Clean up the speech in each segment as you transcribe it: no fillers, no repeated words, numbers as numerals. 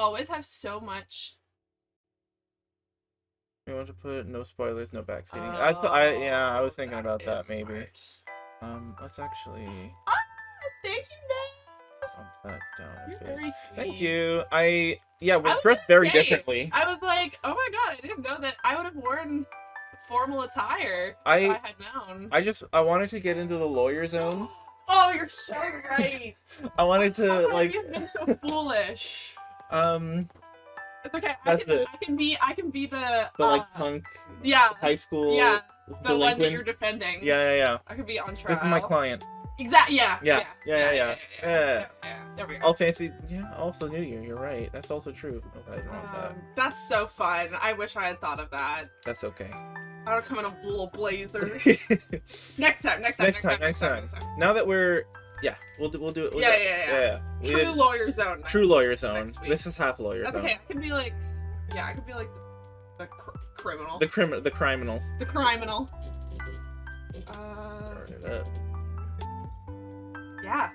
always have so much. We want to put no spoilers, no backseating. Oh, Yeah, I was thinking about that is maybe. smart. Let's actually Ah, thank you, bump that down a You're bit. very sweet. Thank you. Yeah, I we're was dressed gonna very say, differently. I was like, oh my god, I didn't know that I would have worn formal attire if I had known. I wanted to get into the lawyer zone. Oh, you're so right. I wanted to How could like. I have been so foolish? It's okay. That's I can be the like punk. Yeah. High school. Yeah. The delinquent. one that you're defending. Yeah. I could be on trial. This is my client. Exactly. Yeah. Yeah. There we go. All fancy. Yeah. Also New Year. You're right. That's also true. Okay, I didn't want that. That's so fun. I wish I had thought of that. That's okay. I would come in a little blazer. Next time. Now that we're we'll do it. Yeah. True lawyer zone. True lawyer zone. This is half lawyer zone. That's okay. I could be like the criminal. The criminal. The criminal. Turn it up. Yeah.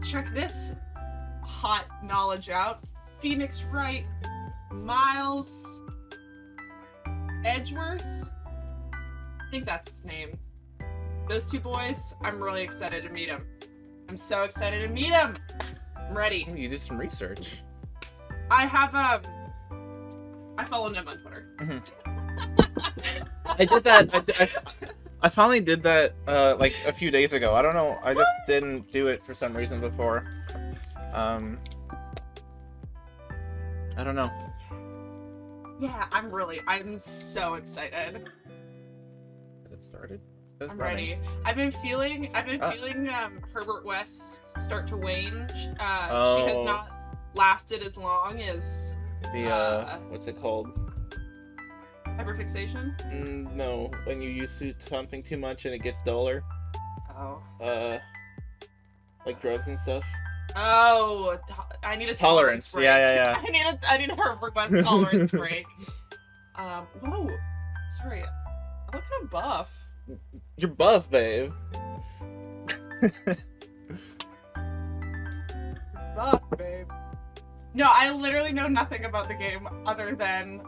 Check this hot knowledge out. Phoenix Wright, Miles Edgeworth. I think that's his name. Those two boys, I'm really excited to meet them. I'm so excited to meet them. I'm ready. You did some research. I have I follow him on Twitter. I did that. I finally did that like a few days ago. I don't know. I just didn't do it for some reason before. I don't know. Yeah, I'm so excited. Has it started? I'm ready. I've been feeling Herbert West start to wane. She has not lasted as long as the what's it called? Hyperfixation? No, when you use something too much and it gets duller. Oh. Like drugs and stuff. Oh, I need a tolerance break. Yeah. I need a Herbert West tolerance break. Whoa. Sorry. I look kind of buff. You're buff, babe. Buff, babe. No, I literally know nothing about the game other than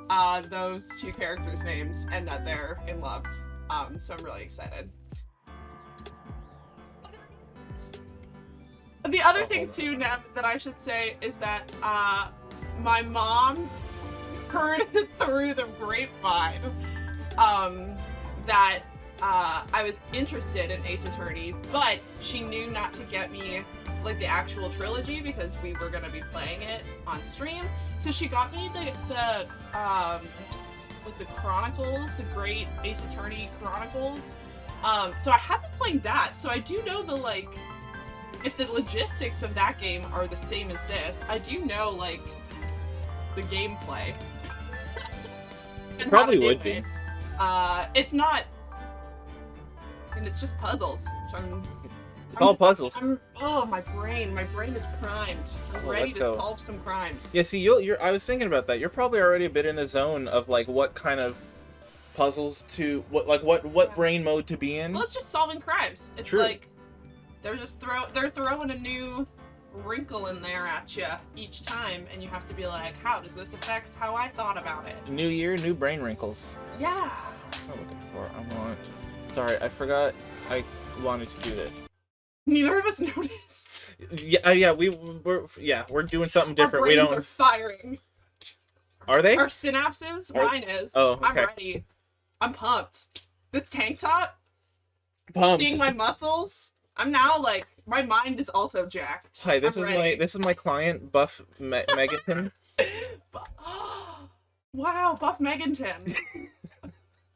those two characters' names and that they're in love. So I'm really excited. The other thing too, Nev, that I should say is that my mom heard through the grapevine that I was interested in Ace Attorney, but she knew not to get me like the actual trilogy because we were gonna be playing it on stream. So she got me the like the Chronicles, the Great Ace Attorney Chronicles. So I have been playing that, so I do know the like if the logistics of that game are the same as this. I do know like the gameplay. It probably would be. It's not. And it's just puzzles. It's all puzzles. My brain is primed. I'm ready to solve some crimes. Yeah, see, I was thinking about that. You're probably already a bit in the zone of like what kind of puzzles to what brain mode to be in. Well, it's just solving crimes. It's True. like they're throwing a new wrinkle in there at you each time, and you have to be like, how does this affect how I thought about it? New year, new brain wrinkles. Yeah. What am I looking for? Sorry, I forgot I wanted to do this. Neither of us noticed. Yeah, we're doing something different. Our brains are firing. Are they? Our synapses? Mine is. Oh, okay. I'm ready. I'm pumped. This tank top? Pumped. Seeing my muscles? I'm now like, my mind is also jacked. Hi, this is my client, Buff Meagan. Wow, Buff Meagan.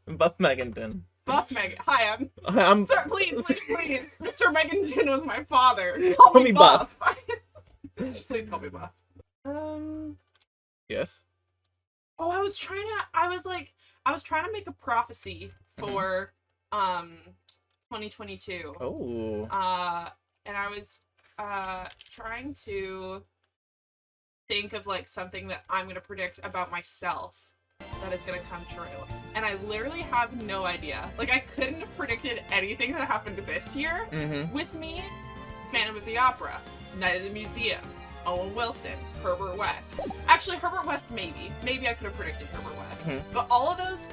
Buff Meagan. Buff Meagan. Hi, I'm. Sir, please. Mr. Meagan was my father. Call me Buff. Please call me Buff. Yes. Oh, I was trying to make a prophecy for 2022. Oh. And I was trying to think of like something that I'm gonna predict about myself that is gonna come true. And I literally have no idea. Like, I couldn't have predicted anything that happened this year with me. Phantom of the Opera, Night of the Museum, Owen Wilson, Herbert West. Actually, Herbert West, maybe. Maybe I could have predicted Herbert West. But all of those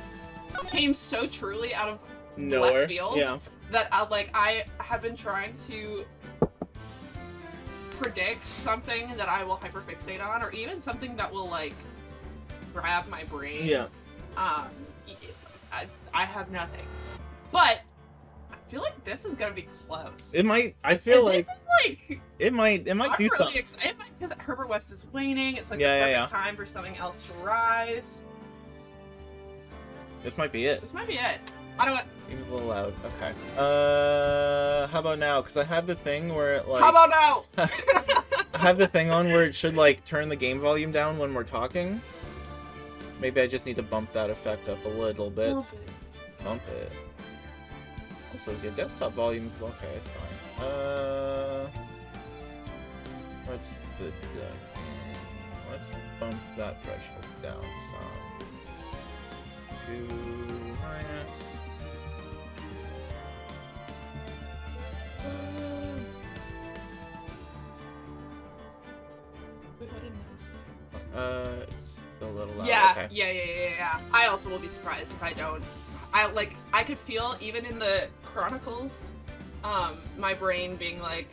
came so truly out of Nowhere. left field Yeah. that I have been trying to predict something that I will hyperfixate on, or even something that will, like, grab my brain. Yeah. I have nothing. But I feel like this is gonna be close. It might. I feel And like this is like it might I'm do really something. excited because Herbert West is waning. It's like Yeah, the yeah, perfect time for something else to rise. This might be it. This might be it. I don't. Seems a little loud. Okay. How about now? Because I have the thing where it, like. How about now? I have the thing on where it should, like, turn the game volume down when we're talking. Maybe I just need to bump that effect up a little bit. Bump it. Also, the desktop volume. Okay, it's fine. What's the let's bump that threshold down some. 2 minus. Wait, what did Nim say? It's a little loud. Yeah, Okay. yeah. I also will be surprised if I don't. I could feel even in the Chronicles, my brain being like,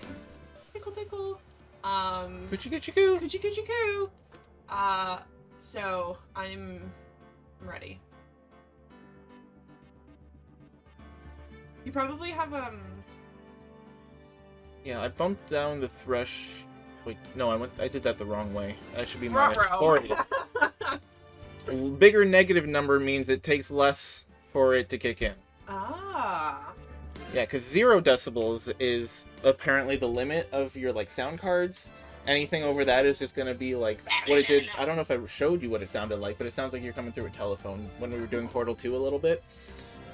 tickle tickle, Coochie coo. coochie coochie coo. So I'm ready. You probably have Yeah, I bumped down the thresh. Wait, no, I did that the wrong way. That should be minus 40. A bigger negative number means it takes less for it to kick in. Ah. Yeah, because 0 decibels is apparently the limit of your, like, sound cards. Anything over that is just gonna be like what it did. I don't know if I showed you what it sounded like, but it sounds like you're coming through a telephone when we were doing Portal 2 a little bit.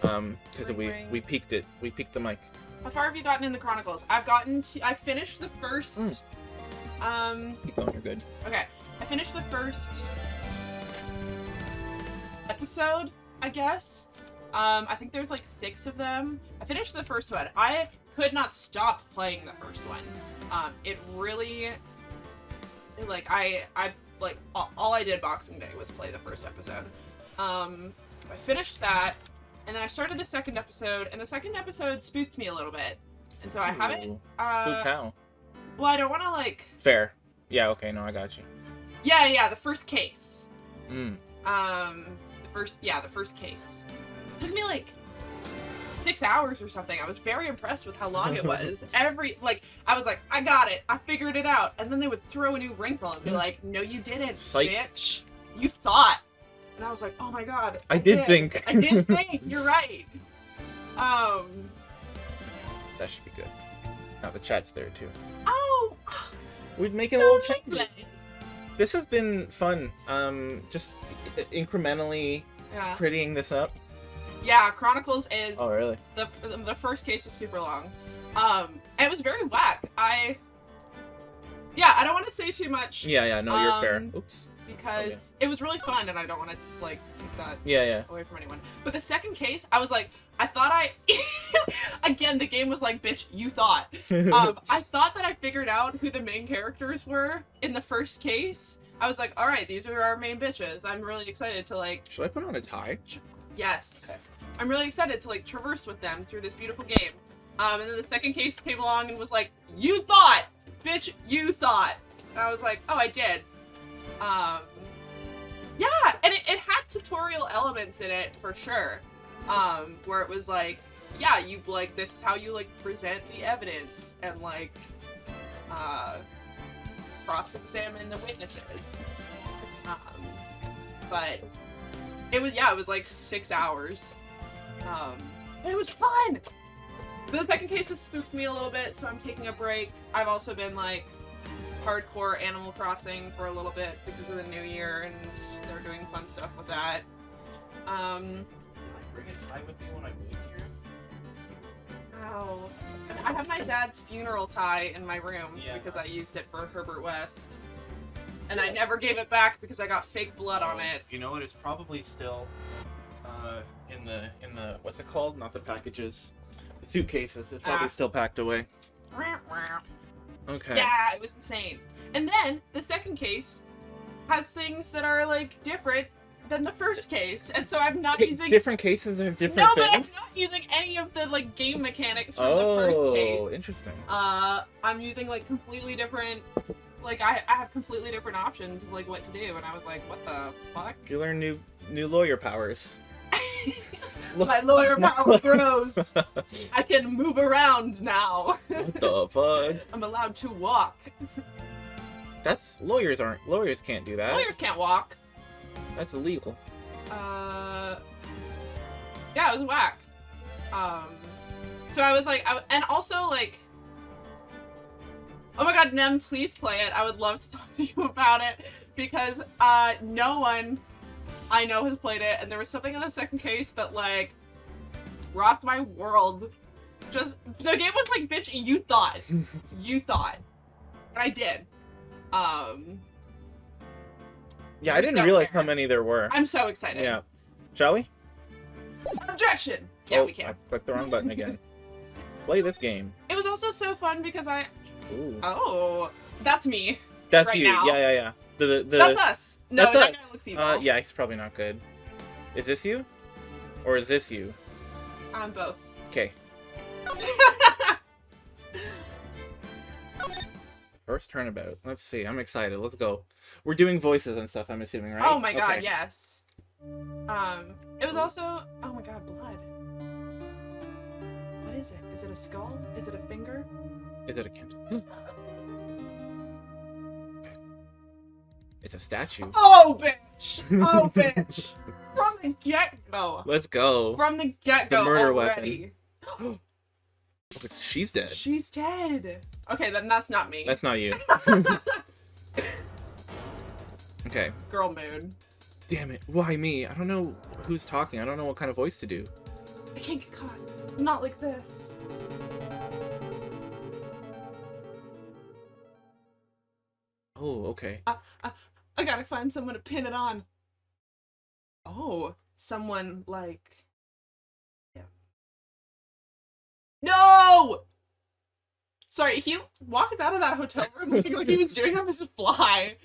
Because we peaked it. We peaked the mic. How far have you gotten in the Chronicles? I finished the first. Keep going, you're good. Okay, I finished the first episode, I guess. I think there's like 6 of them. I finished the first one. I could not stop playing the first one. It really, like, all I did Boxing Day was play the first episode. I finished that, and then I started the second episode, and the second episode spooked me a little bit. And so I haven't, Spook how? well, I don't want to, like... Fair. Yeah, okay, no, I got you. Yeah, the first case. Mm. The first case. It took me, like, 6 hours or something. I was very impressed with how long it was. I was like, I got it. I figured it out. And then they would throw a new wrinkle and be like, no, you didn't, Psych. bitch. You thought. And I was like, oh my god. I did think. I did think. You're right. That should be good. Now the chat's there, too. Oh. We'd make it So a little change. lovely. This has been fun. Just incrementally prettying this up. Yeah, Chronicles is... Oh, really? The first case was super long. And it was very whack. I don't want to say too much. Yeah, no, you're fair. Oops. Because it was really fun, and I don't want to, like, take that away from anyone. But the second case, I was like, again, the game was like, bitch, you thought. I thought that I figured out who the main characters were in the first case. I was like, alright, these are our main bitches. I'm really excited to, like... Should I put on a tie? Yes. Okay. I'm really excited to, like, traverse with them through this beautiful game. And then the second case came along and was like, you thought! Bitch, you thought! And I was like, oh, I did. Yeah, and it had tutorial elements in it, for sure. Where it was like, yeah, you, like, this is how you, like, present the evidence, and, like, cross-examine the witnesses. But it was like 6 hours. But it was fun! But the second case has spooked me a little bit, so I'm taking a break. I've also been, like, hardcore Animal Crossing for a little bit because of the new year, and they're doing fun stuff with that. Bring a tie with me when I move here. Ow. And I have my dad's funeral tie in my room Yeah. because I used it for Herbert West. And I never gave it back because I got fake blood on it. You know what? It's probably still in the what's it called? Not the packages. The suitcases. It's probably still packed away. Okay. Yeah, it was insane. And then the second case has things that are like different than the first case, and so I'm not using different cases of different no, things. but I'm not using any of the like game mechanics from the first case. Oh, interesting. I'm using like completely different. Like I have completely different options of like what to do, and I was like, what the fuck? You learn new lawyer powers. My lawyer power grows. I can move around now. What the fuck? I'm allowed to walk. Lawyers can't do that. Lawyers can't walk. That's illegal. Yeah, it was whack. So I was like, and also like, oh my god, Nem, please play it. I would love to talk to you about it because no one I know has played it, and there was something in the second case that like rocked my world. Just the game was like, bitch, you thought, but I did. Yeah, I didn't realize how many there were. I'm so excited. Yeah. Shall we? Objection! Yeah, we can. I clicked the wrong button again. Play this game. It was also so fun because Ooh. Oh, that's me. That's right you. now. Yeah. That's us. No, that's that us. guy looks evil. Yeah, he's probably not good. Is this you? Or is this you? I'm both. Okay. First Turnabout. Let's see. I'm excited. Let's go. We're doing voices and stuff, I'm assuming, right? Oh my god, Okay. yes. It was also... Oh my god, blood. What is it? Is it a skull? Is it a finger? Is it a candle? It's a statue. Oh, bitch! Oh, bitch! From the get-go. Let's go. From the get-go The murder already. weapon. She's dead. She's dead. Okay, then that's not me. That's not you. Okay. Girl mood. Damn it. Why me? I don't know who's talking. I don't know what kind of voice to do. I can't get caught. Not like this. Oh, okay. I gotta find someone to pin it on. Oh, someone like... Yeah. No! Sorry, he walked out of that hotel room looking like he was doing on his fly.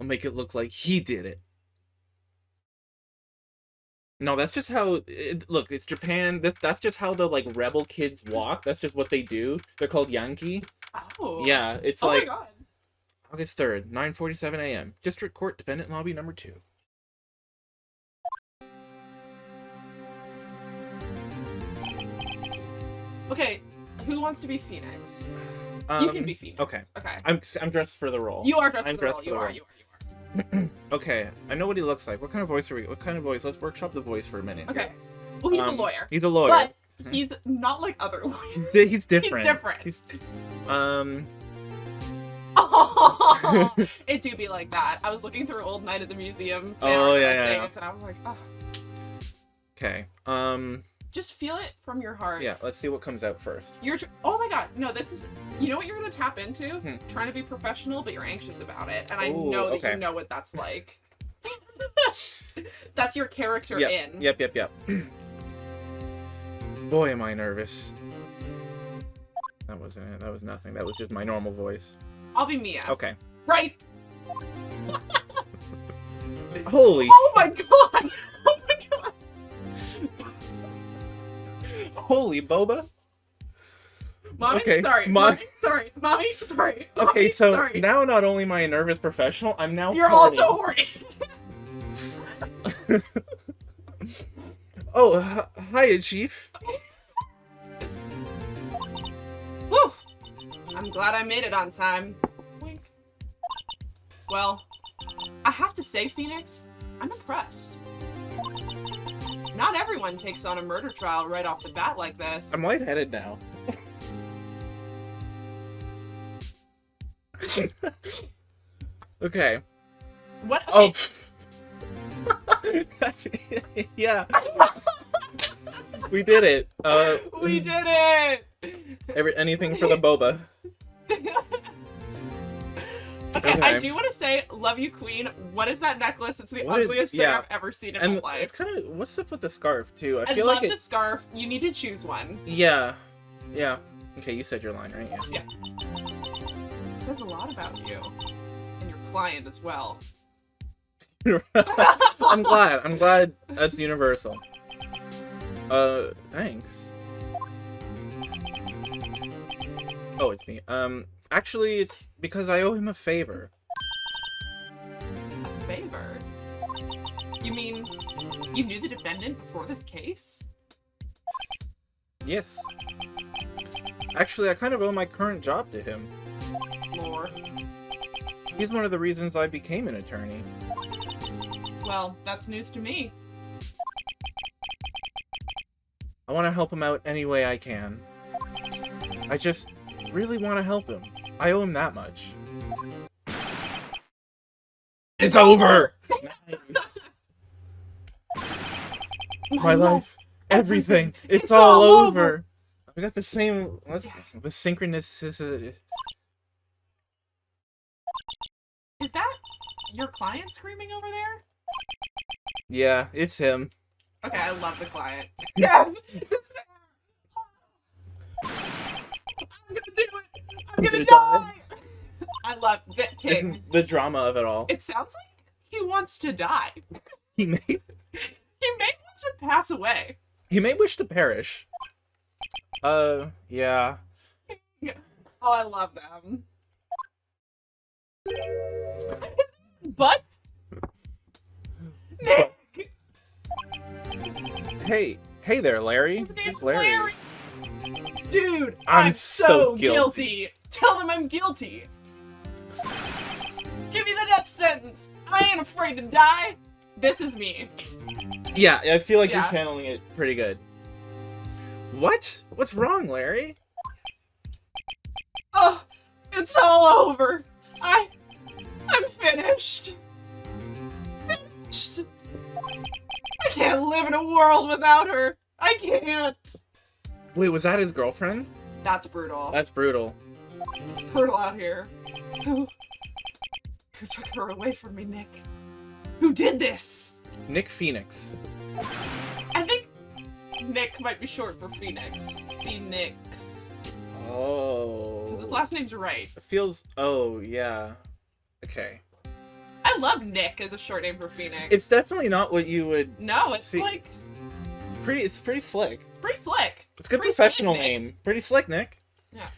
I'll make it look like he did it. No, that's just how... look, it's Japan. That's just how the, like, rebel kids walk. That's just what they do. They're called Yankee. Oh. Yeah, it's oh like... my god. August 3rd, 9:47 a.m. District Court Defendant Lobby number 2. Okay, who wants to be Phoenix? You can be Phoenix. Okay. Okay. I'm dressed for the role. You are dressed I'm for the dressed role. for You the are, role. you are. Okay, I know what he looks like. What kind of voice are we? What kind of voice? Let's workshop the voice for a minute. Okay. Well, he's a lawyer. He's a lawyer. But he's not like other lawyers. He's different. He's different. Oh, it do be like that. I was looking through Old Night at the Museum. Oh, yeah. And I was like, oh. Okay. Just feel it from your heart. Yeah, let's see what comes out first. Oh my god, no, this is... You know what you're going to tap into? Trying to be professional, but you're anxious about it. And I know that you know what that's like. That's your character in. Yep. Boy, am I nervous. That wasn't it. That was nothing. That was just my normal voice. I'll be Mia. Okay. Right? Holy... Oh my god! Oh my god! Holy boba. Mommy, Okay, sorry. Mommy, sorry. Okay, so sorry. now not only am I a nervous professional, I'm now You're horny. also horny. Oh, hiya, Chief. Woo! I'm glad I made it on time. Wink. Well, I have to say, Phoenix, I'm impressed. Not everyone takes on a murder trial right off the bat like this. I'm lightheaded now. Okay. What? Oh. Okay. Yeah. We did it. We did it! Anything for the boba. Okay, I do want to say, love you, Queen. What is that necklace? It's the ugliest thing I've ever seen in my life. It's kind of... What's up with the scarf, too? I feel love like the scarf. You need to choose one. Yeah. Okay, you said your line, right? Yeah. It says a lot about you. And your client as well. I'm glad that's universal. Thanks. Oh, it's me. Actually, it's because I owe him a favor. A favor? You mean you knew the defendant before this case? Yes. Actually, I kind of owe my current job to him. Lore. He's one of the reasons I became an attorney. Well, that's news to me. I want to help him out any way I can. I just really want to help him. I owe him that much. It's over! Nice. My life, everything, it's all over. We got the same, the synchronicity. Is that your client screaming over there? Yeah, it's him. Okay, I love the client. Yeah! I'm gonna do it! I'm gonna die! I love that kid. The drama of it all. It sounds like he wants to die. He may want to pass away. He may wish to perish. Yeah. Oh, I love them. Butts? Nick! Hey there, Larry. His name's It's Larry. Dude, I'm so so guilty. Tell them I'm guilty. Give me the next sentence. I ain't afraid to die. This is me. Yeah, I feel like Yeah. you're channeling it pretty good. What? What's wrong, Larry? Oh, it's all over. I'm finished. Finished. I can't live in a world without her. I can't. Wait, was that his girlfriend? That's brutal. That's brutal. It's brutal out here. Who took her away from me, Nick? Who did this? Nick Phoenix. I think Nick might be short for Phoenix. Phoenix. Oh. Because his last name's Wright. It feels. Oh, yeah. Okay. I love Nick as a short name for Phoenix. It's definitely not what you would. No, it's see. like It's pretty slick. pretty slick. It's a good Pretty professional slick, Nick. name. Pretty slick, Nick. Yeah.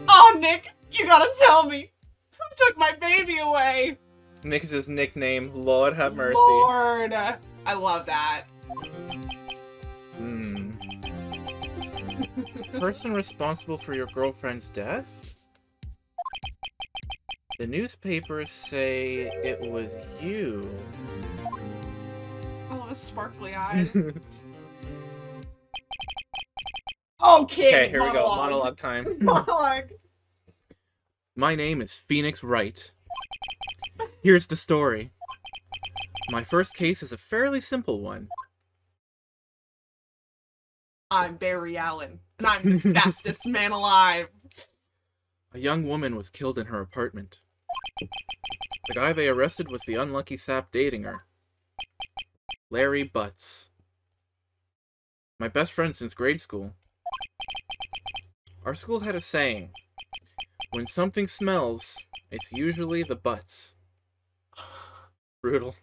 Oh, Nick, you gotta tell me. Who took my baby away? Nick is his nickname. Lord have mercy. Lord. I love that. Hmm. Person responsible for your girlfriend's death? The newspapers say it was you. I love his sparkly eyes. Okay, Okay, here we go. Monologue time. Monologue. My name is Phoenix Wright. Here's the story. My first case is a fairly simple one. I'm Barry Allen, and I'm the fastest man alive. A young woman was killed in her apartment. The guy they arrested was the unlucky sap dating her. Larry Butts. My best friend since grade school. Our school had a saying. When something smells, it's usually the butts. Brutal.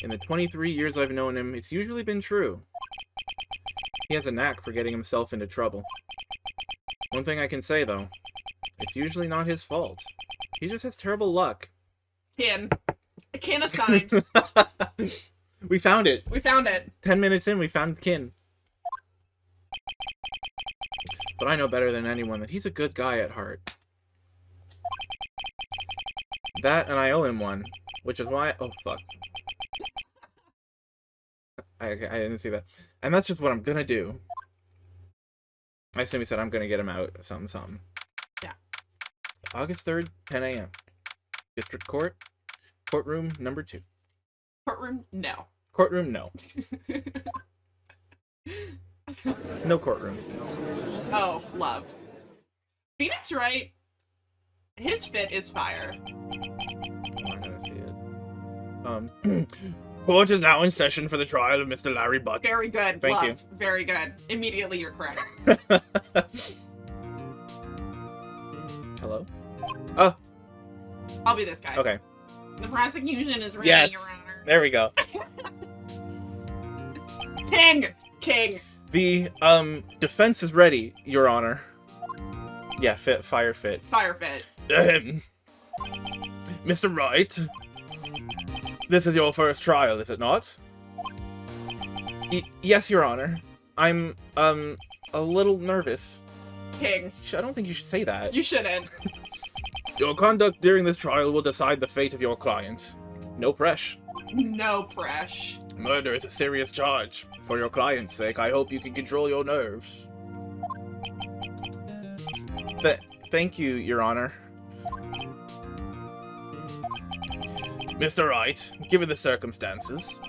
In the 23 years I've known him, it's usually been true. He has a knack for getting himself into trouble. One thing I can say, though, it's usually not his fault. He just has terrible luck. Kin. Kin assigned. We found it. We found it. 10 minutes in, we found kin. But I know better than anyone that he's a good guy at heart. That, and I owe him one. Which is why... Oh, fuck. I didn't see that. And that's just what I'm gonna do. I assume he said I'm gonna get him out. Something. Yeah. August 3rd, 10 a.m. District Court. Courtroom number 2. Courtroom? No. Courtroom, no. No courtroom. Oh, love. Phoenix Wright, his fit is fire. I'm not gonna see it. Court is now in session for the trial of Mr. Larry Butt. Very good. Thank you. Very good. Immediately, you're correct. Hello? Oh. I'll be this guy. Okay. The prosecution is ready, Yes. Your Honor. There we go. King. The defense is ready, Your Honor. Yeah, fire fit. Fire fit. Mr. Wright, this is your first trial, is it not? Yes, Your Honor. I'm a little nervous. King. I don't think you should say that. You shouldn't. Your conduct during this trial will decide the fate of your client. No pressure. No pressure. Murder is a serious charge. For your client's sake, I hope you can control your nerves. Thank you, Your Honor. Mr. Wright, given the circumstances,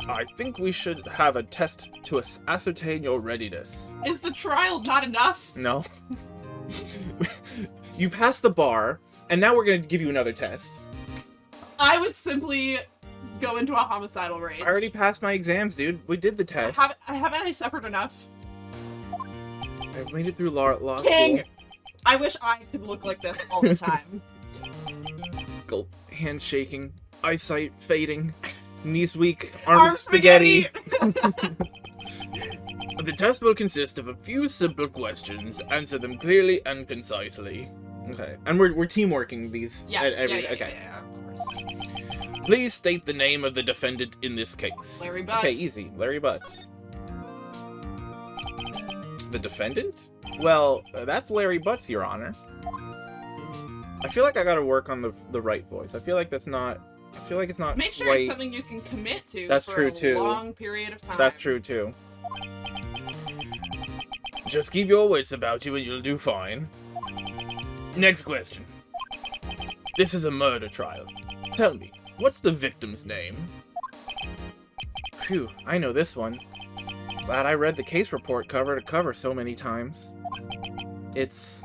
I think we should have a test to ascertain your readiness. Is the trial not enough? No. You passed the bar, and now we're going to give you another test. I would simply go into a homicidal rage. I already passed my exams, dude. We did the test. Haven't I suffered enough? I made it through law King! school. I wish I could look like this all the time. Gulp. Hand shaking. Eyesight fading. Knees weak. Arms Arm spaghetti. The test will consist of a few simple questions. Answer them clearly and concisely. Okay. And we're teamworking these. Yeah, Okay. yeah, of course. Please state the name of the defendant in this case. Larry Butts. Okay, easy. Larry Butts. The defendant? Well, that's Larry Butts, Your Honor. I feel like I gotta work on the right voice. I feel like it's not Make sure quite... it's something you can commit to That's for true, a too. long period of time. That's true, too. Just keep your wits about you and you'll do fine. Next question. This is a murder trial. Tell me, what's the victim's name? Phew, I know this one. Glad I read the case report cover to cover so many times. It's...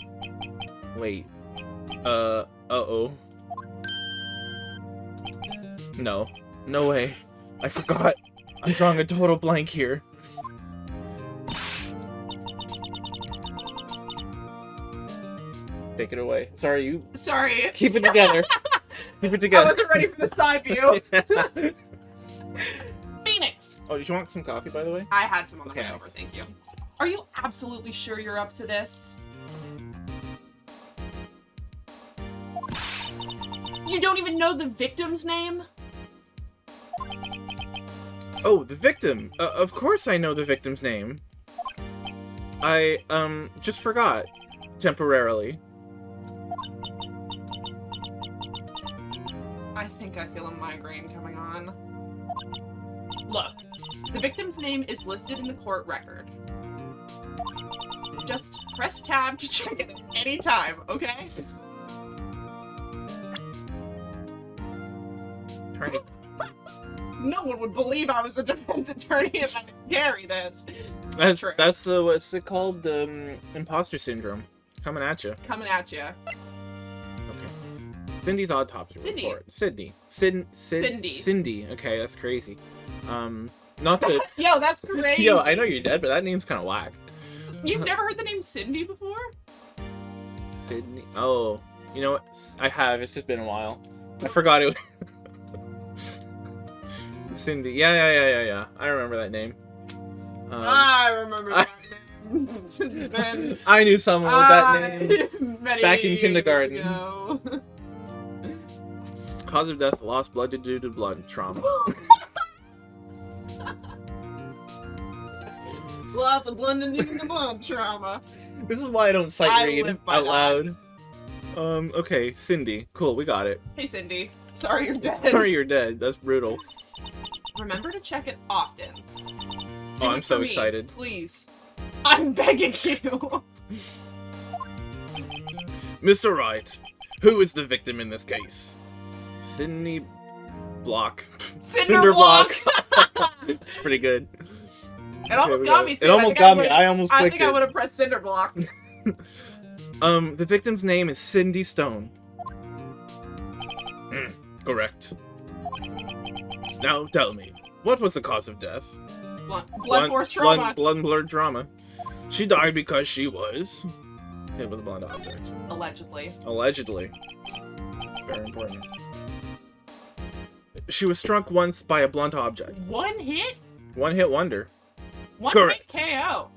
Wait. Uh-oh. No. No way. I forgot. I'm drawing a total blank here. Take it away. Sorry, you... Sorry. Keep it together. Keep it together. I wasn't ready for the side view. Phoenix! Oh, did you want some coffee, by the way? I had some on the way Okay. over, thank you. Are you absolutely sure you're up to this? You don't even know the victim's name? Oh, the victim! Of course I know the victim's name. I, just forgot. Temporarily. I think I feel a migraine coming on. Look, the victim's name is listed in the court record. Just press tab to check it at any time, okay? Attorney. No one would believe I was a defense attorney if I didn't carry this. That's True. what's it called? Imposter syndrome. Coming at you. Coming at you. Okay. Cindy's autopsy Sydney. report. Cindy. Cindy. Cindy. Okay, that's crazy. Not to... Yo, that's great. Yo, I know you're dead, but that name's kind of whack. You've never heard the name Cindy before? Sydney. Oh, you know what? I have. It's just been a while. I forgot it. Cindy. Yeah. I remember that name. I remember that name. I knew someone with that name. Many Back in years kindergarten. ago. Cause of death: lost blood due to blood trauma. Lots of blending due to blood trauma. This is why I don't sight I read live by out that. loud. Okay, Cindy. Cool, we got it. Hey, Cindy. Sorry you're dead. Sorry you're dead. That's brutal. Remember to check it often. Oh, I'm it so for me, excited. Please. I'm begging you. Mr. Wright, who is the victim in this case? Sydney Block. Cinder block. It's pretty good. It almost we got go. me too. It almost got me. I almost I clicked think I it. would have pressed cinder block. The victim's name is Cindy Stone. Correct. Now tell me, What was the cause of death? Blood force trauma. Blood blurred trauma. She died because she was hit with a blunt object. Allegedly. Allegedly. Very important. She was struck once by a blunt object. One hit? One hit wonder. One Correct. hit KO.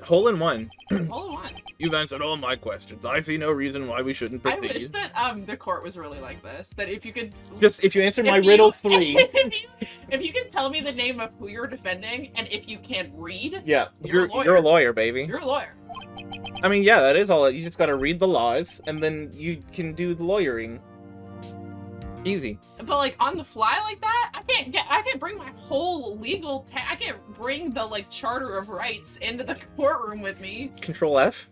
Hole in one. Hole in one. You've answered all my questions. I see no reason why we shouldn't proceed. I wish that the court was really like this. That if you could if you answer my riddle 3. if you can tell me the name of who you're defending, and if you can read, Yeah, you're a lawyer. You're a lawyer, baby. You're a lawyer. I mean, yeah, that is all. You just gotta read the laws, and then you can do the lawyering. Easy. But like on the fly like that, I can't bring my whole legal I can't bring the like Charter of Rights into the courtroom with me. Control F.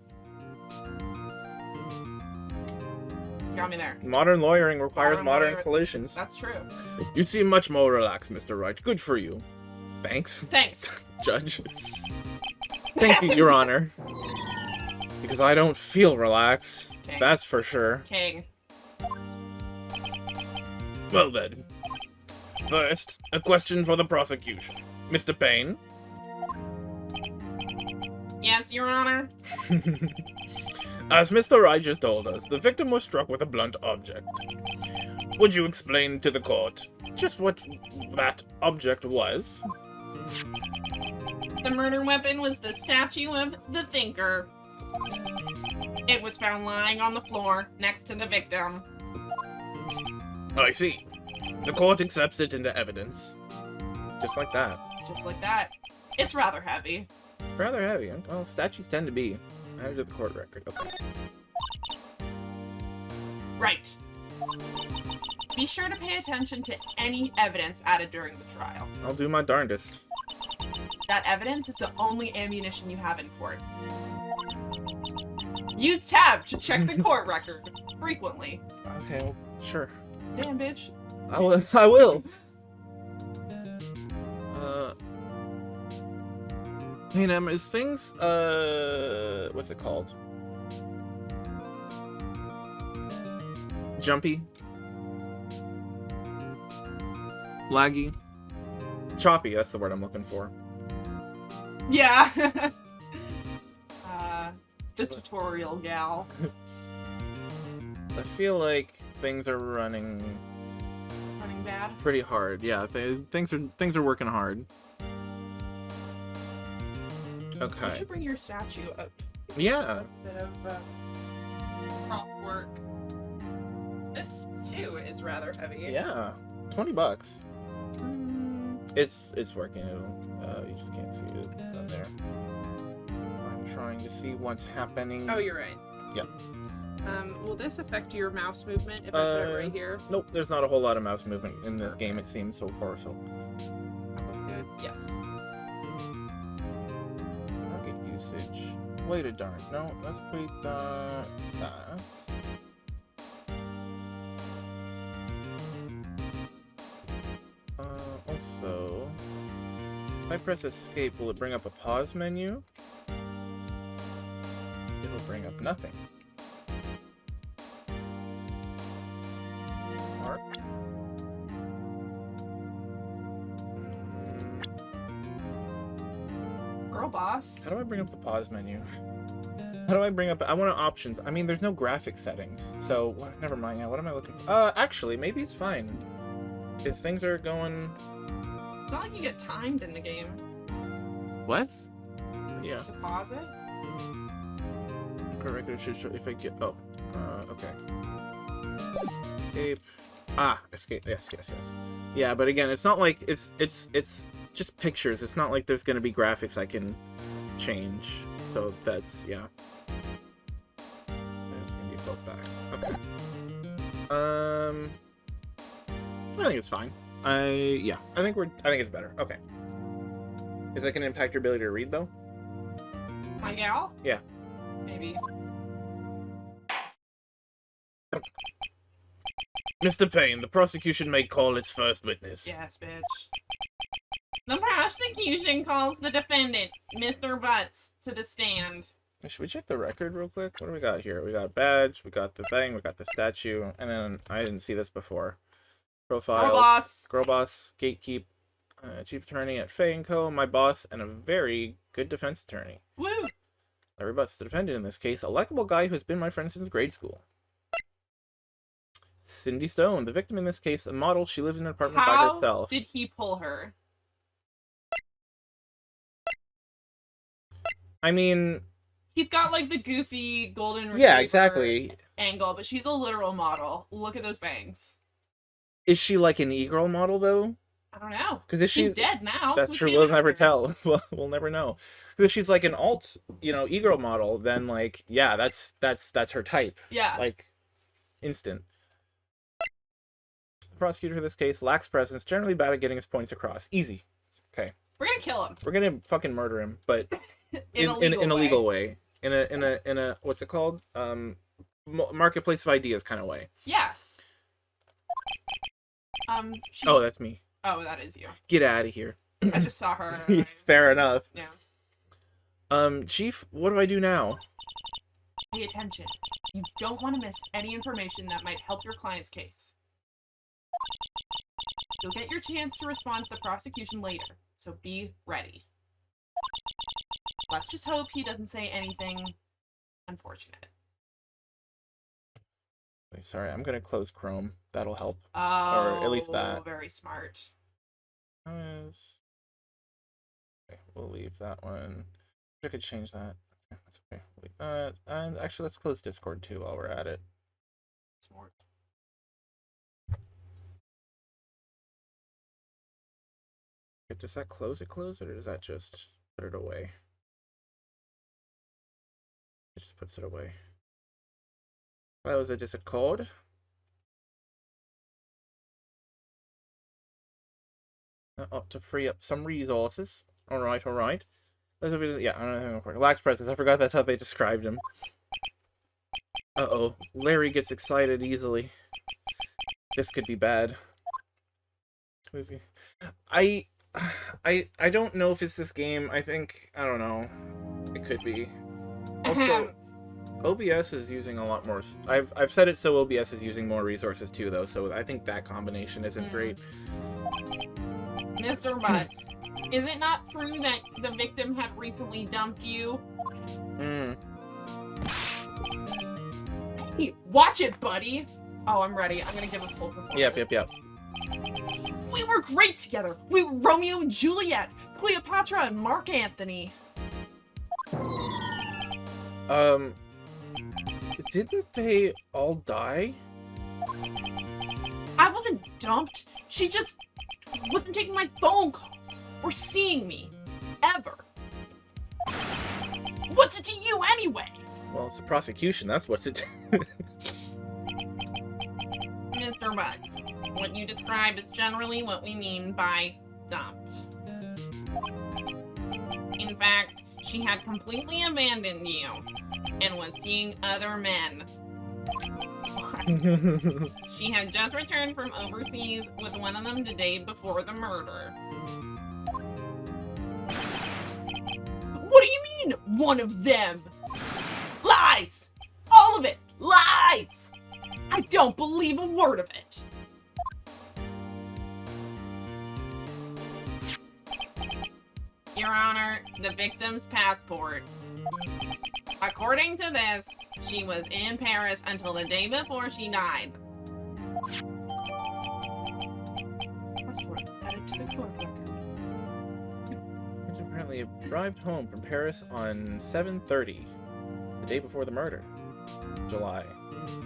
Got me there. Modern lawyering requires modern solutions. That's true. You seem much more relaxed, Mr. Wright. Good for you. Thanks. Thanks. Judge. Thank you, Your Honor. Because I don't feel relaxed. King. That's for sure. King. Well then. First, a question for the prosecution. Mr. Payne? Yes, Your Honor. As Mr. Wright just told us, the victim was struck with a blunt object. Would you explain to the court just what that object was? The murder weapon was the statue of the Thinker. It was found lying on the floor next to the victim. I see. The court accepts it into evidence. Just like that. Just like that. It's rather heavy. Rather heavy. Well, statues tend to be. Added to the court record. Okay. Right. Be sure to pay attention to any evidence added during the trial. I'll do my darndest. That evidence is the only ammunition you have in court. Use tab to check the court record frequently. Okay, well, sure. Damn, bitch. I will. Hey, Nam, is things, what's it called? Jumpy? Laggy? Choppy, that's the word I'm looking for. Yeah. The tutorial gal. I feel like things are running Bad. pretty hard. Yeah, things are working hard. Okay. Why don't you bring your statue up? Yeah. A bit of prop work. This too is rather heavy. Yeah. $20. It's working. It'll you just can't see it on there. I'm trying to see what's happening. Oh, you're right. Yeah. Will this affect your mouse movement if I put it right here? Nope, there's not a whole lot of mouse movement in this game, it seems, so far, so. Good. Yes. Target usage. Wait a darn. No, let's wait that. Also, if I press escape, will it bring up a pause menu? It'll bring up nothing. Mark. Girl boss. How do I bring up the pause menu? How do I bring up? I want options. I mean, there's no graphic settings, so never mind. Yeah, what am I looking for? Actually, maybe it's fine. Because things are going. It's not like you get timed in the game. What? Yeah. To pause it. Correct. It should show if I get. Oh. Okay. Escape. Escape. Yes. Yeah, but again, it's not like it's just pictures. It's not like there's gonna be graphics I can change. So that's yeah. It's gonna be flipped back. Okay. I think it's fine. I think it's better. Okay. Is that gonna impact your ability to read though? My gal? Yeah. Maybe. Mr. Payne, the prosecution may call its first witness. Yes, bitch. The prosecution calls the defendant, Mr. Butts, to the stand. Should we check the record real quick? What do we got here? We got a badge, we got the thing, we got the statue, and then I didn't see this before. Profiles. Girl boss. Girl boss. Gatekeep. Chief attorney at Fay & Co. My boss and a very good defense attorney. Woo! Larry Butts, the defendant in this case, a likable guy who has been my friend since grade school. Cindy Stone, the victim in this case, a model. She lived in an apartment by herself. How did he pull her? I mean... He's got, like, the goofy golden retriever yeah, exactly. angle, but she's a literal model. Look at those bangs. Is she, like, an e-girl model, though? I don't know. Because if she's dead now. That's true. We'll never tell. We'll never know. Because if she's like an alt, e-girl model, then like, yeah, that's her type. Yeah. Like, instant. The prosecutor for this case lacks presence, generally bad at getting his points across. Easy. Okay. We're gonna kill him. We're gonna fucking murder him, but in a legal way. In a what's it called? Marketplace of ideas kind of way. Yeah. Oh, that's me. Oh, that is you. Get out of here. I just saw her. Fair enough. Yeah. Chief, what do I do now? Pay attention. You don't want to miss any information that might help your client's case. You'll get your chance to respond to the prosecution later, so be ready. Let's just hope he doesn't say anything unfortunate. Wait, sorry, I'm gonna close Chrome. That'll help. Oh, or at least that. Very smart. Okay, we'll leave that one. I could change that. Yeah, that's okay. We'll leave that. And actually, let's close Discord too while we're at it. Smart. Does that close it, or does that just put it away? It just puts it away. Close a Discord. Up to free up some resources. Alright. Yeah, I don't know. Lacks presence. I forgot that's how they described him. Uh-oh. Larry gets excited easily. This could be bad. I don't know if it's this game. I don't know. It could be. Also, OBS is using a lot more. I've said it so OBS is using more resources too, though. So I think that combination isn't great. Mr. Butts, is it not true that the victim had recently dumped you? Hey, watch it, buddy. Oh, I'm ready. I'm gonna give a full performance. Yep. We were great together. We were Romeo and Juliet, Cleopatra and Mark Antony. Didn't they all die? I wasn't dumped. She just wasn't taking my phone calls or seeing me. Ever. What's it to you anyway? Well, it's a prosecution. That's what's it. Mr. Butts, what you describe is generally what we mean by dumped. In fact, she had completely abandoned you and was seeing other men. She had just returned from overseas with one of them the day before the murder. What do you mean, one of them? Lies! All of it! Lies! I don't believe a word of it. Your Honor, the victim's passport. According to this, she was in Paris until the day before she died. Passport added to the court record. She apparently arrived home from Paris on 7:30, the day before the murder. July.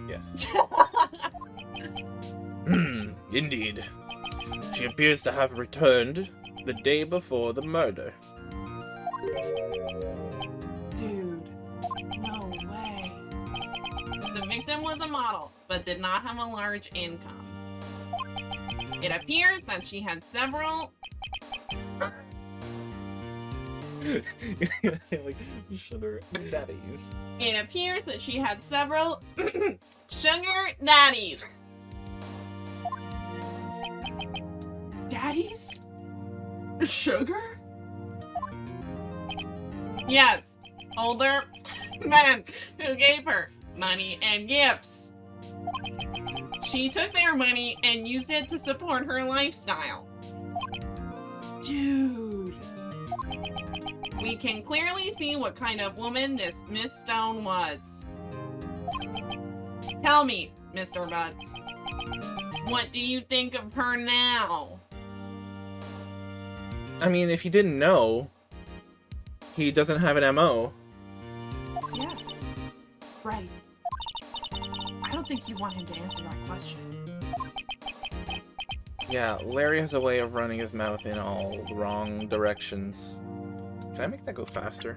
Yes. Indeed. She appears to have returned the day before the murder. Dude, no way. The victim was a model, but did not have a large income. It appears that she had several... like, sugar daddies. It appears that she had several sugar daddies. Daddies? Sugar? Yes, older men who gave her money and gifts. She took their money and used it to support her lifestyle. Dude. We can clearly see what kind of woman this Miss Stone was. Tell me, Mr. Butts, what do you think of her now? I mean, if you didn't know, he doesn't have an MO. Yeah. Right. I don't think you want him to answer that question. Yeah, Larry has a way of running his mouth in all the wrong directions. Can I make that go faster?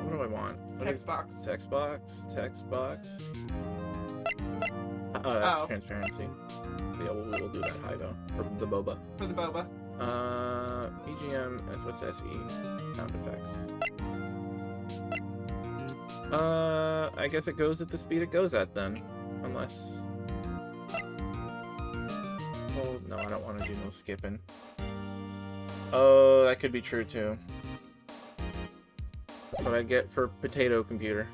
What do I want? Text box. Text box? Text box? Oh, that's transparency. Yeah, we'll do that high though. For the boba. For the boba. BGM, what's SE? Sound effects. I guess it goes at the speed it goes at then. Unless... Oh, no, I don't want to do no skipping. Oh, that could be true too. That's what I get for potato computer.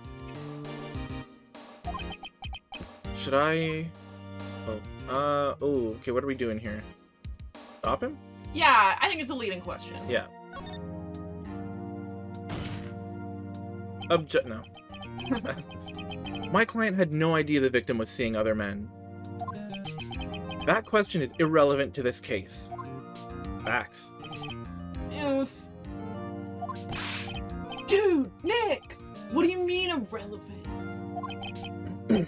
Should I... Oh, okay, what are we doing here? Stop him? Yeah, I think it's a leading question. Yeah. No. My client had no idea the victim was seeing other men. That question is irrelevant to this case. Facts. Oof. Dude, Nick! What do you mean irrelevant?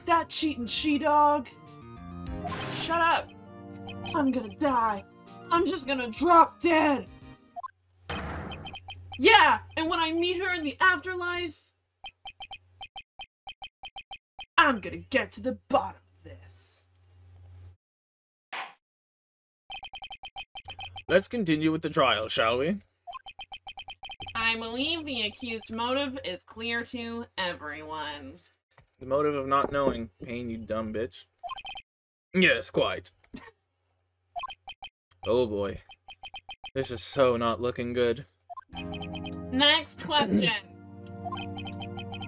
That cheating she-dog? Shut up. I'm gonna die. I'm just gonna drop dead. Yeah, and when I meet her in the afterlife, I'm gonna get to the bottom of this. Let's continue with the trial, shall we? I believe the accused motive is clear to everyone. The motive of not knowing. Pain, you dumb bitch. Yes, quite. Oh boy. This is so not looking good. Next question.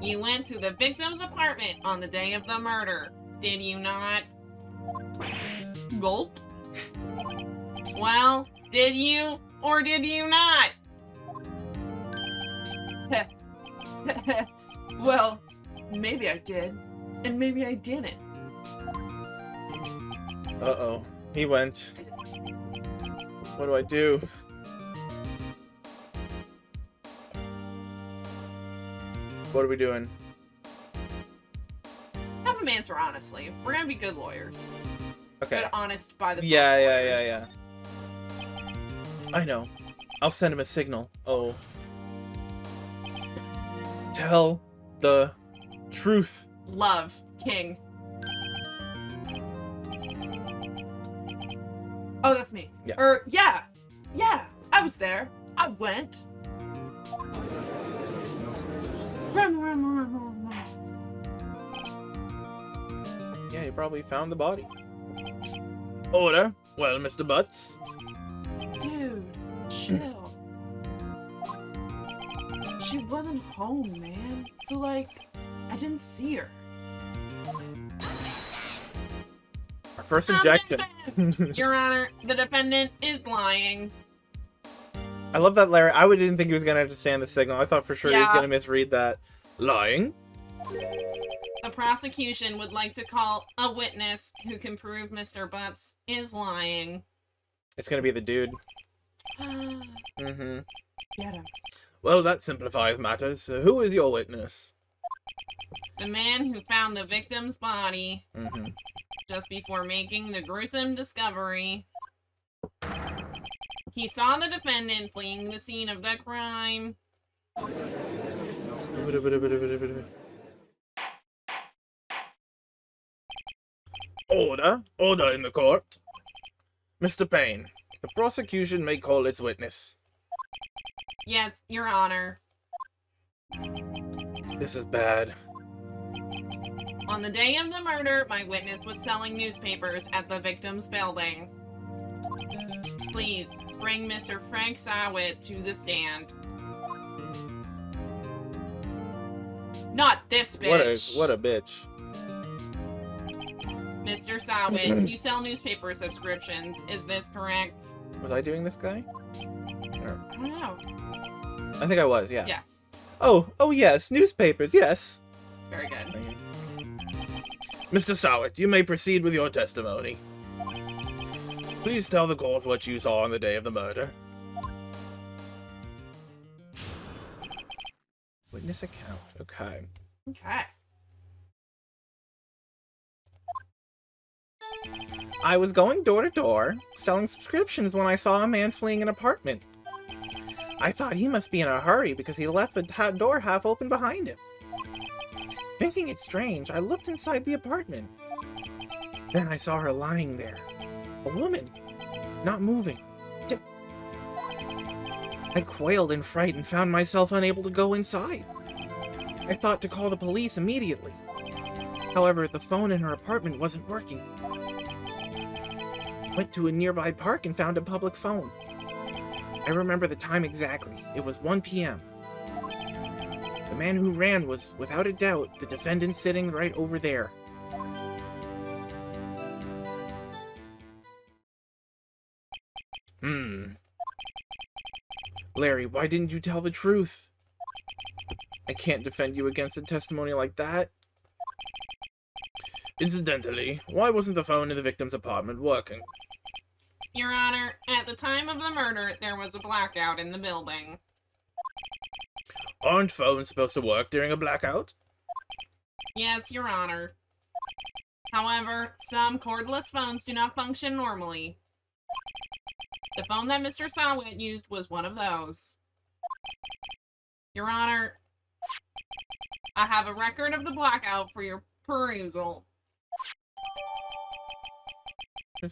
You went to the victim's apartment on the day of the murder, did you not? Gulp. Well, did you or did you not? Well, maybe I did, and maybe I didn't. Uh-oh. He went. What do I do? What are we doing? Have him answer honestly. We're gonna be good lawyers. Okay. Good, honest by the book Yeah. lawyers. I know. I'll send him a signal. Oh. Tell the truth. Love, King. Oh, that's me. Yeah. Yeah, I was there. I went. Yeah, you probably found the body. Order. Well, Mr. Butts. Dude, chill. She wasn't home, man. So, like, I didn't see her. Our first objection. Your Honor, the defendant is lying. I love that Larry. I didn't think he was going to understand the signal. I thought for sure he was Yeah. going to misread that. Lying? The prosecution would like to call a witness who can prove Mr. Butts is lying. It's going to be the dude. Mm-hmm. Get him. Well, that simplifies matters. Who is your witness? The man who found the victim's body Mm-hmm. just before making the gruesome discovery. He saw the defendant fleeing the scene of the crime. Order. Order in the court. Mr. Payne, the prosecution may call its witness. Yes, Your Honor. This is bad. On the day of the murder, my witness was selling newspapers at the victim's building. Please, bring Mr. Frank Sawit to the stand. Not this bitch. What a bitch. Mr. Sawin, you sell newspaper subscriptions. Is this correct? Was I doing this guy? Or... I don't know. I think I was, yeah. Yeah. Oh yes, newspapers, yes. Very good. Mr. Sowett, you may proceed with your testimony. Please tell the court what you saw on the day of the murder. Witness account, okay. Okay. I was going door to door, selling subscriptions when I saw a man fleeing an apartment. I thought he must be in a hurry because he left the door half open behind him. Thinking it strange, I looked inside the apartment. Then I saw her lying there. A woman, not moving. I quailed in fright and found myself unable to go inside. I thought to call the police immediately. However, the phone in her apartment wasn't working. Went to a nearby park and found a public phone. I remember the time exactly. It was 1 p.m. The man who ran was, without a doubt, the defendant sitting right over there. Larry, why didn't you tell the truth? I can't defend you against a testimony like that. Incidentally, why wasn't the phone in the victim's apartment working? Your Honor, at the time of the murder, there was a blackout in the building. Aren't phones supposed to work during a blackout? Yes, Your Honor. However, some cordless phones do not function normally. The phone that Mr. Sawit used was one of those. Your Honor, I have a record of the blackout for your perusal.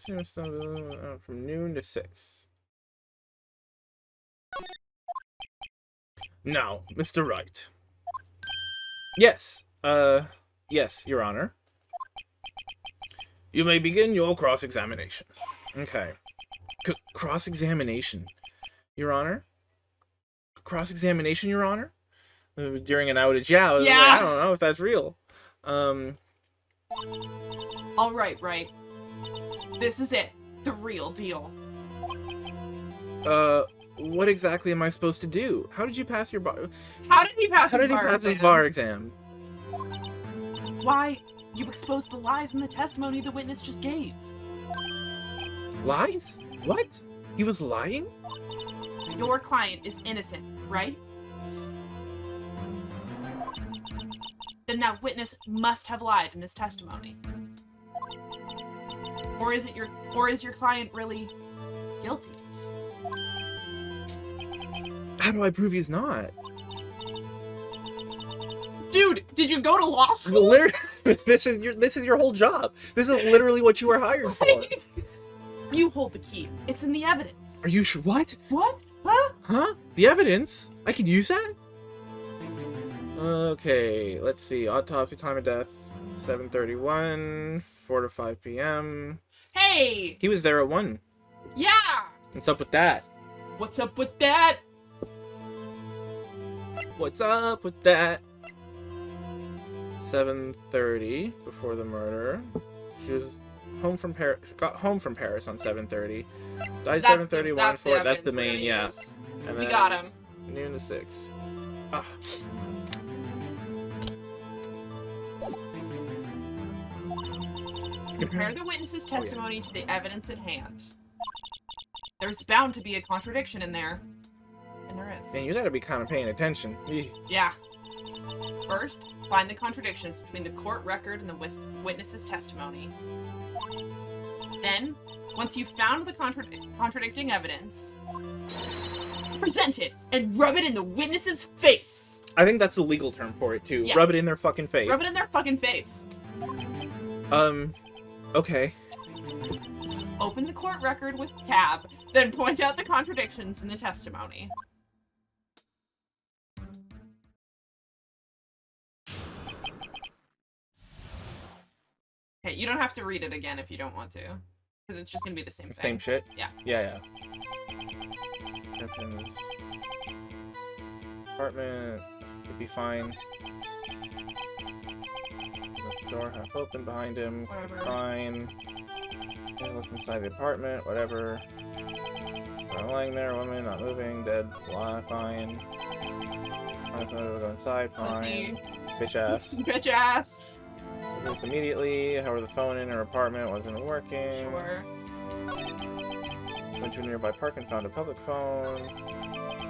From noon to 6. Now, Mr. Wright. Yes, yes, Your Honor. You may begin your cross-examination. Okay. Cross-examination, Your Honor? Cross-examination, Your Honor? During an outage, yeah. Yeah. Like, I don't know if that's real. All right, right. This is it. The real deal. What exactly am I supposed to do? How did you pass your bar? How did he pass his bar exam? Why, you exposed the lies in the testimony the witness just gave. Lies? What? He was lying? Your client is innocent, right? Then that witness must have lied in his testimony. Or is your client really guilty? How do I prove he's not? Dude, did you go to law school? Literally, this is your whole job. This is literally what you were hired for. You hold the key. It's in the evidence. Are you sure? What? What? Huh? Huh? The evidence? I can use that? Okay, let's see. Autopsy, time of death, 7:31, 4 to 5 p.m. Hey! He was there at 1. Yeah! What's up with that? What's up with that? What's up with that? 7:30 before the murder. She was home from Paris. Got home from Paris on 7:30. Died 7:31. That's the main, yeah. And we got him. Noon to 6. Ah. Compare the witness's testimony to the evidence at hand. There's bound to be a contradiction in there. And there is. And you gotta be kind of paying attention. Yeah. First, find the contradictions between the court record and the witness's testimony. Then, once you've found the contradicting evidence, present it and rub it in the witness's face. I think that's the legal term for it, too. Yeah. Rub it in their fucking face. Rub it in their fucking face. Okay. Open the court record with tab, then point out the contradictions in the testimony. Okay, you don't have to read it again if you don't want to. Because it's just gonna be the same thing. Same shit? Yeah. Yeah. Apartment would be fine. Door half open behind him. Whatever. Fine. Look inside the apartment. Whatever. Lying there, woman, not moving, dead. Fine. Go inside. Fine. Bitch ass. Bitch ass. This immediately. However, the phone in her apartment wasn't working. Sure. Went to a nearby park and found a public phone.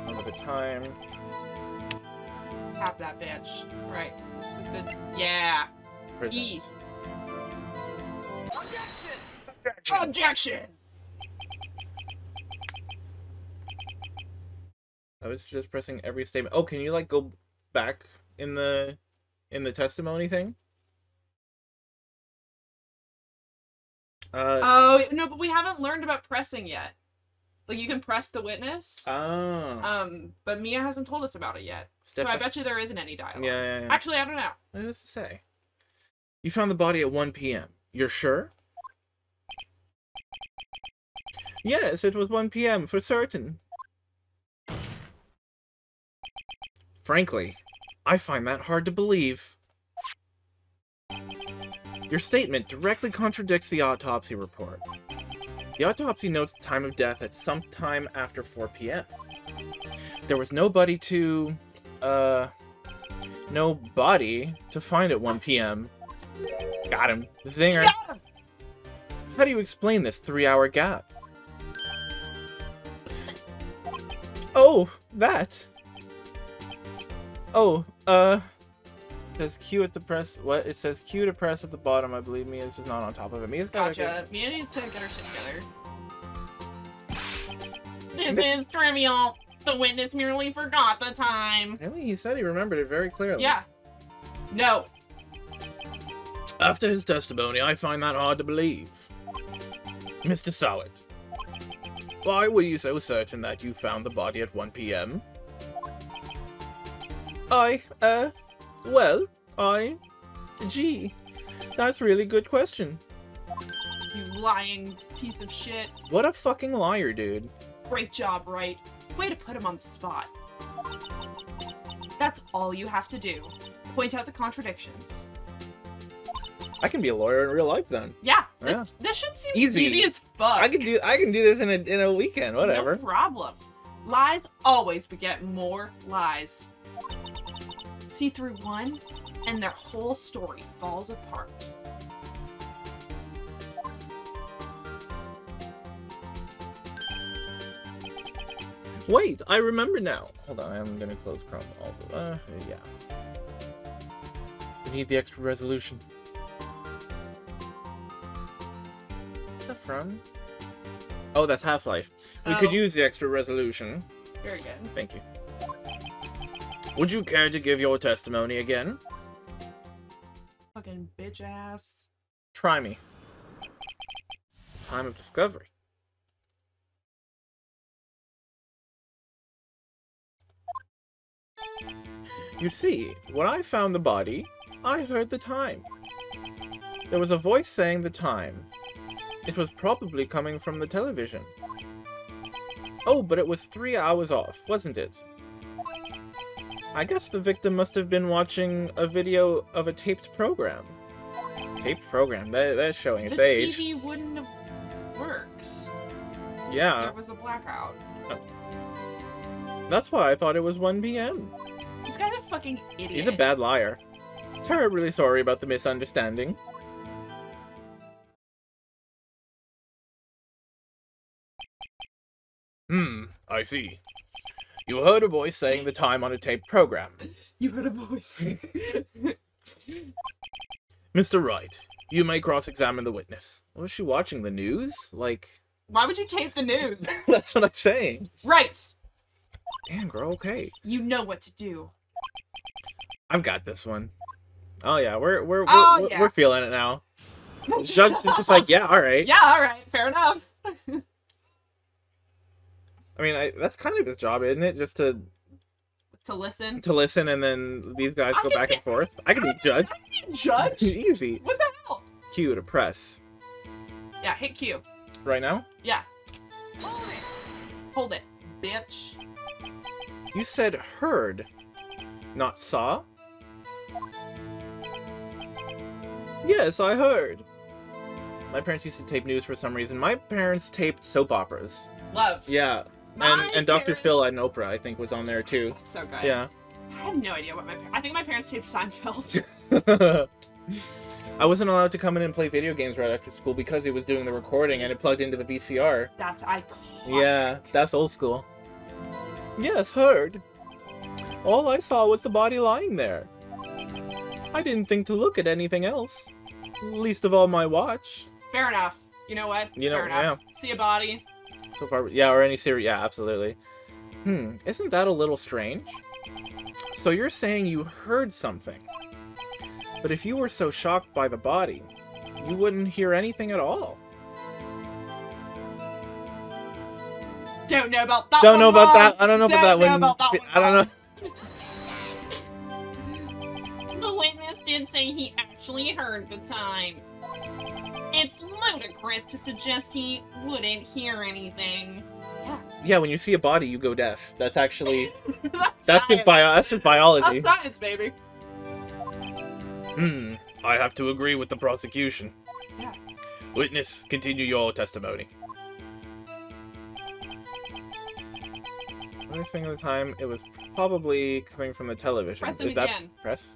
Remember the time. Tap that bitch. Right. Yeah. Prison. E. Objection! I was just pressing every statement. Oh, can you like go back in the testimony thing? Oh no, but we haven't learned about pressing yet. Like you can press the witness. Oh. But Mia hasn't told us about it yet. So I bet you there isn't any dialogue. Yeah. Actually, I don't know. What is to say? You found the body at 1 p.m. You're sure? Yes, it was 1 p.m. for certain. Frankly, I find that hard to believe. Your statement directly contradicts the autopsy report. The autopsy notes the time of death at some time after 4 p.m. There was no body to find at 1 p.m. Got him. Zinger. Got him! How do you explain this 3-hour gap? Oh, that. Oh, it says Q at the press. What? It says Q to press at the bottom. I believe Mia's was not on top of it. Mia's got Gotcha. Mia needs to get her shit together. This is trivial. The witness merely forgot the time. Really? He said he remembered it very clearly. Yeah. No. After his testimony, I find that hard to believe. Mr. Sowett, why were you so certain that you found the body at 1 p.m.? Gee, that's a really good question. You lying piece of shit. What a fucking liar, dude. Great job, Wright. Way to put him on the spot. That's all you have to do. Point out the contradictions. I can be a lawyer in real life then. Yeah. Yeah. This should seem Easy. easy as fuck. I can do this in a weekend, whatever. No problem. Lies always beget more lies. See through one, and their whole story falls apart. Wait, I remember now. Hold on, I'm gonna close Chrome. Yeah. We need the extra resolution. What's that from? Oh, that's Half-Life. We could use the extra resolution. Very good. Thank you. Would you care to give your testimony again? Fucking bitch ass. Try me. Time of discovery. You see, when I found the body, I heard the time. There was a voice saying the time. It was probably coming from the television. Oh, but it was 3 hours off, wasn't it? I guess the victim must have been watching a video of a taped program. Taped program? That's showing its age. The TV wouldn't have worked. Yeah. There was a blackout. That's why I thought it was 1 p.m. This guy's a fucking idiot. He's a bad liar. Terribly sorry about the misunderstanding. I see. You heard a voice saying the time on a taped program. You heard a voice. Mr. Wright, you may cross-examine the witness. Was she watching the news? Like... Why would you tape the news? That's what I'm saying. Right. Damn, girl, okay. You know what to do. I've got this one. Oh yeah, we're feeling it now. Judge is just like, yeah, all right. Yeah, all right, fair enough. I mean, that's kind of his job, isn't it? Just to listen. To listen, and then these guys go back and forth. I can be judge. I can be judge. Easy. What the hell? Q to press. Yeah, hit Q. Right now? Yeah. Hold it. Hold it, bitch. You said heard, not saw. Yes, I heard. My parents used to tape news for some reason. My parents taped soap operas. Love. Yeah. And Dr. Phil and Oprah, I think, was on there too. That's so good. Yeah. I have no idea what I think my parents taped Seinfeld. I wasn't allowed to come in and play video games right after school because it was doing the recording and it plugged into the VCR. That's iconic. Yeah, that's old school. Yes, heard. All I saw was the body lying there. I didn't think to look at anything else. Least of all my watch. Fair enough. You know what? Fair enough. Yeah. See a body. So far, yeah, or any series, yeah, absolutely. Isn't that a little strange? So you're saying you heard something. But if you were so shocked by the body, you wouldn't hear anything at all. Don't know about that. Don't know about one, that. I don't know about that one. I don't know. The witness did say he actually heard the time. It's ludicrous to suggest he wouldn't hear anything. Yeah. Yeah, when you see a body, you go deaf. That's actually that's just biology. That's science, baby. I have to agree with the prosecution. Yeah. Witness, continue your testimony. Every single time, it was probably coming from the television. Press it Is that again. press?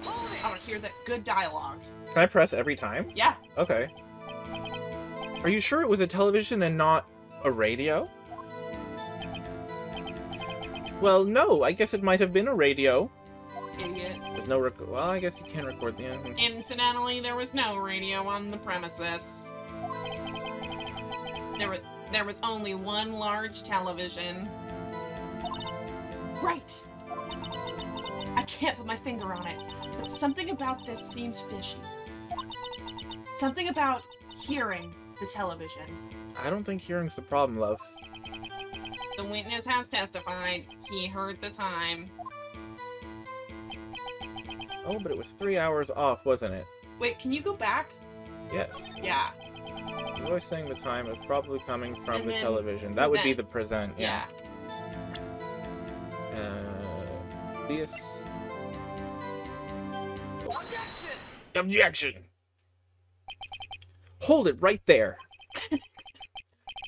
I want to hear that good dialogue. Can I press every time? Yeah. Okay. Are you sure it was a television and not a radio? Well, no. I guess it might have been a radio. Idiot. There's no well, I guess you can record the end. Incidentally, there was no radio on the premises. There was only one large television. Right! I can't put my finger on it, but something about this seems fishy. Something about hearing the television. I don't think hearing's the problem, love. The witness has testified he heard the time. Oh, but it was 3 hours off, wasn't it? Wait, can you go back? Yes. Yeah. I was saying the time is probably coming from And the then television. That would be present. the present, yeah. This. Objection! Hold it right there.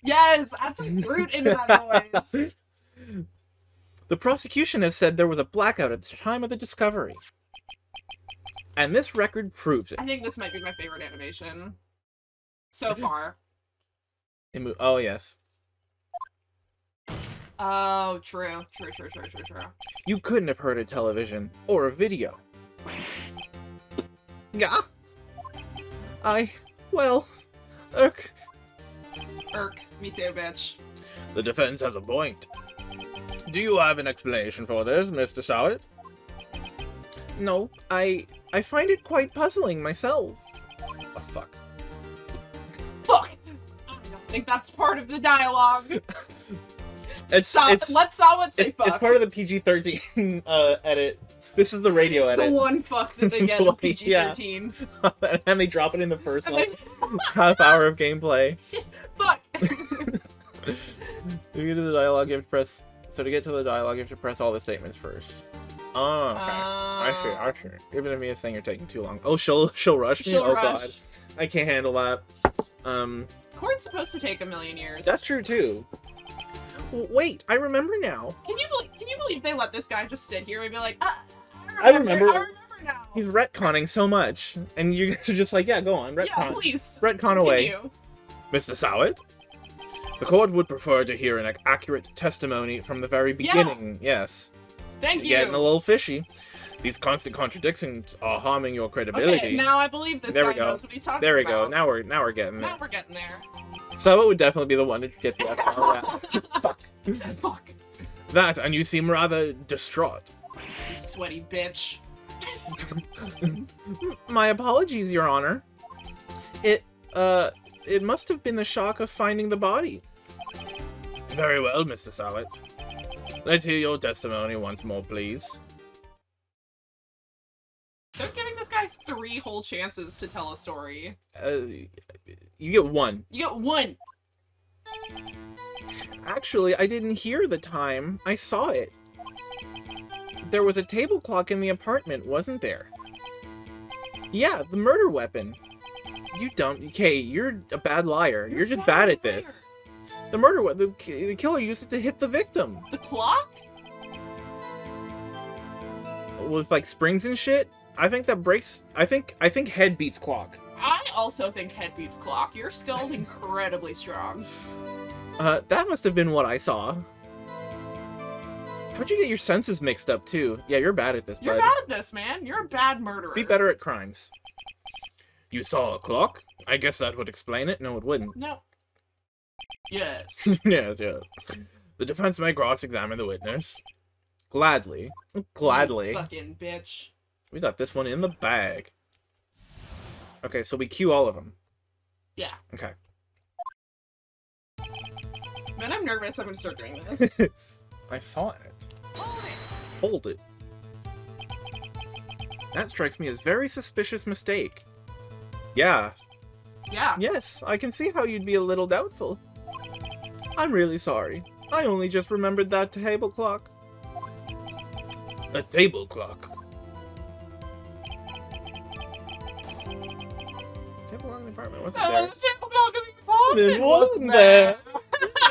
Yes! Add some fruit into that noise! The prosecution has said there was a blackout at the time of the discovery. And this record proves it. I think this might be my favorite animation. So far. Oh, yes. Oh, true. True. You couldn't have heard a television or a video. Yeah. Well, Irk, me too, bitch. The defense has a point. Do you have an explanation for this, Mr. Sowett? No, I find it quite puzzling myself. Oh, fuck. Fuck! I don't think that's part of the dialogue. Let Sawat say fuck. It's part of the PG-13 edit. This is the radio edit. The one fuck that they get in PG-13. Yeah. And they drop it in the first half hour of gameplay. Fuck! To get to the dialogue, you have to press... So to get to the dialogue, you have to press all the statements first. Oh, okay. I see. Even if me is saying you're taking too long. Oh, she'll rush me? She'll rush. God. I can't handle that. Court's supposed to take 1,000,000 years. That's true, too. Wait, I remember now. Can you believe they let this guy just sit here and be like, I remember now. He's retconning so much. And you guys are just like, yeah, go on, retcon. Yeah, please. Retcon away. Continue. Mr. Sowett? The court would prefer to hear an accurate testimony from the very beginning. Yeah. Yes. Thank you. Getting a little fishy. These constant contradictions are harming your credibility. Okay, now I believe this guy knows what he's talking about. There we go. Now we're getting there. Now we're getting there. So it would definitely be the one to get the F on that. Fuck. Fuck. That, and you seem rather distraught. You sweaty bitch. My apologies, Your Honor. It must have been the shock of finding the body. Very well, Mr. Sowett. Let's hear your testimony once more, please. They're giving this guy 3 whole chances to tell a story. You get 1. You get 1! Actually, I didn't hear the time. I saw it. There was a table clock in the apartment, wasn't there? Yeah, the murder weapon. You don't. Okay, you're a bad liar. You're just bad at this. The murder weapon. The killer used it to hit the victim. The clock? With like springs and shit. I think that breaks. I think head beats clock. I also think head beats clock. Your skill's incredibly strong. That must have been what I saw. How'd you get your senses mixed up too? Yeah, you're bad at this, You're bud. bad at this, man. You're a bad murderer. Be better at crimes. You saw a clock? I guess that would explain it. No, it wouldn't. No. Yes. Yes. The defense may cross-examine the witness. Gladly. Gladly. You fucking bitch. We got this one in the bag. Okay, so we cue all of them. Yeah. Okay. Man, I'm nervous. I'm gonna start doing this. I saw it. Hold it. That strikes me as very suspicious mistake. Yeah. Yeah. Yes, I can see how you'd be a little doubtful. I'm really sorry. I only just remembered that table clock. A table clock. Table clock in the apartment wasn't there. The table clock in the apartment It wasn't there.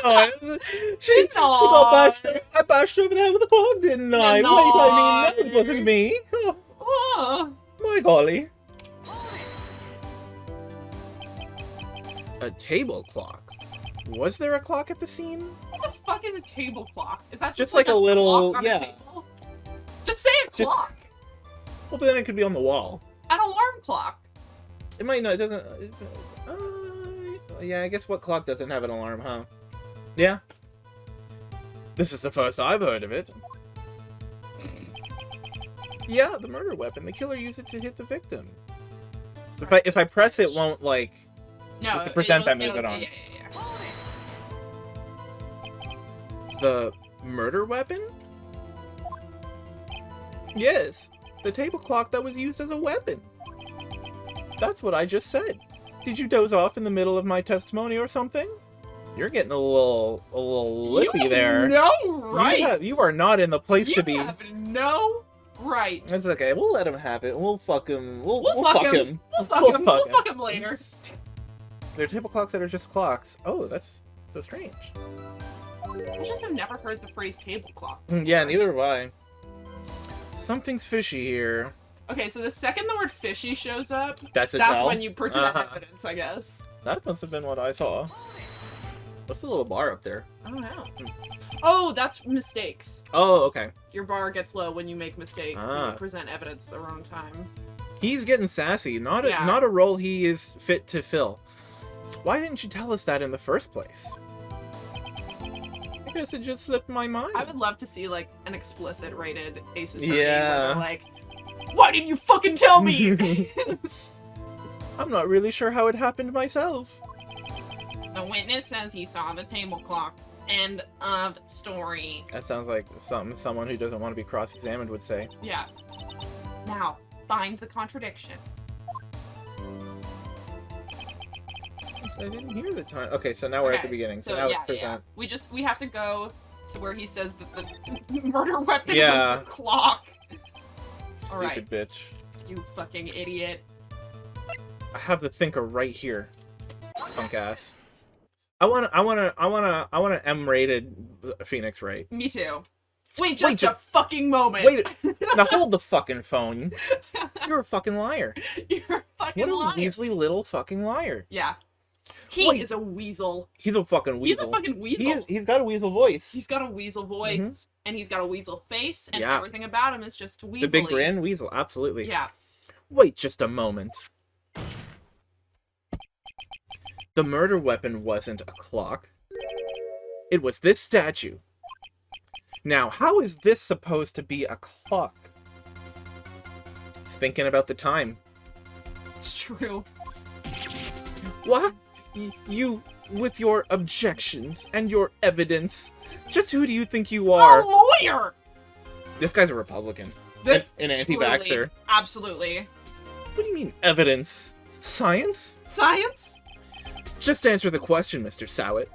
No, she got bashed over. I bashed over there with the clock, didn't I? No. What do you mean? No, it wasn't me. Oh, Oh. my golly. A table clock. Was there a clock at the scene? What the fuck is a table clock? Is that Just like a little- clock on yeah. a table? Just say a Just- clock. Well, but then it could be on the wall. An alarm clock. It might not. It doesn't. Yeah, I guess what clock doesn't have an alarm, huh? Yeah. This is the first I've heard of it. Yeah, the murder weapon. The killer used it to hit the victim. If I press it, won't like. No, It's the percent that moves it'll- it on. Yeah. The murder weapon? Yes, the table clock that was used as a weapon. That's what I just said. Did you doze off in the middle of my testimony or something? You're getting a little lippy You there. No right. You are not in the place to be. You have no right. It's okay. We'll let him have it. We'll fuck him. We'll fuck fuck him. him. We'll fuck him later. There are table clocks that are just clocks. Oh, that's so strange. I just have never heard the phrase table clock. Yeah, neither have I. Something's fishy here. Okay, so the second the word fishy shows up, That's when you present evidence, I guess. That must have been what I saw. What's the little bar up there? I don't know. Oh, that's mistakes. Oh, okay. Your bar gets low when you make mistakes. Ah. You present evidence at the wrong time. He's getting sassy. Not a Yeah. not a role he is fit to fill. Why didn't you tell us that in the first place? I guess it just slipped my mind. I would love to see, like, an explicit rated Ace Attorney Yeah. where they're like, why didn't you fucking tell me? I'm not really sure how it happened myself. The witness says he saw the table clock. End of story. That sounds like something someone who doesn't want to be cross-examined would say. Yeah. Now, find the contradiction. I didn't hear the time. Okay, so now we're at the beginning. So now yeah, it's present. We have to go to where he says that the murder weapon Yeah. was the clock. Stupid Alright. bitch. You fucking idiot. I have the thinker right here. Punk ass. I wanna M-rated Phoenix Wright. Me too. Wait just a fucking moment. Wait. Now hold the fucking phone. You're a fucking liar. You're a fucking What a liar. weaselly little fucking liar. Yeah. He Wait. is a weasel. He's a fucking weasel. He's a fucking weasel. He's got a weasel voice. He's got a weasel voice, and he's got a weasel face, and Yeah. everything about him is just weaselly. The big grin, weasel, absolutely. Yeah. Wait just a moment. The murder weapon wasn't a clock. It was this statue. Now, how is this supposed to be a clock? He's thinking about the time. It's true. What? You, with your objections and your evidence, just who do you think you are? A lawyer! This guy's a Republican. That- An anti-vaxxer. truly, absolutely. What do you mean, evidence? Science? Science? Just answer the question, Mr. Sowett.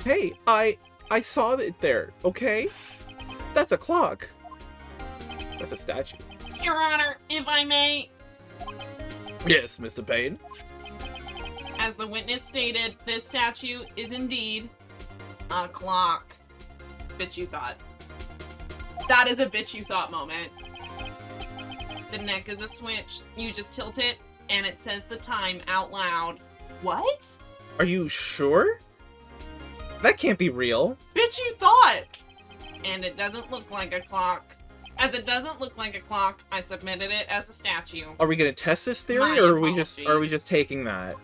Hey, I saw it there, okay? That's a clock. That's a statue. Your Honor, if I may. Yes, Mr. Payne. As the witness stated, this statue is indeed a clock. Bitch you thought. That is a bitch you thought moment. The neck is a switch. You just tilt it, and it says the time out loud. What? Are you sure? That can't be real. Bitch you thought! And it doesn't look like a clock. As it doesn't look like a clock, I submitted it as a statue. Are we gonna test this theory, My or are apologies. we just taking that?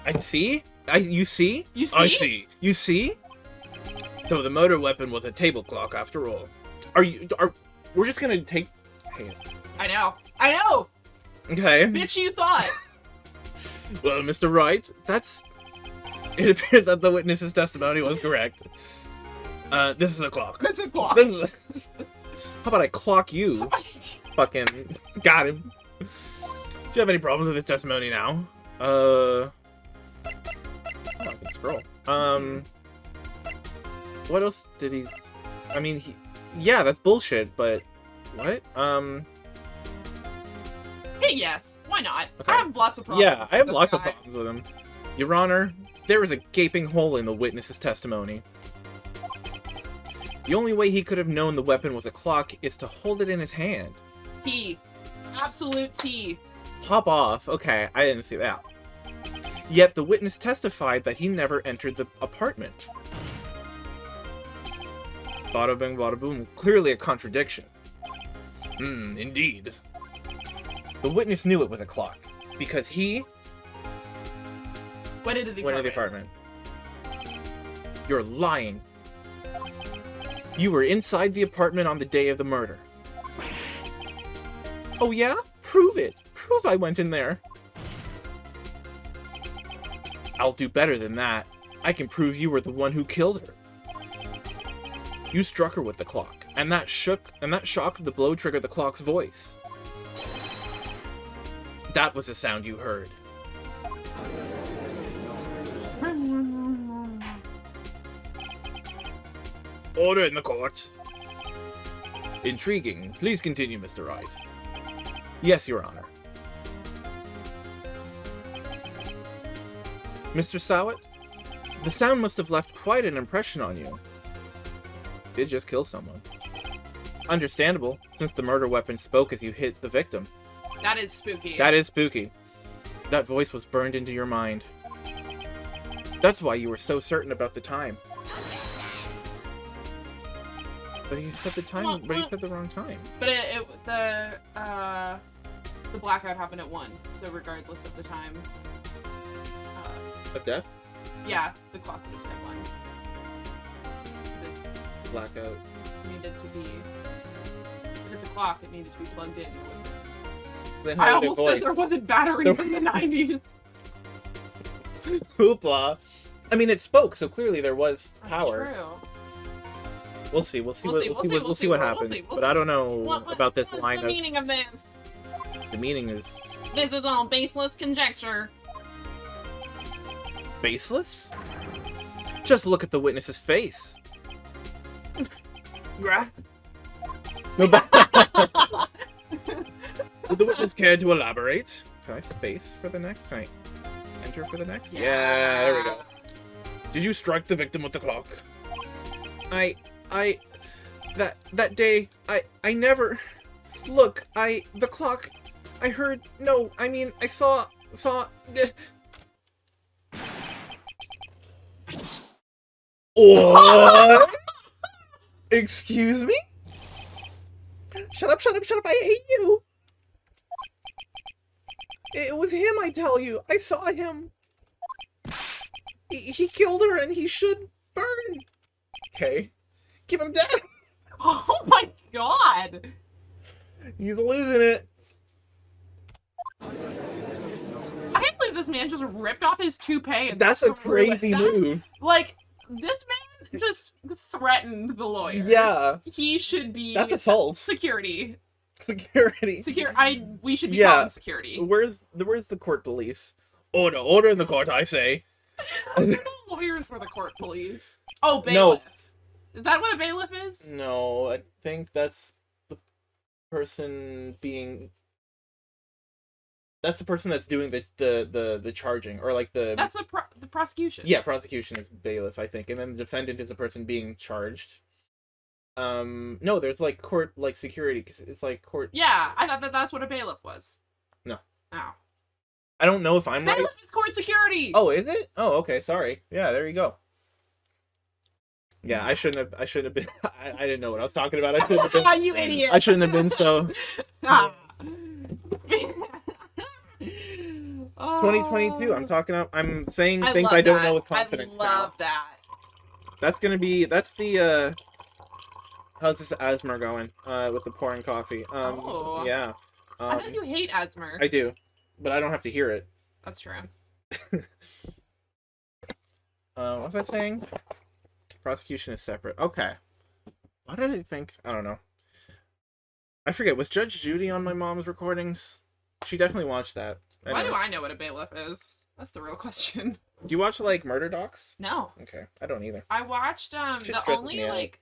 I see. You see? You see? I see. You see? So the motor weapon was a table clock after all. We're just gonna take... Hey. I know. I know! Okay. Bitch you thought! Well, Mr. Wright, it appears that the witness's testimony was correct. This is a clock. It's a clock. How about I clock you? Fucking got him. Do you have any problems with his testimony now? Oh, I can scroll. What else did he... I mean, yeah, that's bullshit, but... What? Hey, yes. Why not? Okay. I have lots of problems. Yeah, I have with lots this of guy. problems with him. Your Honor, there is a gaping hole in the witness's testimony. The only way he could have known the weapon was a clock is to hold it in his hand. T. Absolute T. Pop off. Okay, I didn't see that. Yet the witness testified that he never entered the apartment. Bada bing, bada boom. Clearly a contradiction. Indeed. The witness knew it was a clock, because he What did the went to the apartment. You're lying. You were inside the apartment on the day of the murder. Oh yeah? Prove it. Prove I went in there. I'll do better than that. I can prove you were the one who killed her. You struck her with the clock, and that shock of the blow triggered the clock's voice. That was the sound you heard. Order in the court. Intriguing. Please continue, Mr. Wright. Yes, Your Honor. Mr. Sowett, the sound must have left quite an impression on you. Did just kill someone. Understandable, since the murder weapon spoke as you hit the victim. That is spooky. That is spooky. That voice was burned into your mind. That's why you were so certain about the time. But you said the time. But you said the wrong time. But the blackout happened at 1, so regardless of the time. Of death? Yeah, the clock would have said 1. 'Cause it Blackout. needed to be. If it's a clock, it needed to be plugged in. It wasn't. Then I how did it almost said there wasn't batteries in the 90s. Hoopla. I mean, it spoke, so clearly there was That's power. true. We'll see. We'll see what happens. We'll But I don't know What- about this what's line the of. meaning of this? The meaning is This is all baseless conjecture. baseless. Just look at the witness's face. No, would the witness care to elaborate? Can I space for the next? Can I enter for the next? Yeah, there we go. Did you strike the victim with the clock? That day, I never... Look, the clock, I heard, no, I mean, I saw... What? Excuse me? Shut up, I hate you! It was him, I tell you. I saw him. He killed her and he should burn. Okay. Give him death. Oh my god! He's losing it. I can't believe this man just ripped off his toupee and That's a threw it crazy back. move. Like, this man just threatened the lawyer. Yeah. He should be... That's assault. Security. Security. We should be Yeah. calling security. Where's the court police? Order in the court, I say. The lawyers were the court police. Oh, bailiff. No. Is that what a bailiff is? No, I think that's the person being That's the person that's doing the charging, or like the... That's the prosecution. Yeah, prosecution is bailiff, I think, and then the defendant is the person being charged. No, there's like court, like security, because it's like court. Yeah, I thought that's what a bailiff was. No. Oh. I don't know if I'm right. Bailiff is court security. Oh, is it? Oh, okay. Sorry. Yeah, there you go. Yeah, I shouldn't have been. I didn't know what I was talking about. I shouldn't have been. You idiot. I shouldn't have been so. Ah. 2022. I'm talking. I'm saying things love I don't that. know with confidence. I love that. That's gonna be. That's the. How's this asthma going? With the pouring coffee. Yeah. I thought you hate asthma. I do, but I don't have to hear it. That's true. What was I saying? Prosecution is separate. Okay. Why did I think? I don't know. I forget. Was Judge Judy on my mom's recordings? She definitely watched that. Why do I know what a bailiff is? That's the real question. Do you watch like murder docs? No. Okay, I don't either. I watched Shit the stresses only me out. like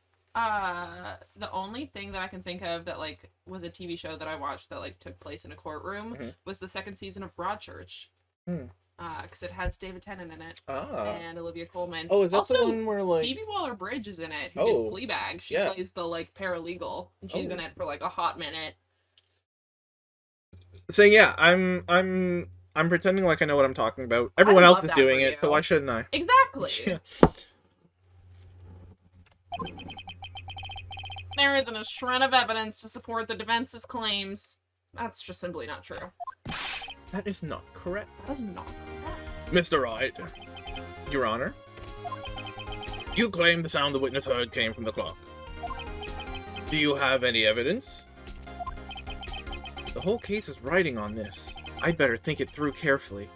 the only thing that I can think of that like was a TV show that I watched that like took place in a courtroom was the second season of Broadchurch. Because it has David Tennant in it and Olivia Colman. Oh, is that also, the one where like Phoebe Waller-Bridge is in it, who did Fleabag. She yeah. plays the like paralegal, and she's in it for like a hot minute. saying yeah, I'm pretending like I know what I'm talking about. Everyone else is doing it, so why shouldn't I? Exactly. Yeah. There isn't a shred of evidence to support the defense's claims. That's just simply not true. That is not correct. That is not correct. Mr. Wright, Your Honor, you claim the sound the witness heard came from the clock. Do you have any evidence? The whole case is riding on this. I'd better think it through carefully.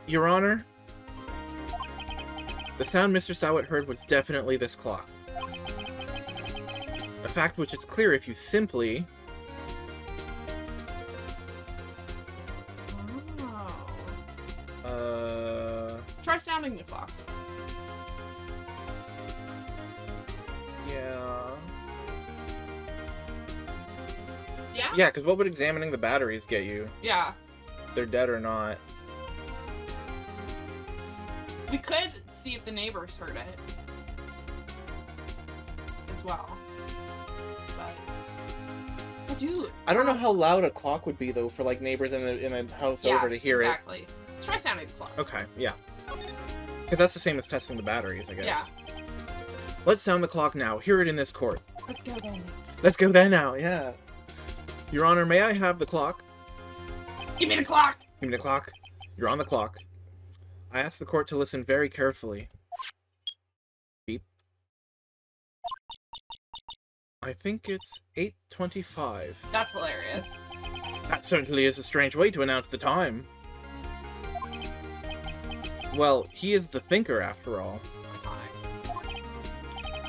Your Honor, the sound Mr. Sowett heard was definitely this clock. A fact which is clear if you simply... Try sounding the clock. Yeah. Yeah? Yeah, because what would examining the batteries get you? Yeah. If they're dead or not. We could see if the neighbors heard it. As well. But dude. I don't know how loud a clock would be, though, for, like, neighbors in the house over to hear exactly. Let's try sounding the clock. Okay, yeah. Because that's the same as testing the batteries, I guess. Yeah. Let's sound the clock now. Hear it in this court. Let's go then. Let's go there now, yeah. Your Honor, may I have the clock? Give me the clock! Give me the clock. You're on the clock. I ask the court to listen very carefully. Beep. I think it's 8:25. That's hilarious. That certainly is a strange way to announce the time. Well, he is the thinker, after all.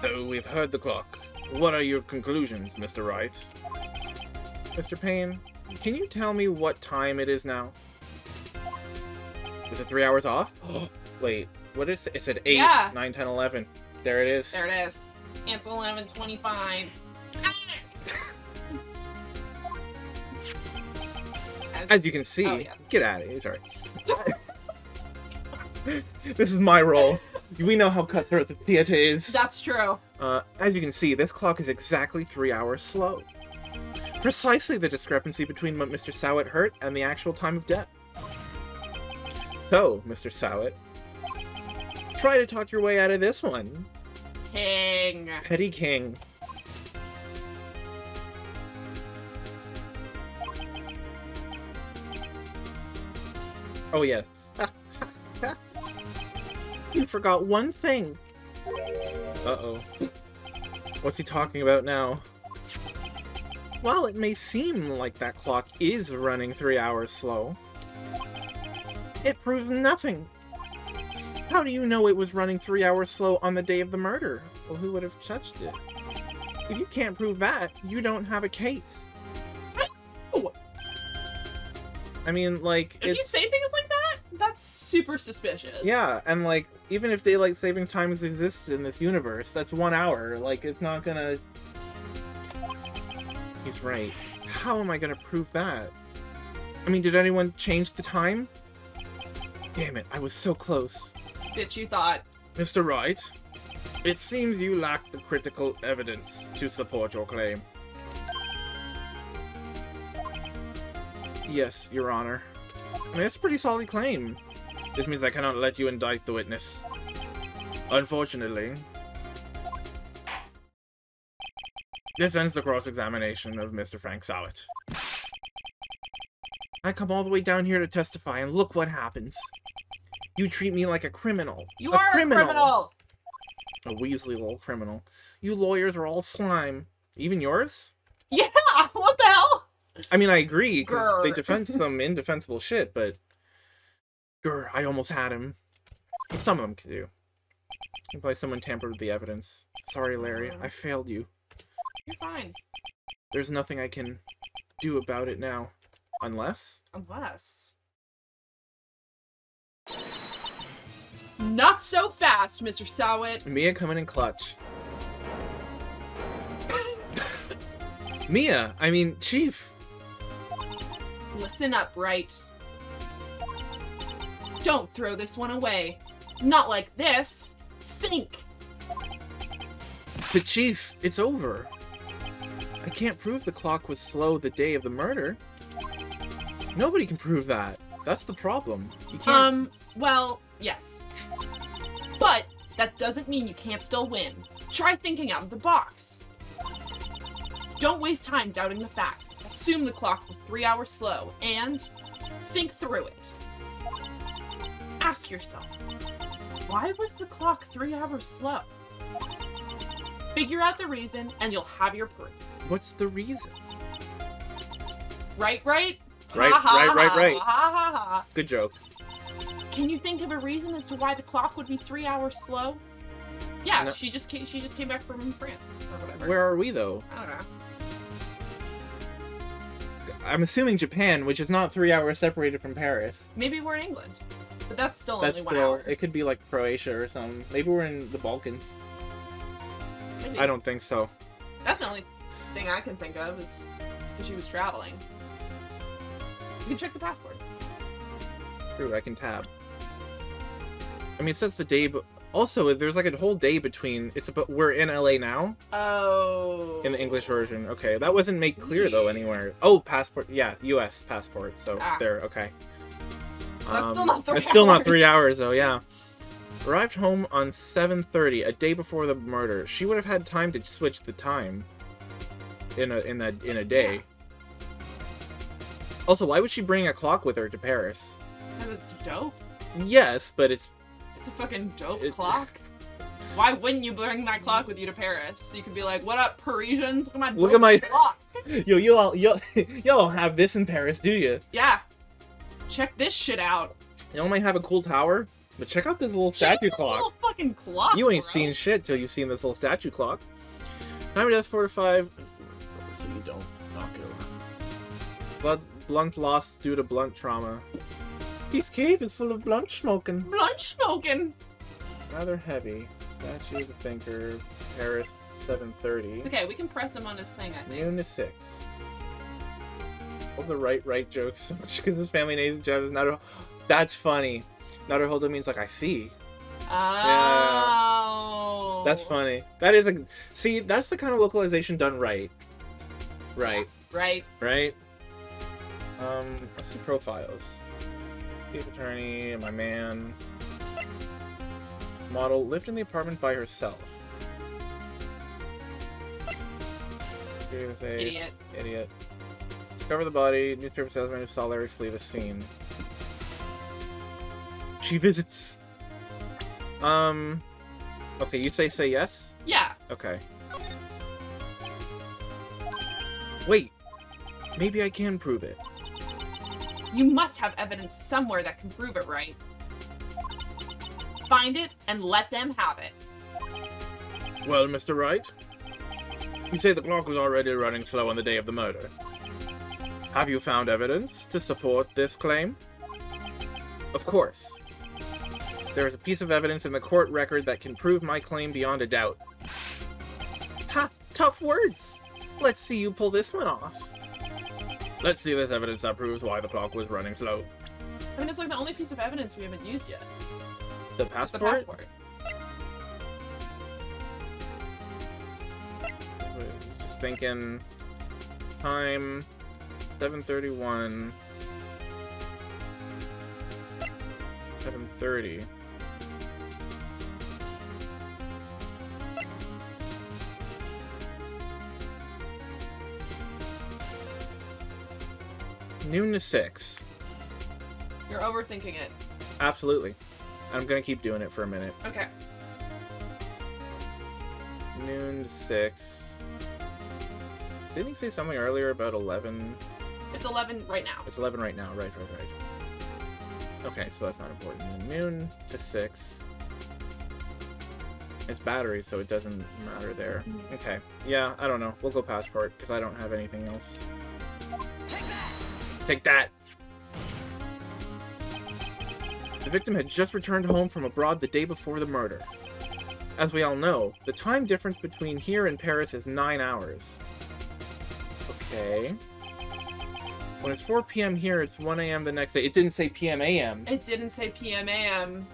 So, we've heard the clock. What are your conclusions, Mr. Wright? Mr. Payne, can you tell me what time it is now? Is it 3 hours off? Wait, what is it? It said 8, Yeah. 9, 10, 11. There it is. There it is. It's 11:25. As you can see, yeah. Get out of here. Sorry. This is my role. We know how cutthroat the theater is. That's true. As you can see, this clock is exactly 3 hours slow. Precisely the discrepancy between what Mr. Sowett heard and the actual time of death. So, Mr. Sowett, try to talk your way out of this one. King. Petty King. Oh, yeah. You forgot one thing. Uh-oh. What's he talking about now? While it may seem like that clock is running 3 hours slow, it proves nothing. How do you know it was running 3 hours slow on the day of the murder? Well, who would have touched it? If you can't prove that, you don't have a case. I mean, like, If you say things like that, that's super suspicious. Yeah, and, like, even if daylight saving times exists in this universe, that's 1 hour. Like, it's not gonna... He's right. How am I gonna prove that? I mean, did anyone change the time? Damn it, I was so close. Bitch, you thought. Mr. Wright, it seems you lack the critical evidence to support your claim. Yes, Your Honor. I mean, it's a pretty solid claim. This means I cannot let you indict the witness. Unfortunately. This ends the cross-examination of Mr. Frank Sowett. I come all the way down here to testify, and look what happens. You treat me like a criminal. You are a criminal! A Weasley little criminal. You lawyers are all slime. Even yours? Yeah! What the hell? I mean, I agree, because Grr. they defend some indefensible shit, but... Grr, I almost had him. Some of them could do. Probably someone tampered with the evidence. Sorry, Larry. I failed you. You're fine. There's nothing I can do about it now. Unless? Unless... Not so fast, Mr. Sowett. Mia coming in clutch. Mia! I mean, Chief! Listen up, Wright. Don't throw this one away. Not like this. Think. But Chief, it's over. I can't prove the clock was slow the day of the murder. Nobody can prove that. That's the problem. You can't... well, yes. But that doesn't mean you can't still win. Try thinking out of the box. Don't waste time doubting the facts. Assume the clock was 3 hours slow, and think through it. Ask yourself, why was the clock 3 hours slow? Figure out the reason, and you'll have your proof. What's the reason? Right? Right. Ha, ha, Right. Ha, ha, ha. Good joke. Can you think of a reason as to why the clock would be 3 hours slow? Yeah, No. she just came back from France or whatever. Where are we, though? I don't know. I'm assuming Japan, which is not 3 hours separated from Paris. Maybe we're in England, but that's still That's only 1 still, hour. it could be like Croatia or something. Maybe we're in the Balkans. Maybe. I don't think so. That's the only thing I can think of is if she was traveling. You can check the passport. True, I can tab. I mean, it says the day, but also there's like a whole day between. We're in LA now. Oh. In the English version, okay. That wasn't made clear though anywhere. Oh, passport. Yeah, U.S. passport. So there, okay. That's still not 3 hours. It's still not 3 hours though. Yeah. Arrived home on 7:30, a day before the murder. She would have had time to switch the time. In a day. Yeah. Also, why would she bring a clock with her to Paris? And it's dope. Yes, but it's a fucking dope clock. Why wouldn't you bring that clock with you to Paris? So you could be like, "What up, Parisians? Look at my clock." You all have this in Paris, do you? Yeah. Check this shit out. You all might have a cool tower, but check out this little statue clock. Little fucking clock. You ain't bro. seen shit till you've seen this little statue clock. Time of death 4 to 5. So you don't knock it over. Blunt loss due to blunt trauma. This cave is full of blunt smoking. Blunt smoking. Rather heavy. Statue of the thinker. Paris 7:30. It's okay, we can press him on his thing, I think. Noon to 6. All the right jokes so much because his family name is Naruto. That's funny. Naruto means like I see. Oh. Yeah. That's funny. That is see, that's the kind of localization done right. Right. Right. Let's see profiles. Chief attorney, my man. Model lived in the apartment by herself. Idiot. Discover the body. Newspaper salesman who saw Larry flee the scene. She visits. Okay, you say yes? Yeah. Okay. Wait. Maybe I can prove it. You must have evidence somewhere that can prove it, right? Find it and let them have it. Well, Mr. Wright, you say the clock was already running slow on the day of the murder. Have you found evidence to support this claim? Of course. There is a piece of evidence in the court record that can prove my claim beyond a doubt. Ha! Tough words! Let's see you pull this one off. Let's see this evidence that proves why the clock was running slow. I mean, it's like the only piece of evidence we haven't used yet. The The passport? passport. Just thinking... Time... 7:31... 7:30... Noon to 6. You're overthinking it. Absolutely. I'm gonna keep doing it for a minute. Okay. Noon to 6. Didn't he say something earlier about 11? It's 11 right now. It's 11 right now. Right. Okay, so that's not important. Then noon to 6. It's battery, so it doesn't matter there. Okay. Yeah, I don't know. We'll go passport, because I don't have anything else. Take that! The victim had just returned home from abroad the day before the murder. As we all know, the time difference between here and Paris is 9 hours. Okay. When it's 4 p.m. here, it's 1 a.m. the next day. It didn't say p.m. a.m. It didn't say PM AM.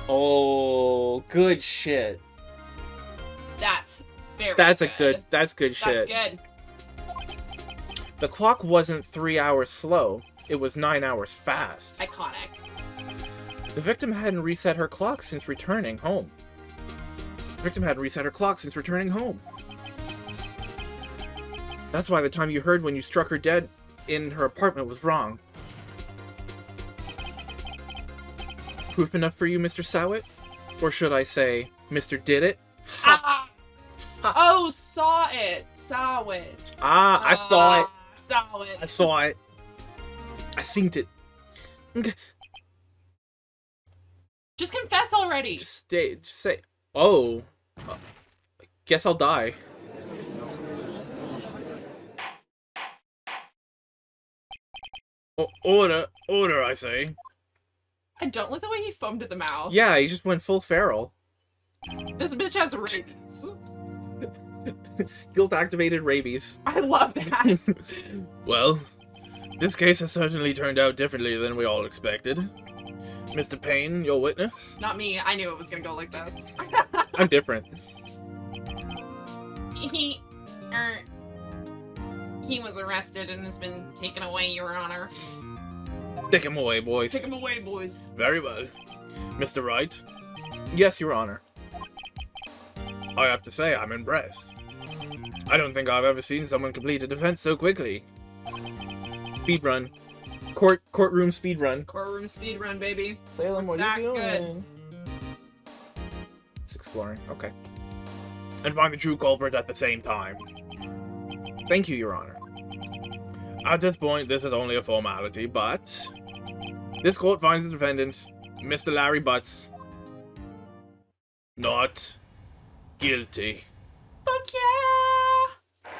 Oh, good shit. That's very That's good. That's good shit. That's good. The clock wasn't 3 hours slow. It was 9 hours fast. Iconic. The victim hadn't reset her clock since returning home. That's why the time you heard when you struck her dead in her apartment was wrong. Proof enough for you, Mr. Sowett? Or should I say, Mr. Did It? Ah! Oh, saw it. Saw it. Ah, I saw it. Saw it. I saw it. I seen it. Okay. Just confess already. Just say. Oh. Guess I'll die. Order, I say. I don't like the way he foamed at the mouth. Yeah, he just went full feral. This bitch has rabies. Guilt-activated rabies. I love that. Well, this case has certainly turned out differently than we all expected. Mr. Payne, your witness? Not me. I knew it was gonna go like this. I'm different. He was arrested and has been taken away, Your Honor. Take him away, boys. Take him away, boys. Very well. Mr. Wright? Yes, Your Honor. I have to say, I'm impressed. I don't think I've ever seen someone complete a defense so quickly. Speedrun. Courtroom speedrun. Courtroom speedrun, baby. Salem, what are you doing? Good. It's exploring. Okay. And find the true culprit at the same time. Thank you, Your Honor. At this point, this is only a formality, but... This court finds the defendant, Mr. Larry Butts, not guilty. Fuck yeah!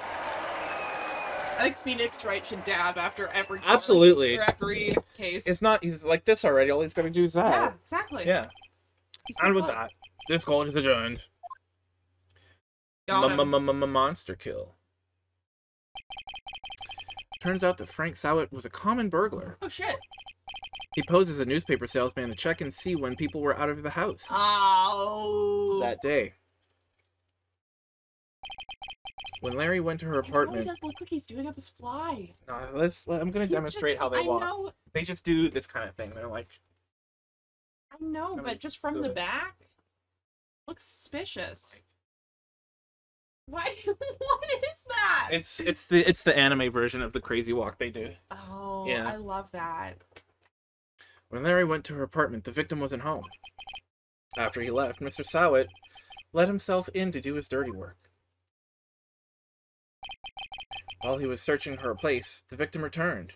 I think Phoenix Wright should dab after every course, Absolutely. or every case. It's not, he's like this already, all he's gotta do is that. Yeah, exactly. Yeah. He's so And with close. that, this court is adjourned. Got him. Monster kill. Turns out that Frank Sowett was a common burglar. Oh shit. He posed as a newspaper salesman to check and see when people were out of the house Oh. that day. When Larry went to her It really apartment, does look like he's doing up his fly. I'm gonna He's demonstrate just- how they I walk. know, They just do this kind of thing. They're like, I know, I mean, but just from so the that- back, looks suspicious. Why? What is that? it's the anime version of the crazy walk they do. Oh, Yeah. I love that. When Larry went to her apartment, the victim wasn't home. After he left, Mr. Sowett let himself in to do his dirty work. While he was searching her place, the victim returned.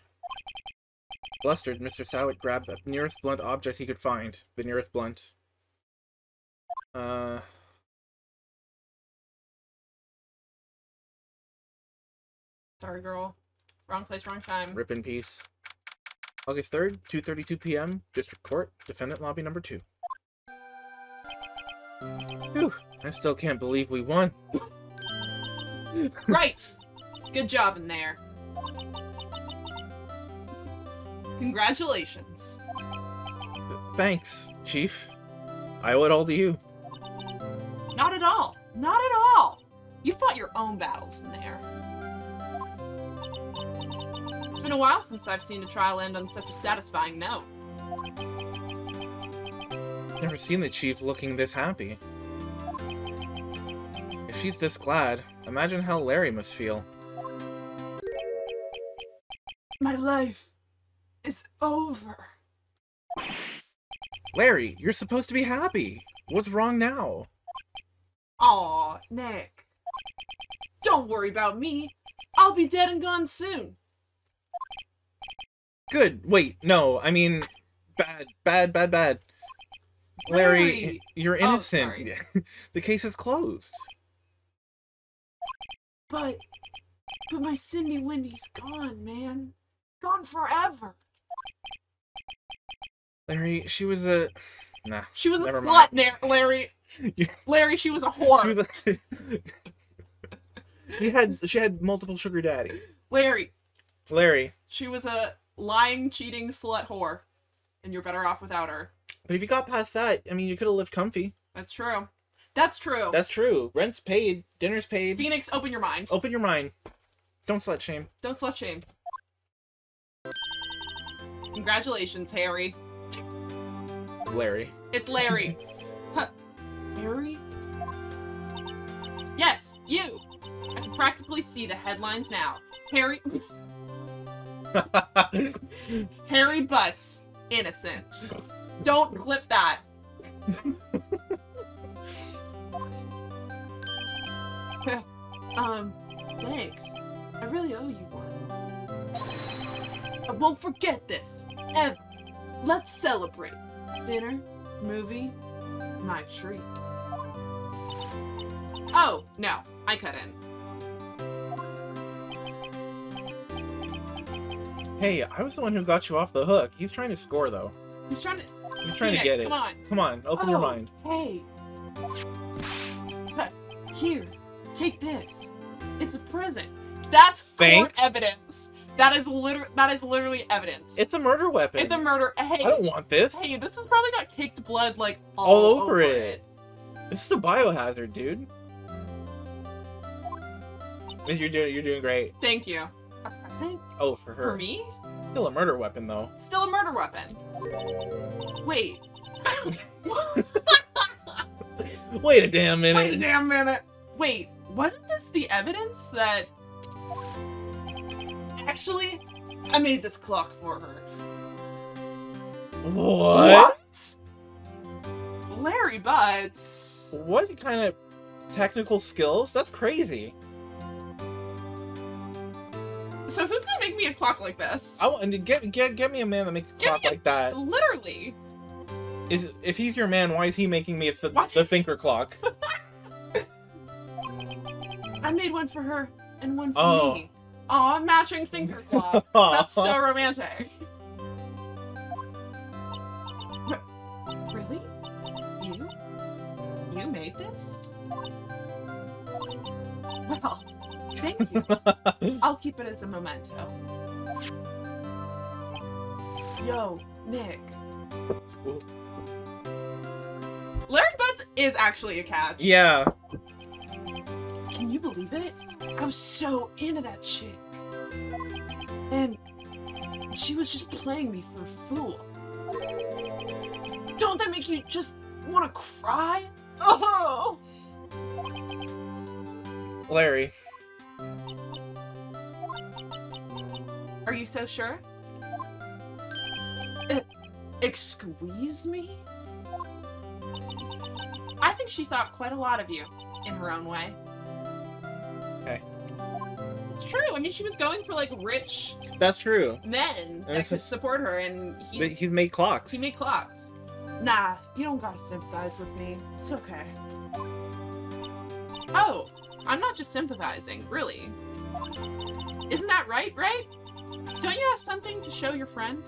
Flustered, Mr. Sowett grabbed the nearest blunt object he could find. The nearest blunt. Sorry, girl. Wrong place, wrong time. Rip in peace. August 3rd, 2:32 p.m., District Court, Defendant Lobby Number 2. Whew, I still can't believe we won. Right! Good job in there. Congratulations. Thanks, Chief. I owe it all to you. Not at all. Not at all. You fought your own battles in there. It's been a while since I've seen a trial end on such a satisfying note. Never seen the Chief looking this happy. If she's this glad, imagine how Larry must feel. My life is over. Larry, you're supposed to be happy. What's wrong now? Aw, Nick. Don't worry about me. I'll be dead and gone soon. Good. Wait, no. I mean, bad. Larry, you're innocent. Oh, The case is closed. But my Cindy Wendy's gone, man. Gone forever. Larry, she was a... Nah, She was a never slut, mind. Larry. Larry, she was a whore. She had multiple sugar daddies. Larry, Larry. she was a lying, cheating slut whore. And you're better off without her. But if you got past that, I mean, you could have lived comfy. That's true. That's true. That's true. Rent's paid. Dinner's paid. Phoenix, open your mind. Open your mind. Don't slut shame. Don't slut shame. Congratulations, Harry. Larry. It's Larry. Huh. Harry? Yes, you! I can practically see the headlines now. Harry... Harry Butts, innocent. Don't clip that. Thanks. I really owe you one. I won't forget this, ever. Let's celebrate. Dinner, movie, my treat. Oh, no, I cut in. Hey, I was the one who got you off the hook. He's trying to score, though. He's trying to to get it. Come on. Come on, open your mind. Hey. Here, take this. It's a present. That's court Thanks. evidence. That is literally evidence. It's a murder weapon. It's a murder. Hey. I don't want this. Hey, this has probably got caked blood like all over it. This is a biohazard, dude. You're doing great. Thank you. A present? Oh, for her. For me? Still a murder weapon, though. Still a murder weapon. Wait. Wait a damn minute. Wait a damn minute. Wait, wasn't this the evidence that... Actually, I made this clock for her. What? Larry Butts. What kind of technical skills? That's crazy. So who's gonna make me a clock like this? I want to get me a man that makes a clock like that. Literally. If he's your man, why is he making me the thinker clock? I made one for her and one for me. Aw, matching thinker clock. That's so romantic. Really? You made this? Well, thank you. I'll keep it as a memento. Yo, Nick. Larry Butts is actually a catch. Yeah. Can you believe it? I was so into that chick. And she was just playing me for a fool. Don't that make you just want to cry? Oh! Larry. Are you so sure? Excuse me? I think she thought quite a lot of you, in her own way. Okay. It's true. I mean, she was going for, like, rich That's true. men that could support her, and He's made clocks. he made clocks. Nah, you don't gotta sympathize with me. It's okay. Oh, I'm not just sympathizing, really. Isn't that right? Don't you have something to show your friend?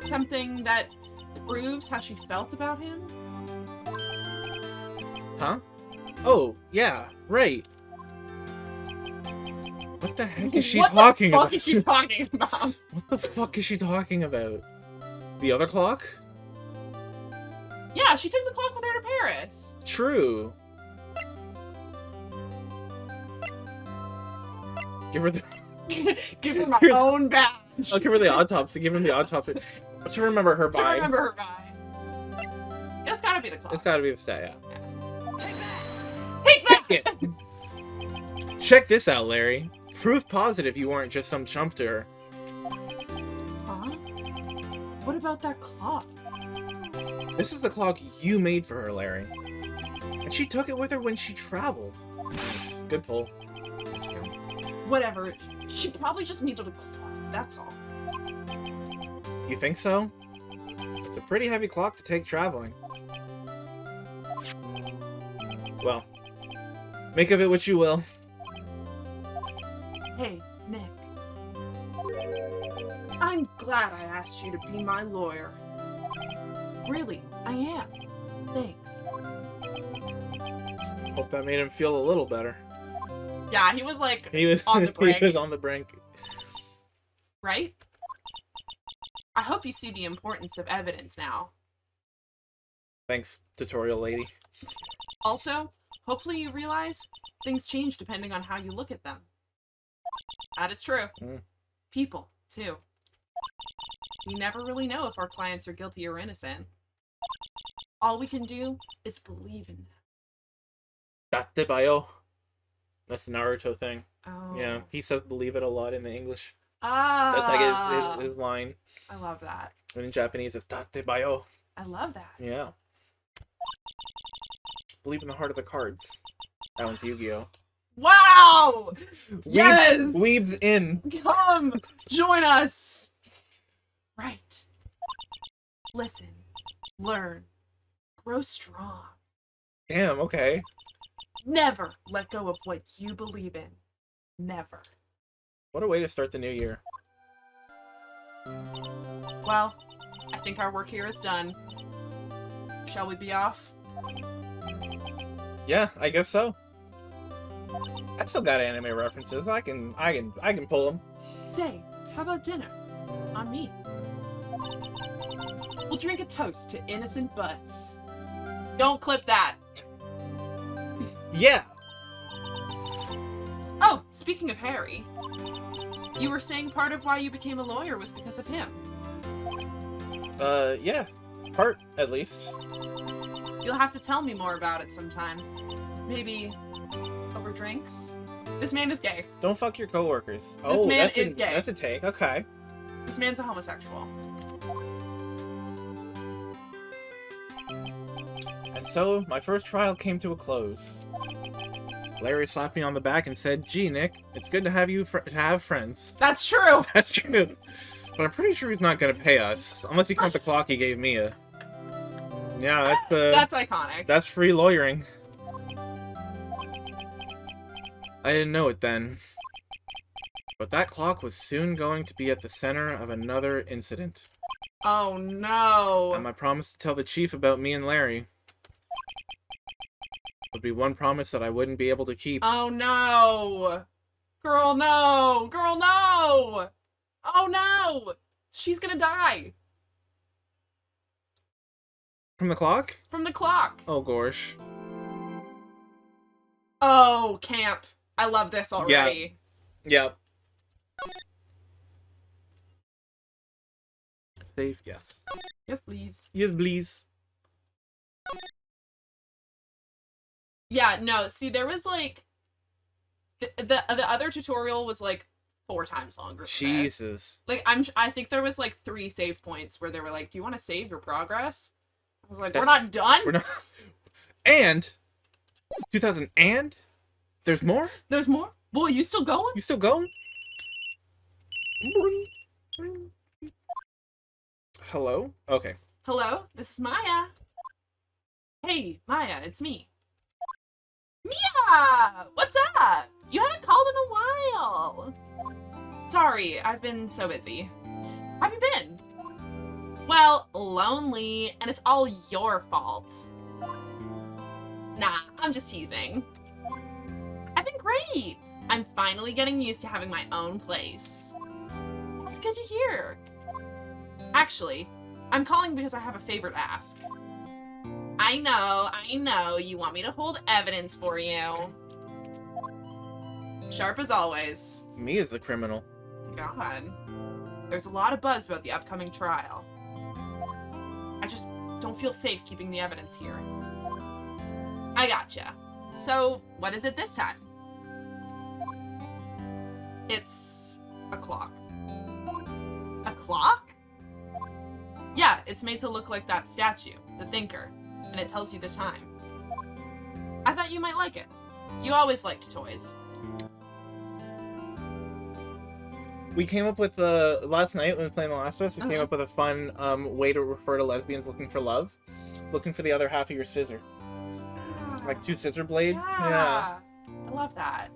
Something that proves how she felt about him? Huh? Oh, yeah, right. What the heck is she What talking the fuck about? is she talking about? What the fuck is she talking about? The other clock? Yeah, she took the clock with her to Paris. True. Give her the... Give her my Here's- own badge. I'll give her the autopsy. Give him the autopsy. To remember her To by. remember her by. It's gotta be the clock. It's gotta be the stat, Take that! yeah. Check this out, Larry. Proof positive you weren't just some chump to her. Huh? What about that clock? This is the clock you made for her, Larry. And she took it with her when she traveled. Nice. Good pull. Whatever. She probably just needed a clock, that's all. You think so? It's a pretty heavy clock to take traveling. Well, make of it what you will. Hey, Nick. I'm glad I asked you to be my lawyer. Really, I am. Thanks. Hope that made him feel a little better. Yeah, he was like He was on the brink. He was on the brink. Right? I hope you see the importance of evidence now. Thanks, tutorial lady. Also, hopefully you realize things change depending on how you look at them. That is true. Mm. People, too. We never really know if our clients are guilty or innocent. All we can do is believe in them. Date bayo. That's the Naruto thing. Oh. Yeah, he says believe it a lot in the English. Ah. That's like his line. I love that. And in Japanese, it's date bayo. I love that. Yeah. Believe in the heart of the cards. That one's Yu-Gi-Oh! Wow! Yes! Weeb's in. Come! Join us! Right. Listen. Learn. Grow strong. Damn, okay. Never let go of what you believe in. Never. What a way to start the new year. Well, I think our work here is done. Shall we be off? Yeah, I guess so. I still got anime references. I can pull them. Say, how about dinner? On me. We'll drink a toast to innocent butts. Don't clip that. Yeah. Oh, speaking of Harry, you were saying part of why you became a lawyer was because of him. Yeah. Part, at least. You'll have to tell me more about it sometime. Maybe over drinks? This man is gay. Don't fuck your coworkers. man is gay. That's a take. Okay. This man's a homosexual. And so, my first trial came to a close. Larry slapped me on the back and said, "Gee, Nick, it's good to have you to have friends." That's true! That's true. But I'm pretty sure he's not gonna pay us. Unless you count the clock he gave Mia. Yeah, That's iconic. that's free lawyering. I didn't know it then. But that clock was soon going to be at the center of another incident. Oh no! And my promise to tell the chief about me and Larry would be one promise that I wouldn't be able to keep. Oh no! Girl, no! Girl, no! Oh no! She's gonna die! From the clock? From the clock! Oh, gosh. Oh, camp. I love this already. Yep. Safe, yes. Yes, please. Yes, please. Yeah, no, see, there was like... The other tutorial was like 4 times longer than this. Jesus. Like, I think there was like 3 save points where they were like, do you want to save your progress? I was like, we're not done? We're not... And... 2000 and? There's more? There's more? Boy, you still going? You still going? Hello? Okay. Hello, this is Maya. Hey, Maya, it's me. Mia! What's up? You haven't called in a while. Sorry, I've been so busy. How have you been? Well, lonely, and it's all your fault. Nah, I'm just teasing. I've been great. I'm finally getting used to having my own place. It's good to hear. Actually, I'm calling because I have a favor to ask. I know, you want me to hold evidence for you. Sharp as always. Me as the criminal. God. There's a lot of buzz about the upcoming trial. I just don't feel safe keeping the evidence here. I gotcha. So, what is it this time? It's a clock. A clock? Yeah, it's made to look like that statue, the Thinker, and it tells you the time. I thought you might like it. You always liked toys. We came up with last night when we were playing The Last of Us, we came up with a fun way to refer to lesbians looking for love. Looking for the other half of your scissor. Like 2 scissor blades. Yeah. I love that.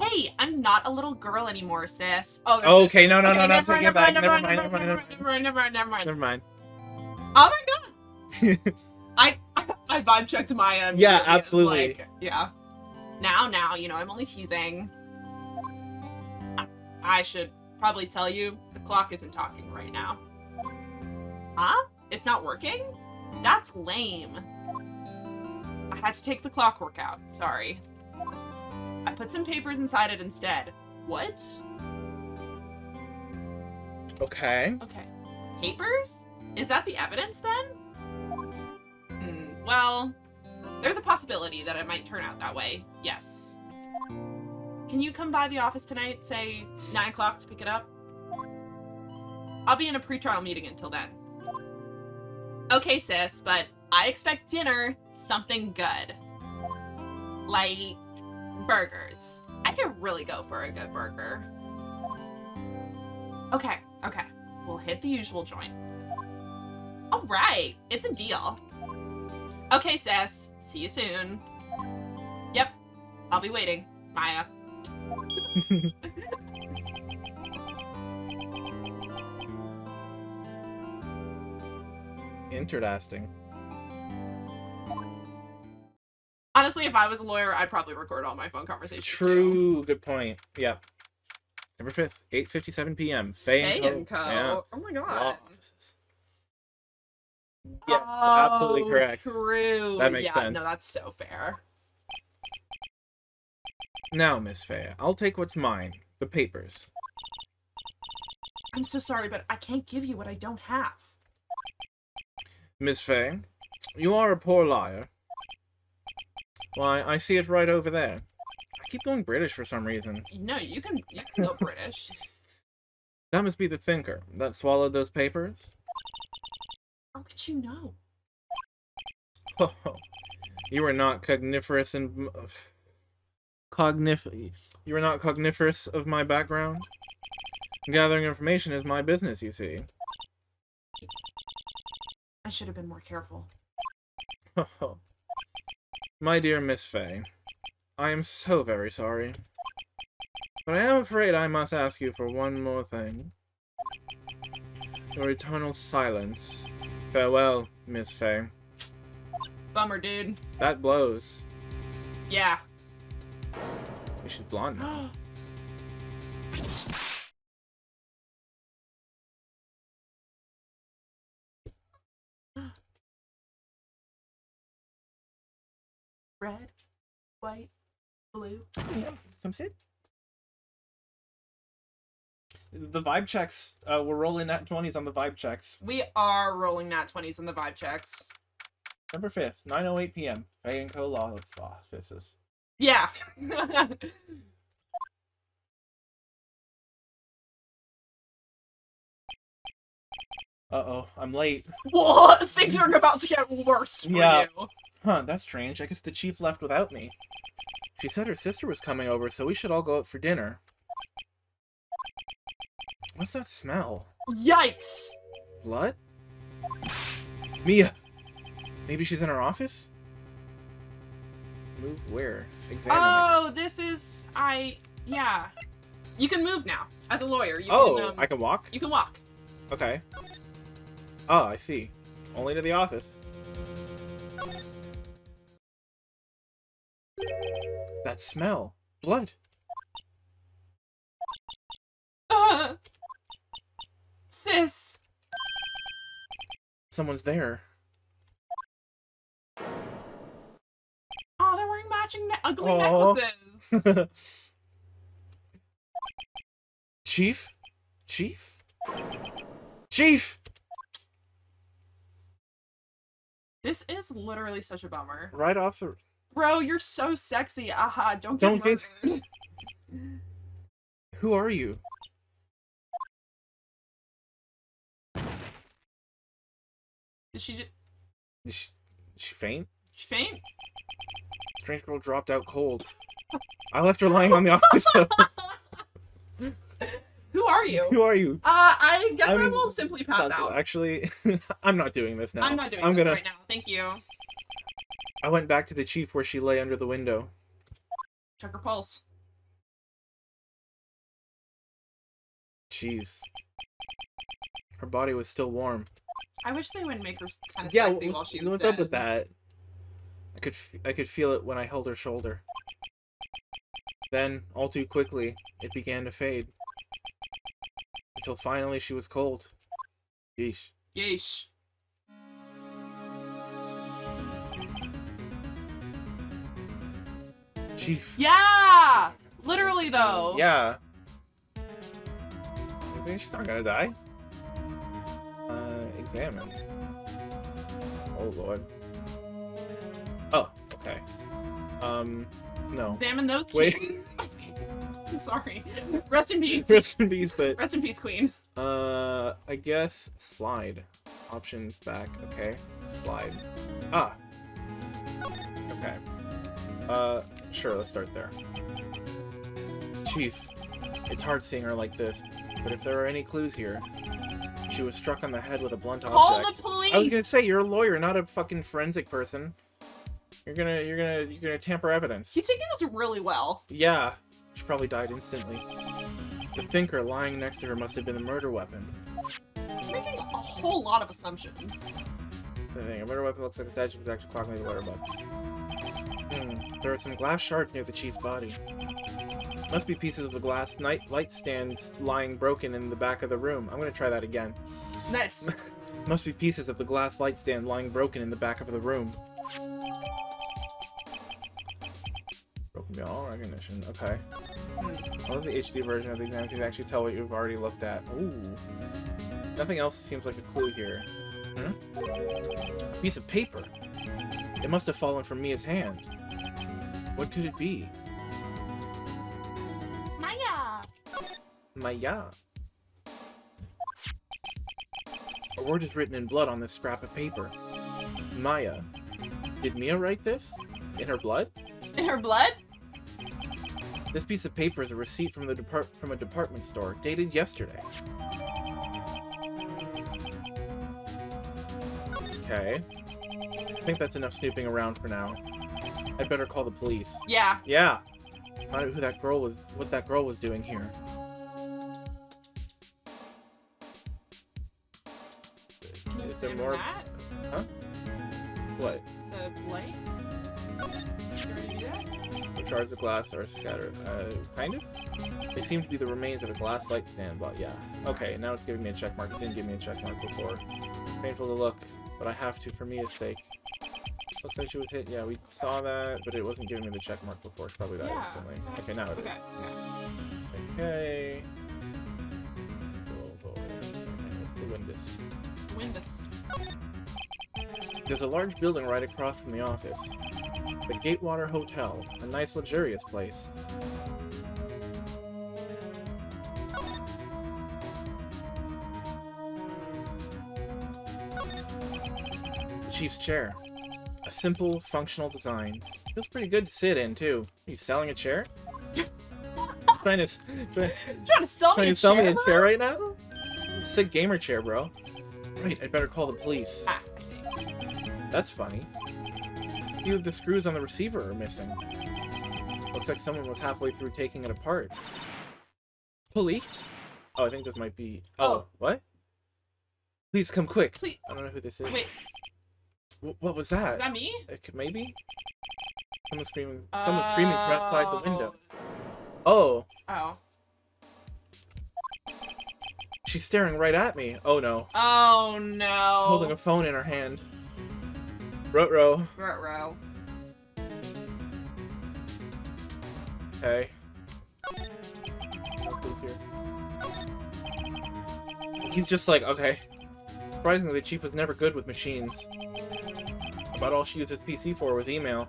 Hey, I'm not a little girl anymore, sis. Oh, okay, no, take it back. Never mind. Oh my god! I vibe checked my end. Yeah, absolutely. Like, yeah. Now, you know, I'm only teasing. I should probably tell you, the clock isn't talking right now. Huh? It's not working? That's lame. I had to take the clockwork out. Sorry. I put some papers inside it instead. What? Okay. Okay. Papers? Is that the evidence then? Well, there's a possibility that it might turn out that way. Yes. Can you come by the office tonight, say 9 o'clock, to pick it up? I'll be in a pretrial meeting until then. Okay, sis, but I expect dinner something good. Like burgers. I could really go for a good burger. Okay. We'll hit the usual joint. Alright, it's a deal. Okay, sis. See you soon. Yep. I'll be waiting. Maya. Interesting. Honestly, if I was a lawyer, I'd probably record all my phone conversations. True. Good point. Yeah. December 5th, 8:57 p.m. Faye and Co. Yeah. Oh my god. Law offices. Yes, absolutely correct. True. That makes sense. No, that's so fair. Now, Miss Faye, I'll take what's mine. The papers. I'm so sorry, but I can't give you what I don't have. Miss Faye, you are a poor liar. Why, I see it right over there. I keep going British for some reason. No, you can go British. That must be the Thinker that swallowed those papers. How could you know? Oh, you are not cogniferous and You are not cogniferous of my background. Gathering information is my business, you see. I should have been more careful. My dear Miss Faye, I am so very sorry. But I am afraid I must ask you for one more thing. Your eternal silence. Farewell, Miss Faye. Bummer, dude. That blows. Yeah. She's blonde now. Red, white, blue. Yeah, come sit. The vibe checks. We're rolling nat 20s on the vibe checks. We are rolling nat 20s on the vibe checks. November 5th, 9:08 p.m. Faye and Co. Law offices. Yeah. Uh-oh, I'm late. Whoa, things are about to get worse for you. Huh, that's strange. I guess the chief left without me. She said her sister was coming over, so we should all go out for dinner. What's that smell? Yikes! Blood? Mia! Maybe she's in her office? Move where? Examine. Oh, this is... Yeah. You can move now. As a lawyer, you can... I can walk? You can walk. Okay. Oh, I see. Only to the office. That smell. Blood. Sis! Someone's there. Oh, they're wearing matching ugly Aw. necklaces! Chief? Chief? Chief! This is literally such a bummer. Right off the... Bro, you're so sexy. Aha, don't get murdered. Who are you? Did she just... She faint? She faint? Strange girl dropped out cold. I left her lying on the office. Who are you? Who are you? I guess I will simply pass out. Actually, I'm not doing this now. I'm not doing this right now. Thank you. I went back to the chief where she lay under the window. Check her pulse. Jeez. Her body was still warm. I wish they would make her kind of sexy while she was what's dead. up with that? I could feel it when I held her shoulder. Then, all too quickly, it began to fade. Until finally she was cold. Yeesh. Yeesh. Chief. Yeah! Literally, though. Yeah. You think she's not gonna die? Examine. Oh, Lord. Oh, okay. No. Examine those Wait. cheeks. I'm sorry. Rest in peace. Rest in peace, but... Rest in peace, queen. I guess slide. Options back. Okay. Slide. Ah! Okay. Sure, let's start there. Chief, it's hard seeing her like this, but if there are any clues here, she was struck on the head with a blunt object. Call the police! I was gonna say, you're a lawyer, not a fucking forensic person. You're gonna tamper evidence. He's taking this really well. Yeah. She probably died instantly. The thinker lying next to her must have been the murder weapon. He's making a whole lot of assumptions. The thing, a murder weapon looks like a statue was actually clogging the letterbox. There are some glass shards near the chief's body. Must be pieces of the glass light stands lying broken in the back of the room. I'm gonna try that again. Nice. Must be pieces of the glass light stand lying broken in the back of the room. Broken beyond all recognition. Okay. I love the HD version of the exam. You can actually tell what you've already looked at. Ooh. Nothing else seems like a clue here. A piece of paper. It must have fallen from Mia's hand. What could it be? Maya! Maya. A word is written in blood on this scrap of paper. Maya. Did Mia write this? In her blood? In her blood? This piece of paper is a receipt from from a department store, dated yesterday. Okay. I think that's enough snooping around for now. I'd better call the police. Yeah. Yeah. Find out who that girl was, what that girl was doing here. Can you Is there examine more? that? Huh? What? The light? Did you already do that? The shards of glass are scattered. Kind of? They seem to be the remains of a glass light stand, but yeah. Okay, now it's giving me a check mark. It didn't give me a check mark before. Painful to look, but I have to for Mia's sake. Looks like she was hit. Yeah, we saw that, but it wasn't giving me the check mark before. It's probably that instantly. Okay, now it is. Okay. What's the Windus? Windus. There's a large building right across from the office. The Gatewater Hotel. A nice, luxurious place. The chief's chair. A simple, functional design. Feels pretty good to sit in, too. Are you selling a chair? trying to sell me me a chair right now? Sick gamer chair, bro. Right, I'd better call the police. Ah, I see. That's funny. A few of the screws on the receiver are missing. Looks like someone was halfway through taking it apart. Police? Oh, I think this might be... Oh, what? Please come quick. Please. I don't know who this is. Wait. What was that? Is that me? Maybe? Someone's screaming from outside the window. Oh. Oh. She's staring right at me. Oh no. Oh no. Holding a phone in her hand. Ruh-roh. Ruh-roh. Okay. He's just like, okay. Surprisingly, the chief was never good with machines. About all she used his PC for was email.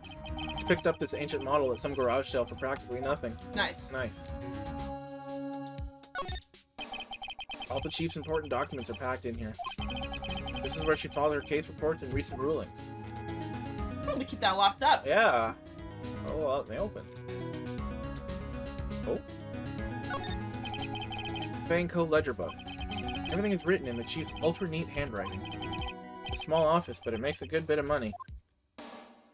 She picked up this ancient model at some garage sale for practically nothing. Nice. Nice. All the chief's important documents are packed in here. This is where she filed her case reports and recent rulings. Probably keep that locked up. Yeah. Oh, out in the open. Oh. Banco ledger book. Everything is written in the chief's ultra-neat handwriting. It's a small office, but it makes a good bit of money.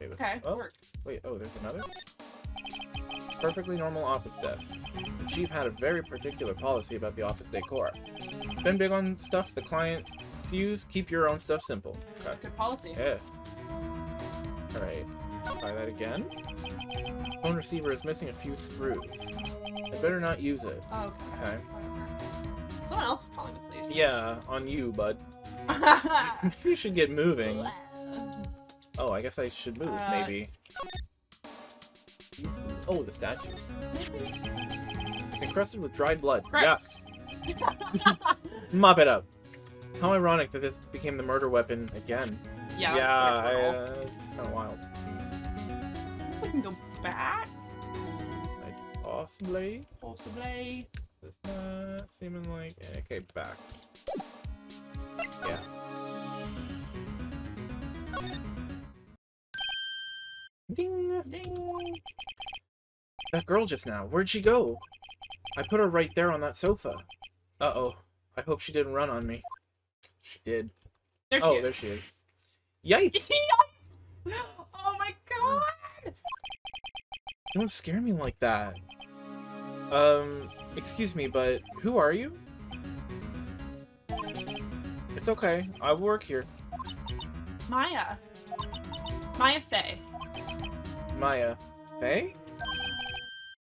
Okay, oh, work. wait, oh, there's another? Perfectly normal office desk. The chief had a very particular policy about the office decor. Been big on stuff the clients use, keep your own stuff simple. Okay. Good policy. Yeah. Alright. Try that again. Phone receiver is missing a few screws. I better not use it. Oh, okay. Someone else is calling the police. Yeah, on you, bud. You should get moving. Oh, I guess I should move, maybe. Oh, the statue. It's encrusted with dried blood. Gross. Yeah. Mop it up. How ironic that this became the murder weapon again. Yeah, it's kind of wild. We can go back? Possibly. Possibly. It's not seeming like... Okay, back. Yeah. Ding! Ding! That girl just now, where'd she go? I put her right there on that sofa. Uh-oh. I hope she didn't run on me. She did. There she is. There she is. Yikes! Oh my god! Don't scare me like that. Excuse me, but who are you? It's okay. I will work here. Maya. Maya Faye. Maya. Faye?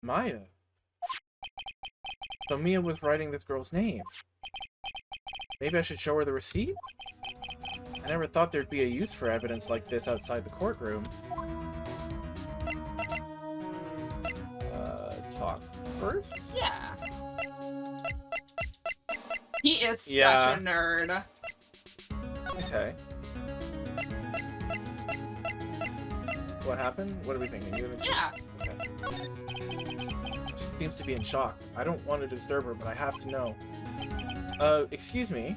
Maya. So Mia was writing this girl's name. Maybe I should show her the receipt? I never thought there'd be a use for evidence like this outside the courtroom. Talk first? Yeah. He is such a nerd. Okay. What happened? What are we thinking? Yeah. Okay. She seems to be in shock. I don't want to disturb her, but I have to know. Excuse me.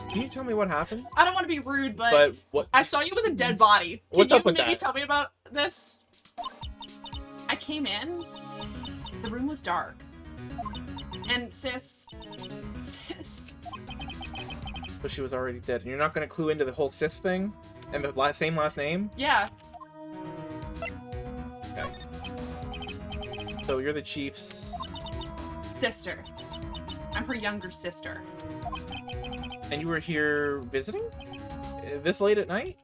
Can you tell me what happened? I don't want to be rude, but what? I saw you with a dead body. What's up with Can you maybe that? tell me about this? I came in. The room was dark. And sis. But she was already dead. And you're not going to clue into the whole sis thing? And the same last name? Yeah. Okay. So you're the chief's... Sister. I'm her younger sister. And you were here visiting? This late at night?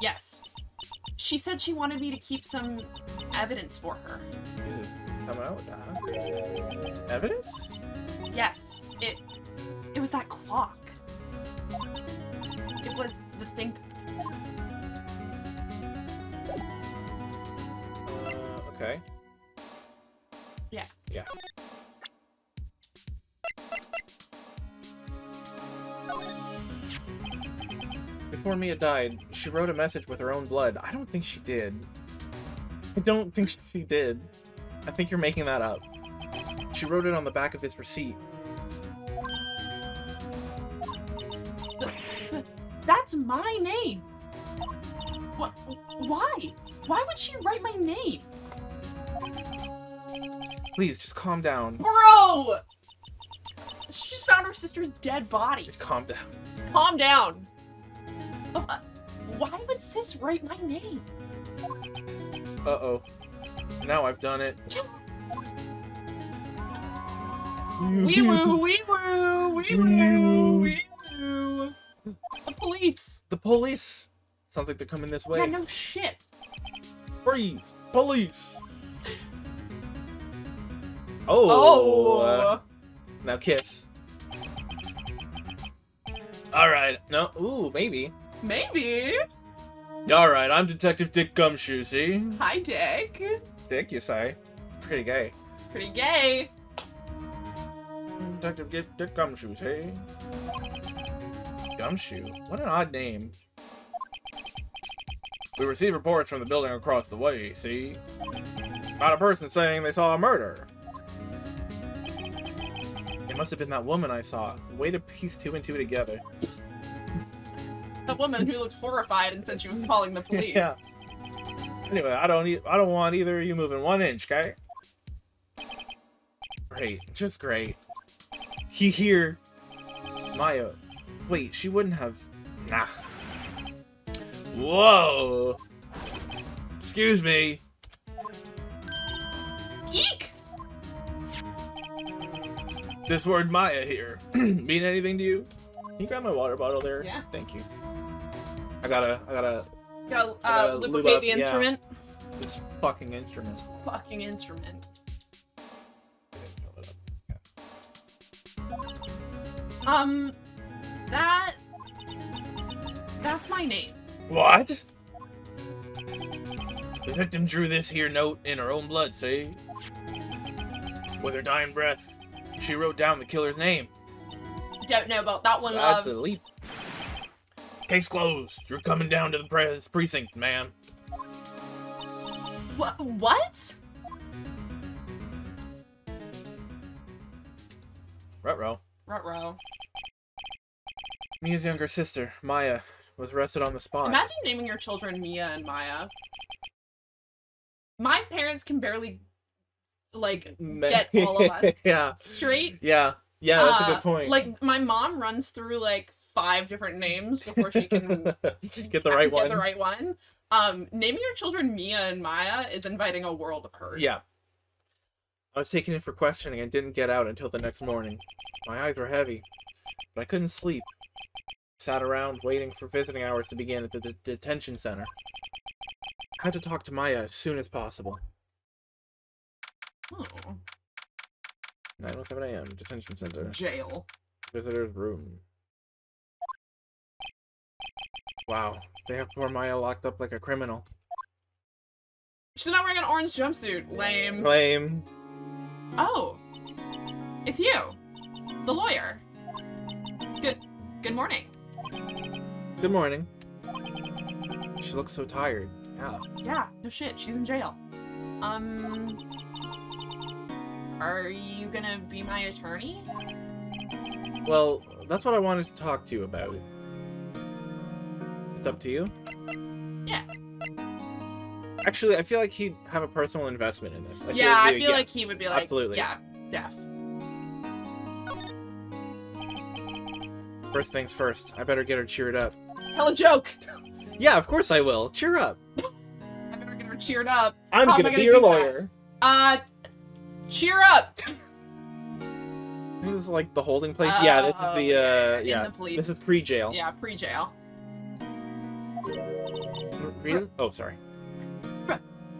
Yes. She said she wanted me to keep some evidence for her. Jesus, coming out with that, huh? Evidence? Yes. It was that clock. It was the thing. Okay. Yeah. Yeah. Before Mia died, she wrote a message with her own blood. I don't think she did. I don't think she did. I think you're making that up. She wrote it on the back of this receipt. That's my name. What? Why? Why would she write my name? Please, just calm down. Bro! She just found her sister's dead body. Just calm down. Calm down. Why would sis write my name? Uh-oh. Now I've done it. Wee woo, wee woo, wee woo, wee woo. The police. The police! Sounds like they're coming this way. Yeah, no shit. Freeze! Police! Oh! Now kiss. Alright, no, ooh, maybe. Maybe. Alright, I'm Detective Dick Gumshoe, see? Hi, Dick. Dick, you say? Pretty gay. Pretty gay. Detective Dick Gumshoe, see? Gumshoe? What an odd name. We received reports from the building across the way, see? About a person saying they saw a murder. It must have been that woman I saw. Way to piece 2 and 2 together. The woman who looked horrified and said she was calling the police. Yeah. Anyway, I don't want either of you moving 1 inch, okay? Great, just great. He here. Maya. Wait, she wouldn't have. Nah. Whoa. Excuse me. Eek! This word Maya here mean anything to you? Can you grab my water bottle there? Yeah. Thank you. I gotta Gotta lube lubricate up, the yeah. instrument. This fucking instrument. This fucking instrument. That's my name. What? The victim drew this here note in her own blood, see? With her dying breath, she wrote down the killer's name. Don't know about that one, That's love. a leap. Case closed. You're coming down to the precinct, ma'am. What? Ruh-roh. Ruh-roh. Mia's younger sister, Maya, was arrested on the spot. Imagine naming your children Mia and Maya. My parents can barely, like, get all of us Yeah. straight. Yeah. Yeah, that's a good point. Like, my mom runs through, like, 5 different names before she can get the right one. Get the right one. Naming your children Mia and Maya is inviting a world of hurt. Yeah. I was taken in for questioning and didn't get out until the next morning. My eyes were heavy, but I couldn't sleep. Sat around waiting for visiting hours to begin at the detention center. I had to talk to Maya as soon as possible. Oh. 9:07 a.m. Detention center. Jail. Visitor's room. Wow, they have poor Maya locked up like a criminal. She's not wearing an orange jumpsuit. Lame. Lame. Oh. It's you. The lawyer. Good morning. Good morning. She looks so tired. Yeah. Yeah, no shit. She's in jail. Are you gonna be my attorney? Well, that's what I wanted to talk to you about. It's up to you. Yeah. Actually, I feel like he'd have a personal investment in this. I feel like he would be like, absolutely. Yeah, def. First things first, I better get her cheered up. Tell a joke. Yeah, of course I will. Cheer up. I better get her cheered up. I'm How am gonna I be do your that? lawyer. Cheer up. This is like the holding place. Yeah, this is the in the police. This is pre-jail. Yeah, pre-jail. Really? Oh, sorry.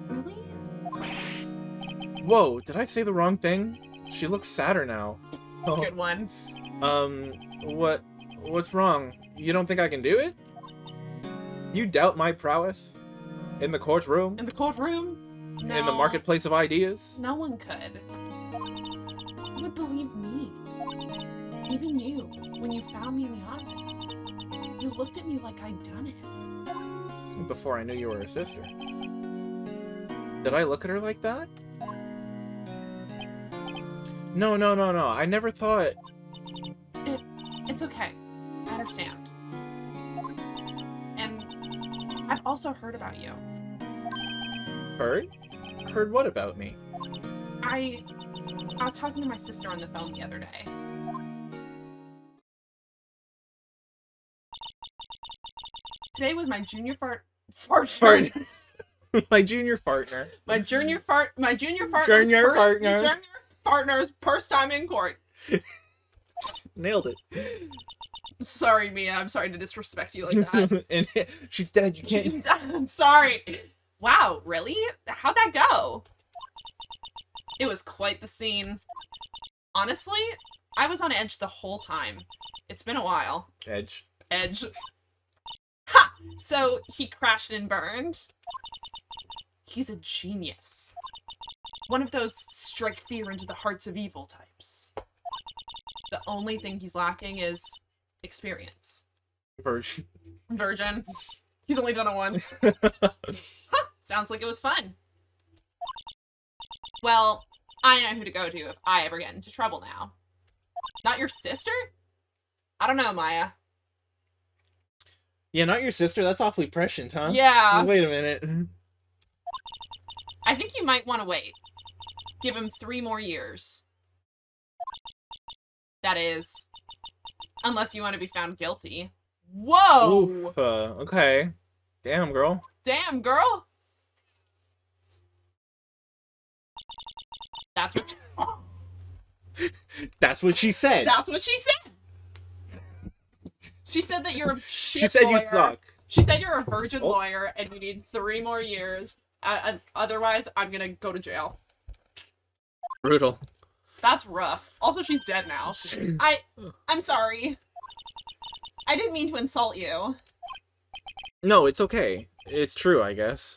Really? Whoa, did I say the wrong thing? She looks sadder now. Oh. Good one. What's wrong? You don't think I can do it? You doubt my prowess? In the courtroom? In the courtroom? No. In the marketplace of ideas? No one could. Who would believe me? Even you, when you found me in the office. You looked at me like I'd done it. Before I knew you were a sister. Did I look at her like that? No. I never thought... It's okay. I understand. And I've also heard about you. Heard? Heard what about me? I was talking to my sister on the phone the other day. Today was my junior fart. My junior partner. My junior partner's first time in court. Nailed it. Sorry, Mia. I'm sorry to disrespect you like that. And she's dead. You can't. I'm sorry. Wow, really? How'd that go? It was quite the scene. Honestly, I was on edge the whole time. It's been a while. Edge. Ha! So he crashed and burned. He's a genius. One of those strike fear into the hearts of evil types. The only thing he's lacking is experience. Virgin. He's only done it once. Huh, sounds like it was fun. Well, I know who to go to if I ever get into trouble now. Not your sister? I don't know, Maya. Yeah, not your sister. That's awfully prescient, huh? Yeah. Wait a minute. I think you might want to wait. Give him 3 more years. That is, unless you want to be found guilty. Whoa! Oof, okay. Damn, girl. Damn, girl! That's what... That's what she said. That's what she said! She said that you're a shit She said lawyer. you suck. She said you're a virgin lawyer and you need 3 more years. Otherwise, I'm gonna go to jail. Brutal. That's rough. Also, she's dead now. I'm sorry. I didn't mean to insult you. No, it's okay. It's true, I guess.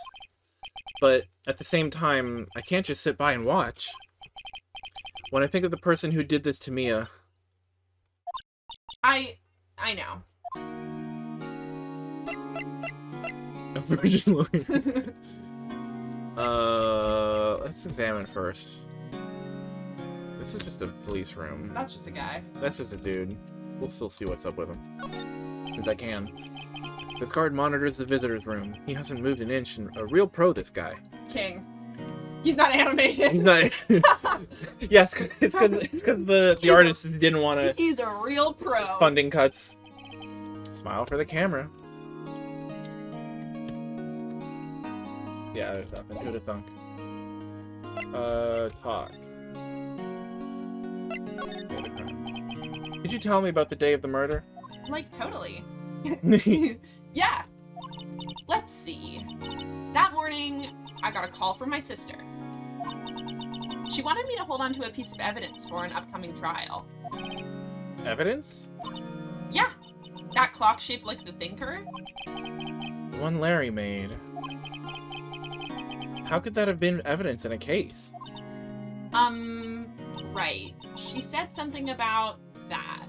But at the same time, I can't just sit by and watch. When I think of the person who did this to Mia... I know. A virgin lawyer. Let's examine first. This is just a police room. That's just a guy. That's just a dude. We'll still see what's up with him. As I can. This guard monitors the visitor's room. He hasn't moved an inch, and a real pro, this guy. King. He's not animated. He's not... Yes, it's because the artist didn't want to... He's a real pro. Funding cuts. Smile for the camera. Yeah, there's nothing to the thunk. Talk. Did you tell me about the day of the murder? Like, totally. Yeah. Let's see. That morning, I got a call from my sister. She wanted me to hold on to a piece of evidence for an upcoming trial. Evidence? Yeah. That clock shaped like the thinker. The one Larry made. How could that have been evidence in a case? Right. She said something about that.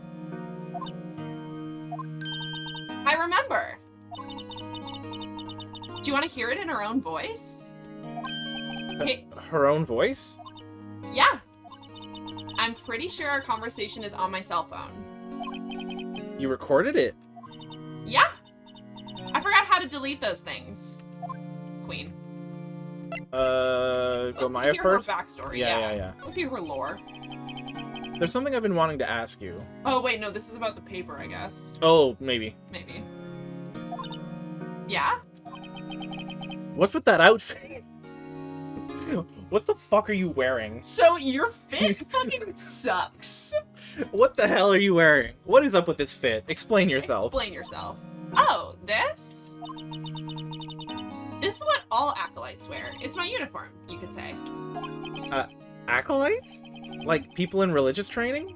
I remember. Do you want to hear it in her own voice? Hey. Her own voice? Yeah. I'm pretty sure our conversation is on my cell phone. You recorded it? Yeah. I forgot how to delete those things. Queen. Go Maya Let's hear first? her backstory. Yeah. Let's hear her lore. There's something I've been wanting to ask you. Oh, wait, no, this is about the paper, I guess. Oh, maybe. Maybe. Yeah? What's with that outfit? What the fuck are you wearing? So your fit fucking sucks. What the hell are you wearing? What is up with this fit? Explain yourself. Explain yourself. Oh, this? This is what all acolytes wear. It's my uniform, you could say. Acolytes? Like people in religious training?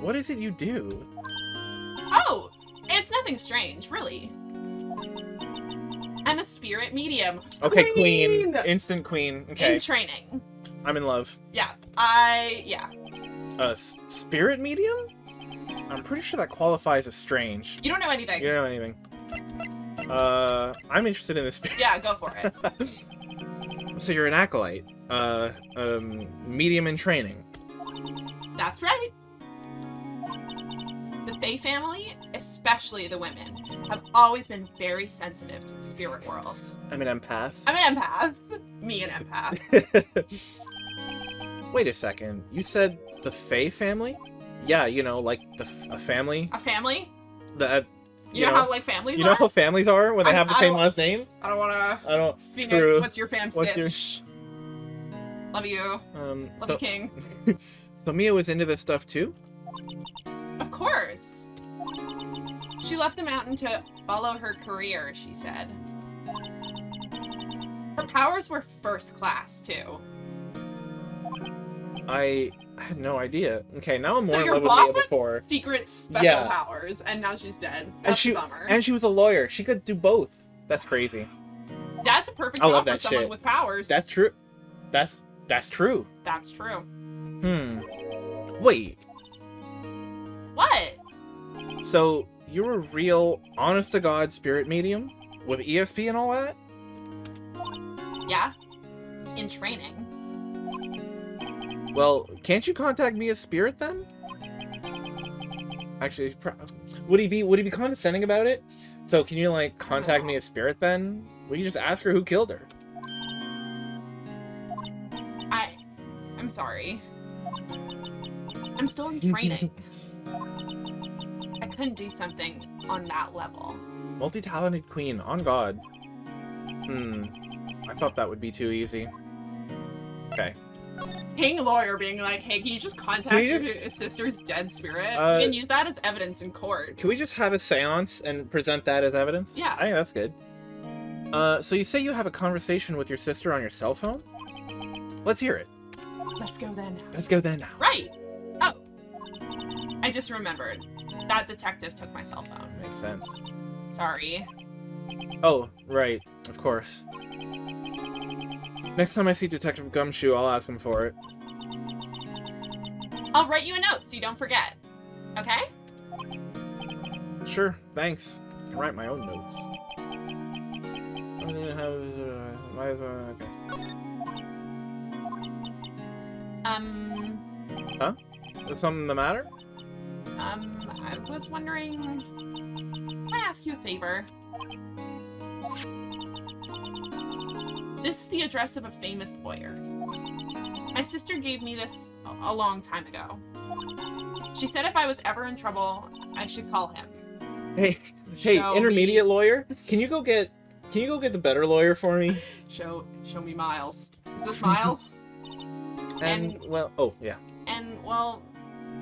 What is it you do? Oh, it's nothing strange, really. I'm a spirit medium. Okay, queen. Instant queen. Okay. In training. I'm in love. Yeah. Yeah. Spirit medium? I'm pretty sure that qualifies as strange. You don't know anything. You don't know anything. I'm interested in this. Yeah, go for it. So you're an acolyte. Medium in training. That's right. The Fae family, especially the women, have always been very sensitive to the spirit world. I'm an empath. I'm an empath. Me an empath. Wait a second. You said the Fae family? Yeah, you know, like a family. A family? You know how like families You know are? how families are when they have the same last name? I don't wanna. I don't. Phoenix, True. what's your fam stitch? Love you. Love you, King. So Mia was into this stuff too? Of course. She left the mountain to follow her career, she said. Her powers were first class, too. I had no idea. Okay, now I'm So more in your love with boss Mia before. had secret special Yeah. powers, and now she's dead. And That's she a bummer. and she was a lawyer. She could do both. That's crazy. That's a perfect I job love for that someone shit. with powers. That's true. That's true. That's true. Wait. What? So you're a real, honest to God spirit medium with ESP and all that? Yeah. In training. Well, can't you contact me as spirit then? Actually, would he be condescending about it? So can you like contact me as spirit then? We can just ask her who killed her. I'm sorry. I'm still in training. I couldn't do something on that level. Multi-talented queen, on God. I thought that would be too easy. Okay. Paying lawyer being like, hey, can you just contact your sister's dead spirit? You can use that as evidence in court. Can we just have a seance and present that as evidence? Yeah. I think that's good. So you say you have a conversation with your sister on your cell phone? Let's hear it. Let's go then. Let's go then now. Right. Oh. I just remembered. That detective took my cell phone. Makes sense. Sorry. Oh, right. Of course. Next time I see Detective Gumshoe, I'll ask him for it. I'll write you a note so you don't forget. Okay? Sure, thanks. I can write my own notes. Okay. Huh? Is something the matter? I was wondering... Can I ask you a favor? This is the address of a famous lawyer. My sister gave me this a long time ago. She said if I was ever in trouble, I should call him. Hey, Show intermediate me. lawyer? Can you go get the better lawyer for me? Show me Miles. Is this Miles? Oh, yeah. And, well,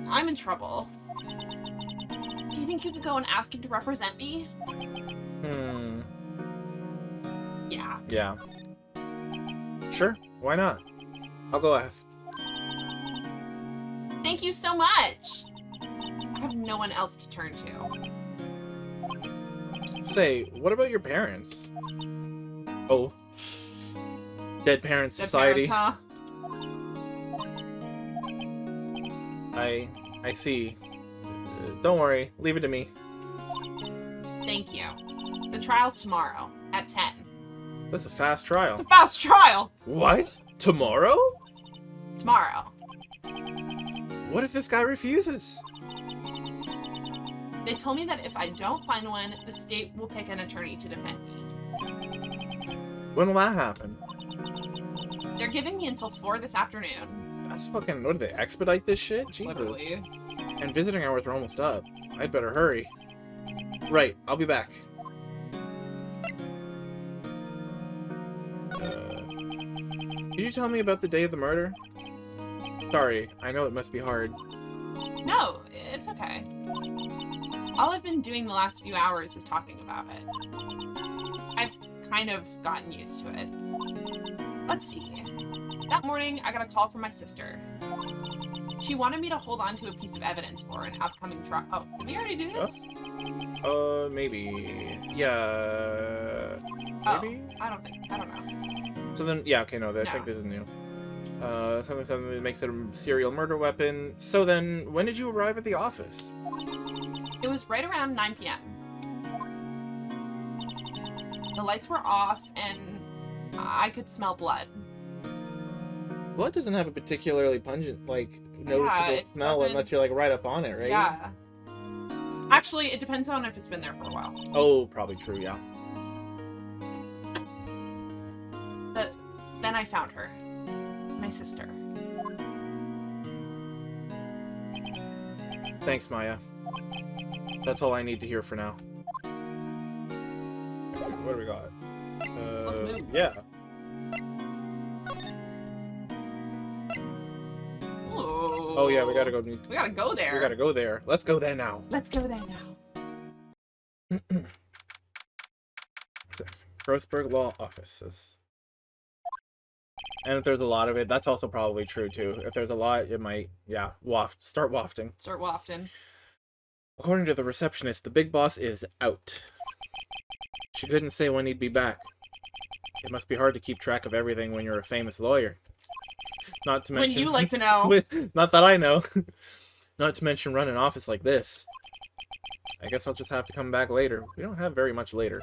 I'm in trouble. Do you think you could go and ask him to represent me? Yeah. Yeah. Sure, why not? I'll go ask. Thank you so much! I have no one else to turn to. Say, what about your parents? Oh. Dead Parents Dead Society. parents, huh? I see. Don't worry, leave it to me. Thank you. The trial's tomorrow, at 10. That's a fast trial. It's a fast trial! What? Tomorrow? Tomorrow. What if this guy refuses? They told me that if I don't find one, the state will pick an attorney to defend me. When will that happen? They're giving me until 4 this afternoon. That's fucking... What, do they expedite this shit? Jesus. Literally. And visiting hours are almost up. I'd better hurry. Right, I'll be back. Did you tell me about the day of the murder? Sorry, I know it must be hard. No, it's okay. All I've been doing the last few hours is talking about it. I've kind of gotten used to it. Let's see. That morning, I got a call from my sister. She wanted me to hold on to a piece of evidence for an upcoming trial. Oh, did we already do this? Maybe. Yeah. Maybe? Oh, I don't know. So then, yeah, okay, no, I No. think this is new. Something that makes it a serial murder weapon. So then, when did you arrive at the office? It was right around 9 p.m. The lights were off, and I could smell blood. Blood doesn't have a particularly pungent, like, noticeable it smell doesn't. unless you're, like, right up on it, right? Yeah. Actually, it depends on if it's been there for a while. Oh, probably true, yeah. But then I found her. My sister. Thanks, Maya. That's all I need to hear for now. What do we got? Yeah. Ooh. Oh, yeah, we gotta go. We gotta go there. We gotta go there. Let's go there now. Let's go there now. Grossberg Law Offices. And if there's a lot of it, that's also probably true too. If there's a lot, it might, yeah, start wafting. Start wafting. According to the receptionist, the big boss is out. She couldn't say when he'd be back. It must be hard to keep track of everything when you're a famous lawyer. Not to mention... When you like to know. Not that I know. Not to mention run an office like this. I guess I'll just have to come back later. We don't have very much later.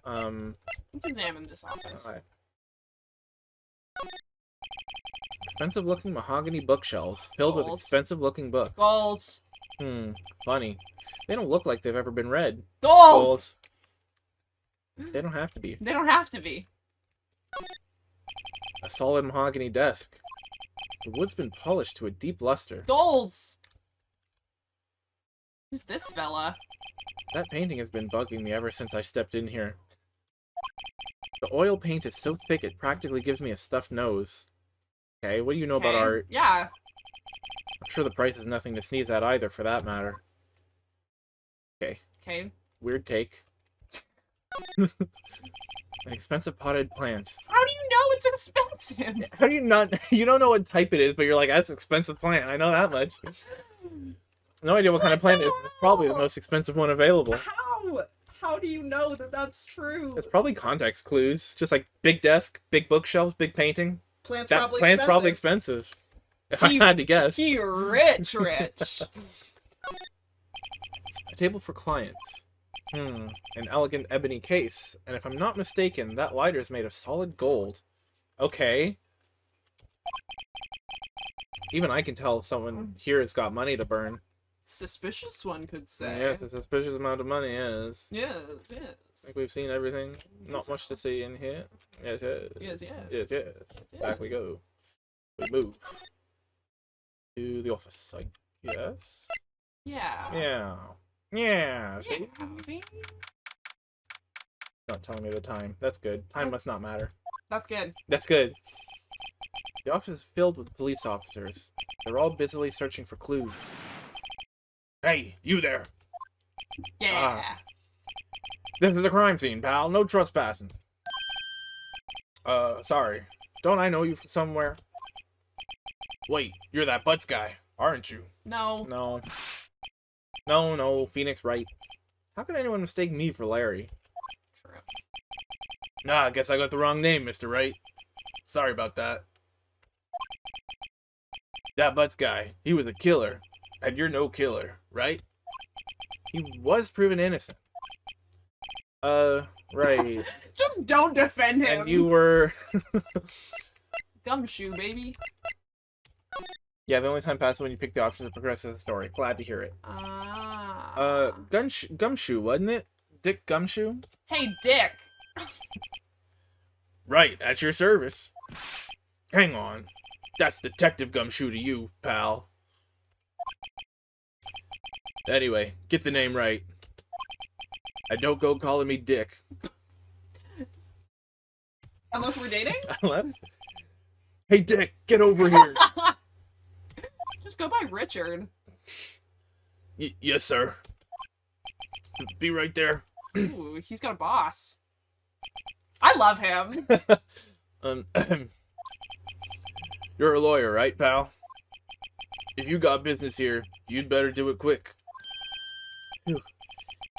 Let's examine this office. Right. Expensive-looking mahogany bookshelves filled with expensive-looking books. Goals. Funny. They don't look like they've ever been read. Goals. They don't have to be. They don't have to be. A solid mahogany desk. The wood's been polished to a deep luster. Goals. Who's this fella? That painting has been bugging me ever since I stepped in here. The oil paint is so thick it practically gives me a stuffed nose. Okay, what do you know about art? Yeah. I'm sure the price is nothing to sneeze at either, for that matter. Okay. Okay. Weird take. An expensive potted plant. How do you know it's expensive? How do you not... You don't know what type it is, but you're like, that's an expensive plant. I know that much. No idea what kind of plant it is. It's probably the most expensive one available. How? How do you know that that's true? It's probably context clues. Just like big desk, big bookshelves, big painting. Plant's That probably plant's expensive. probably expensive. If I had to guess. He rich. A table for clients. An elegant ebony case. And if I'm not mistaken, that lighter is made of solid gold. Okay. Even I can tell someone here has got money to burn. Suspicious, one could say. Yes, a suspicious amount of money, yes. Yes. I think we've seen everything. Not much to see in here. Yes, yes. Yes. Yes. Back we go. We move. To the office, I guess. Yeah. Yeah. See? Yeah. See? Not telling me the time. That's good. Time must not matter. That's good. That's good. The office is filled with police officers. They're all busily searching for clues. Hey, you there! Yeah. This is a crime scene, pal. No trespassing. Sorry. Don't I know you from somewhere? Wait, you're that Butts guy, aren't you? No. No, Phoenix Wright. How could anyone mistake me for Larry? True. Nah, I guess I got the wrong name, Mr. Wright. Sorry about that. That Butts guy, he was a killer. And you're no killer, right? He was proven innocent. Right. Just don't defend him. And you were... Gumshoe, baby. Yeah, the only time passes when you pick the option to progress in the story. Glad to hear it. Gumshoe, wasn't it? Dick Gumshoe? Hey, Dick. Right, at your service. Hang on. That's Detective Gumshoe to you, pal. Anyway, get the name right. And don't go calling me Dick. Unless we're dating? Hey, Dick, get over here. Just go by Richard. Yes, sir. Be right there. Ooh, he's got a boss. I love him. You're a lawyer, right, pal? If you got business here, you'd better do it quick. Whew.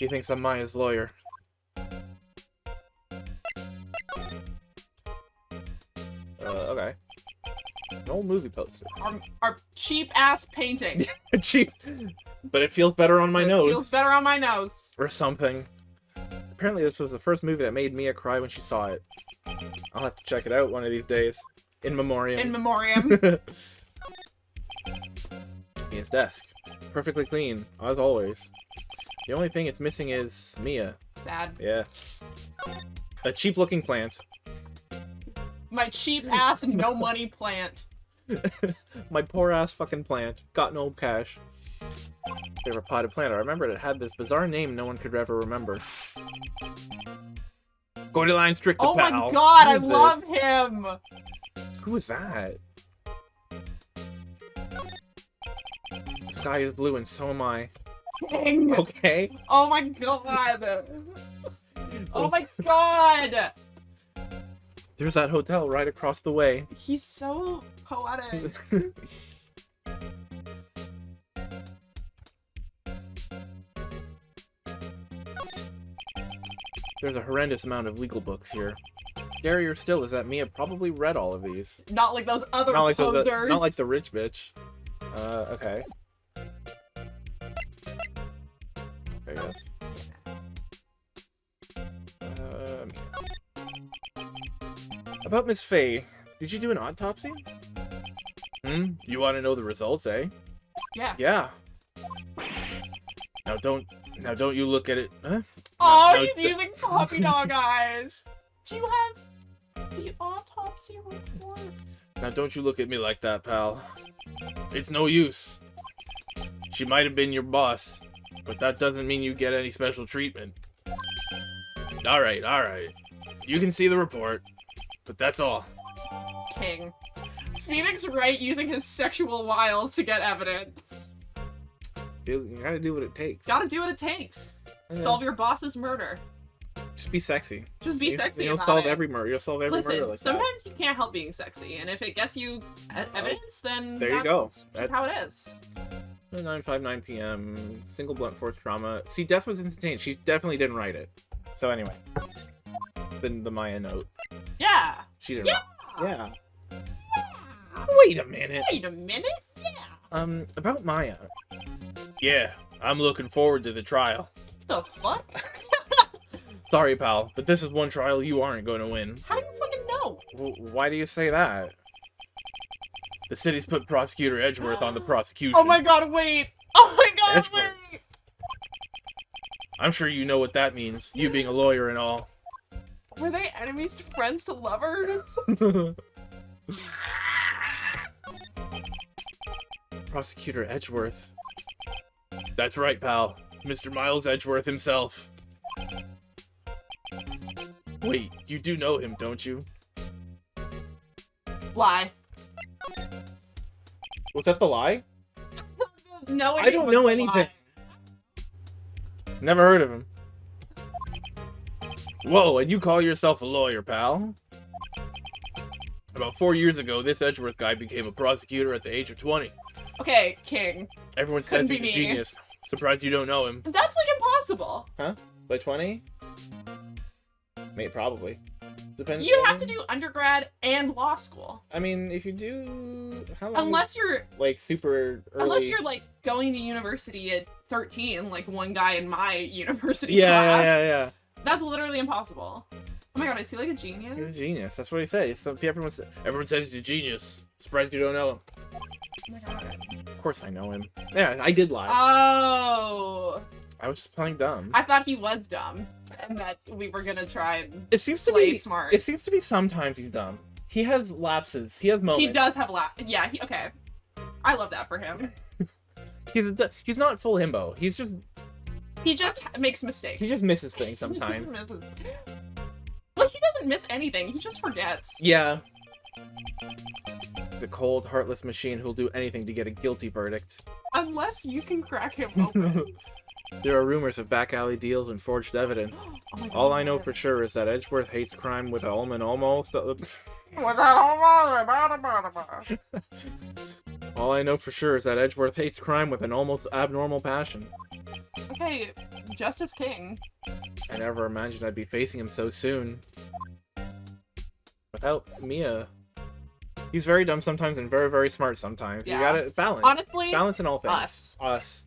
He thinks I'm Maya's lawyer. Okay. An old movie poster. Our cheap-ass painting. Cheap. But it feels better on my nose. It feels better on my nose. Or something. Apparently this was the first movie that made Mia cry when she saw it. I'll have to check it out one of these days. In memoriam. In memoriam. Mia's desk. Perfectly clean, as always. The only thing it's missing is Mia. Sad. Yeah. A cheap-looking plant. My cheap-ass no-money plant. My poor-ass fucking plant. Got no cash. Favorite potted plant. I remembered it had this bizarre name no one could ever remember. Goldilocks Stricta, Oh my pal. god, I Who is love this? him! Who is that? The sky is blue and so am I. King. Okay. Oh my god. Oh my god. There's that hotel right across the way. He's so poetic. There's a horrendous amount of legal books here. Scarier still is that Mia probably read all of these. Not like those other Not like posers. not like the rich bitch. Okay. I guess. About Miss Faye, did you do an autopsy? You want to know the results, eh? Yeah. Yeah. Now don't you look at it, huh? Oh, No, he's using puppy dog eyes. Do you have the autopsy report? Now don't you look at me like that, pal. It's no use. She might have been your boss, but that doesn't mean you get any special treatment. Alright. You can see the report, but that's all. King. Phoenix Wright using his sexual wiles to get evidence. You gotta do what it takes. Gotta do what it takes. Yeah. Solve your boss's murder. Just be sexy. Just be sexy You'll about solve it. every murder. You'll solve every Listen, murder like sometimes you can't help being sexy, and if it gets you evidence, then there you go. That's how it is. 9:59 p.m. Single blunt force trauma. See, death was instantaneous. She definitely didn't write it. So anyway, the Maya note. Yeah. She didn't. Yeah. Yeah. Yeah. Wait a minute. Wait a minute. Yeah. About Maya. Yeah, I'm looking forward to the trial. The fuck? Sorry, pal, but this is one trial you aren't going to win. How do you fucking know? Why do you say that? The city's put Prosecutor Edgeworth on the prosecution. Oh my god, wait. Oh my god, Edgeworth. wait. I'm sure you know what that means, you being a lawyer and all. Were they enemies to friends to lovers? Prosecutor Edgeworth. That's right, pal. Mr. Miles Edgeworth himself. Wait, you do know him, don't you? Lie. Was that the lie? No, I don't know anything. Never heard of him. Whoa, and you call yourself a lawyer, pal? About 4 years ago, this Edgeworth guy became a prosecutor at the age of 20. Okay, King. Everyone says Couldn't he's be a me. genius. Surprised you don't know him. That's like impossible. Huh? By 20? Maybe, probably. Depends. You have to do undergrad and law school. I mean, if you do... How long? Unless you're Like, super early... Unless you're like going to university at 13, like one guy in my university Yeah, class. yeah. That's literally impossible. Oh my god, is he like a genius? He's a genius. That's what he said. Everyone says he's a genius. Surprised you don't know him. Oh my god. Of course I know him. Yeah, I did lie. Oh. I was just playing dumb. I thought he was dumb. And that we were gonna try and It seems to play be smart. It seems to be sometimes he's dumb. He has lapses. He has moments. He does have yeah, okay. I love that for him. He's not full himbo. He just makes mistakes. just misses things He sometimes. misses. Well, he doesn't miss anything. He just forgets. Yeah. He's a cold, heartless machine who'll do anything to get a guilty verdict. Unless you can crack him open. There are rumors of back alley deals and forged evidence. Oh my All I God. know for sure is that Edgeworth hates crime with almost. All I know for sure is that Edgeworth hates crime with an almost abnormal passion. Okay, Justice King. I never imagined I'd be facing him so soon. Without Mia. He's very dumb sometimes and very, very smart sometimes. Yeah. You gotta balance. Honestly, Balance in all things. us.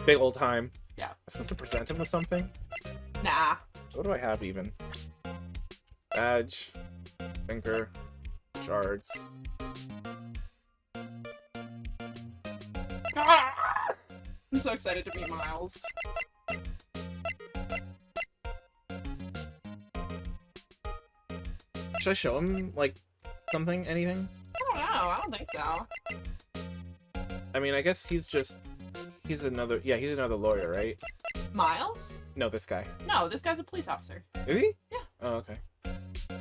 Big old time. Yeah. I'm supposed to present him with something? Nah. What do I have even? Badge. Thinker. Shards. I'm so excited to meet Miles. Should I show him, like, something? Anything? I don't know. I don't think so. I mean, I guess he's another lawyer, right? Miles? No, this guy. No, this guy's a police officer. Is he? Yeah. Oh, okay.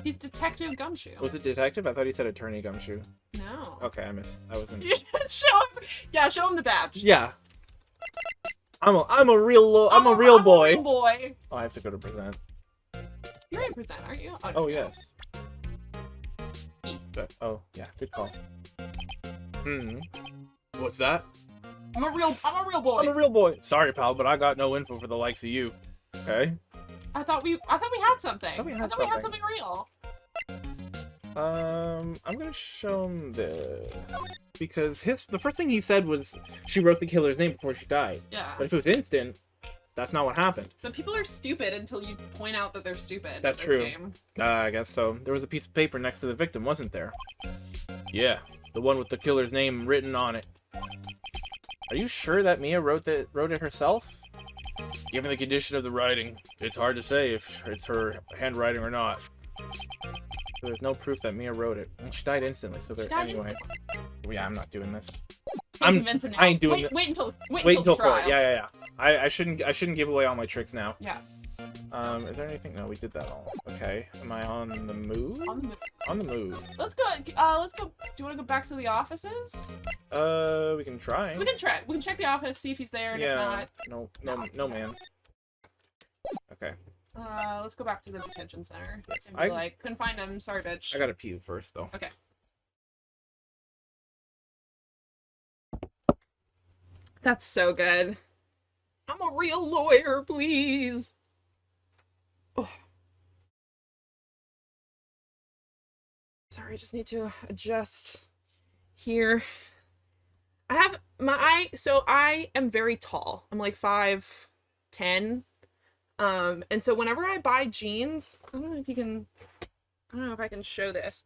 He's Detective Gumshoe. Was it detective? I thought he said attorney Gumshoe. No. Okay, I wasn't. You show him. Yeah, show him the badge. Yeah. I'm a real boy. I'm a real boy. Oh, I have to go to present. You're in present, aren't you? Oh, no, Oh yes. Oh yeah, good call. What's that? I'm a real boy. I'm a real boy. Sorry, pal, but I got no info for the likes of you. Okay. I thought we had something. I thought we had we had something real. I'm gonna show him the because the first thing he said was she wrote the killer's name before she died. Yeah. But if it was instant, that's not what happened. But people are stupid until you point out that they're stupid. That's in true. This game. I guess so. There was a piece of paper next to the victim, wasn't there? Yeah, the one with the killer's name written on it. Are you sure that Mia wrote it herself? Given the condition of the writing, it's hard to say if it's her handwriting or not. So there's no proof that Mia wrote it. And she died instantly, so there anyway. Yeah, I'm not doing this. I ain't doing it. Wait until court. Yeah. I shouldn't give away all my tricks now. Yeah. Is there anything? No, we did that all. Okay. Am I on the move? On the move. Let's go. Do you want to go back to the offices? We can try. We can try. We can check the office, see if he's there, and if not. No, man. Okay. Let's go back to the detention center. Yes, And be couldn't find him. Sorry, bitch. I gotta pee first, though. Okay. That's so good. I'm a real lawyer, please. Oh. Sorry, I just need to adjust here. I am very tall. I'm like 5'10". And so whenever I buy jeans, I don't know if I can show this.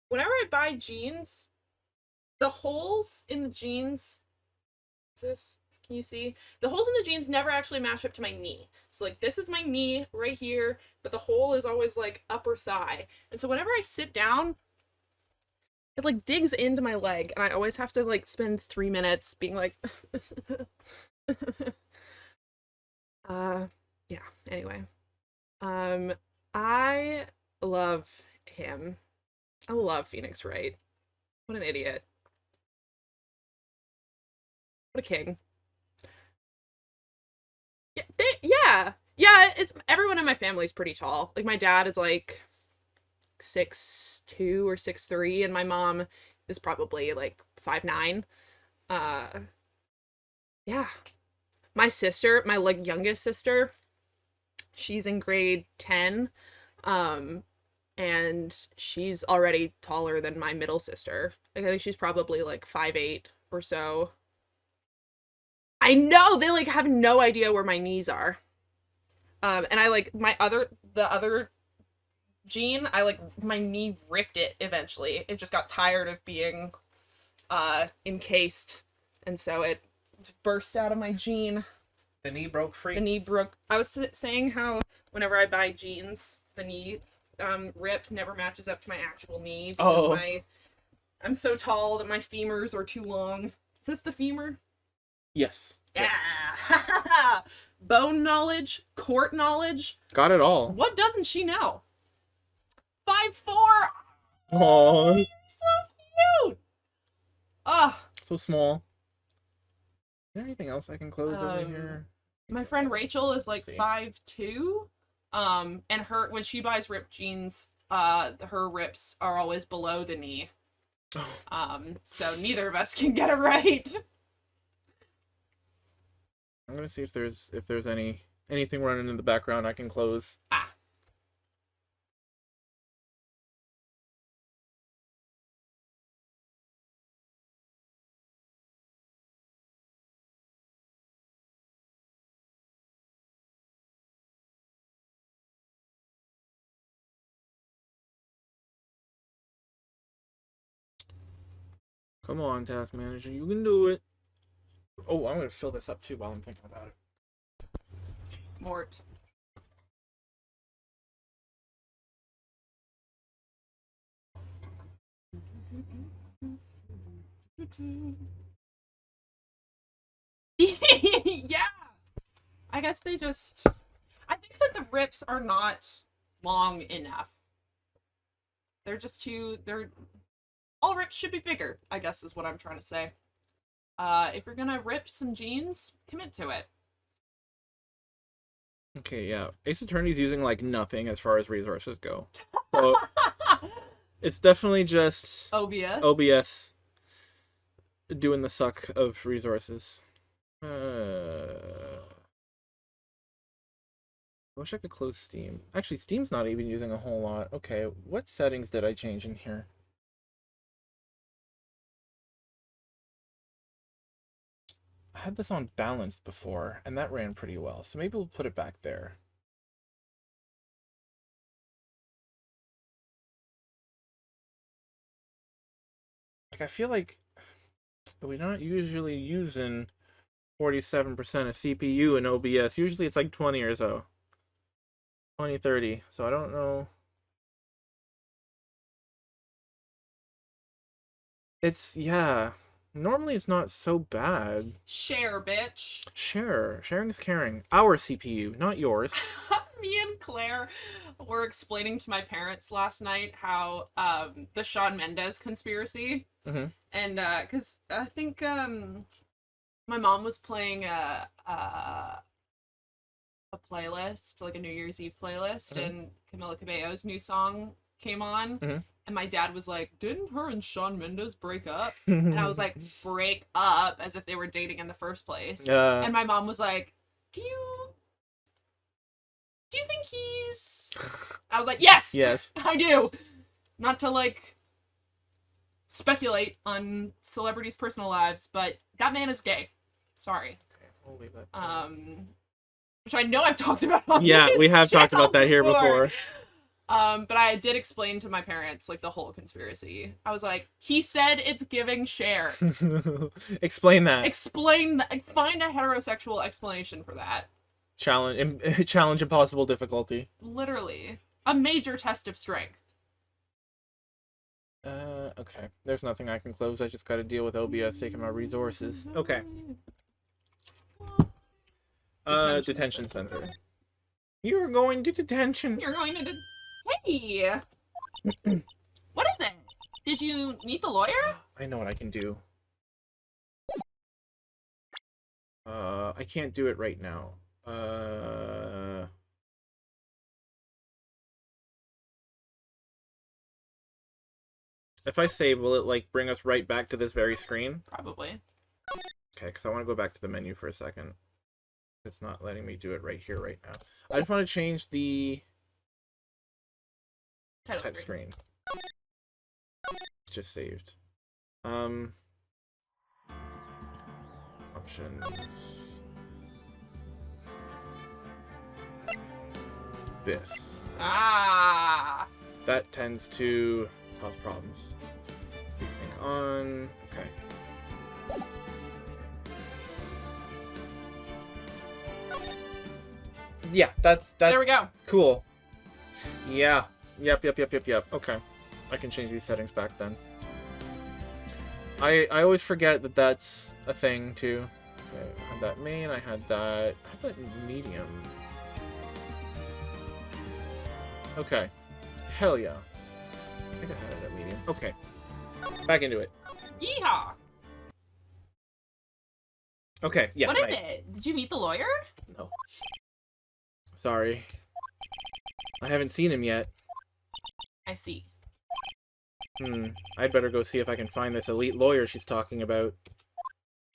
Whenever I buy jeans, the holes in the jeans, can you see? The holes in the jeans never actually match up to my knee. So like this is my knee right here, but the hole is always like upper thigh. And so whenever I sit down, it like digs into my leg, and I always have to like spend 3 minutes being like yeah, anyway. I love him. I love Phoenix Wright. What an idiot. What a king. Yeah, it's everyone in my family is pretty tall. Like my dad is like 6'2" or 6'3", and my mom is probably like 5'9". Yeah. My sister, my like youngest sister, she's in grade 10. And she's already taller than my middle sister. Like, I think she's probably like 5'8" or so. I know, they like have no idea where my knees are. And I like the other jean, my knee ripped it eventually. It just got tired of being encased, and so it burst out of my jean. The knee broke free. The knee broke. I was saying how whenever I buy jeans, the knee rip never matches up to my actual knee because I'm so tall that my femurs are too long. Is this the femur? Yes. Yeah. Yes. Bone knowledge, court knowledge. Got it all. What doesn't she know? 5'4". Aww. So cute. So small. Is there anything else I can close over here? My friend Rachel is like 5'2". And when she buys ripped jeans, her rips are always below the knee. So neither of us can get it right. I'm gonna see if there's anything running in the background I can close. Come on, task manager, you can do it. Oh, I'm gonna fill this up too while I'm thinking about it. Mort. Yeah. I guess I think that the rips are not long enough. They're just all rips should be bigger, I guess is what I'm trying to say. If you're gonna rip some jeans, commit to it. Okay, yeah. Ace Attorney's using like nothing as far as resources go. So it's definitely just OBS doing the suck of resources. I wish I could close Steam. Actually, Steam's not even using a whole lot. Okay, what settings did I change in here? I had this on balanced before, and that ran pretty well. So maybe we'll put it back there. Like, I feel like we're not usually using 47% of CPU in OBS. Usually it's like 20 or so. 20, 30. So I don't know. Yeah. Normally it's not so bad. Share, bitch. Share. Sharing is caring. Our CPU, not yours. Me and Claire were explaining to my parents last night how the Shawn Mendes conspiracy, and because I think my mom was playing a playlist, like a New Year's Eve playlist, and Camila Cabello's new song came on, and my dad was like, "Didn't her and Shawn Mendes break up?" And I was like, "Break up?" As if they were dating in the first place. And my mom was like, Do you think he's... I was like, yes! Yes. I do! Not to, like, speculate on celebrities' personal lives, but that man is gay. Sorry. Okay, we'll leave that. Which I know I've talked about on Yeah, this we have talked about that here before. before. But I did explain to my parents, like, the whole conspiracy. I was like, he said it's giving share. Explain that. Explain that. Find a heterosexual explanation for that. Challenge impossible difficulty. Literally. A major test of strength. Okay. There's nothing I can close. I just gotta deal with OBS taking my resources. Okay. Detention center. You're going to detention. You're going to Hey! What is it? Did you meet the lawyer? I know what I can do. I can't do it right now. If I save, will it, like, bring us right back to this very screen? Probably. Okay, because I want to go back to the menu for a second. It's not letting me do it right here, right now. I just want to change the title screen. Just saved. Options. This. Ah! That tends to cause problems. Desync on. Okay. Yeah, that's there we go. Cool. Yeah. Yep. Okay. I can change these settings back then. I always forget that that's a thing too. Okay, I had that main, I had that medium. Okay. Hell yeah. I think I had it at medium. Okay. Back into it. Yeehaw! Okay, yeah. What is it? Did you meet the lawyer? No. Sorry. I haven't seen him yet. I see. I'd better go see if I can find this elite lawyer she's talking about.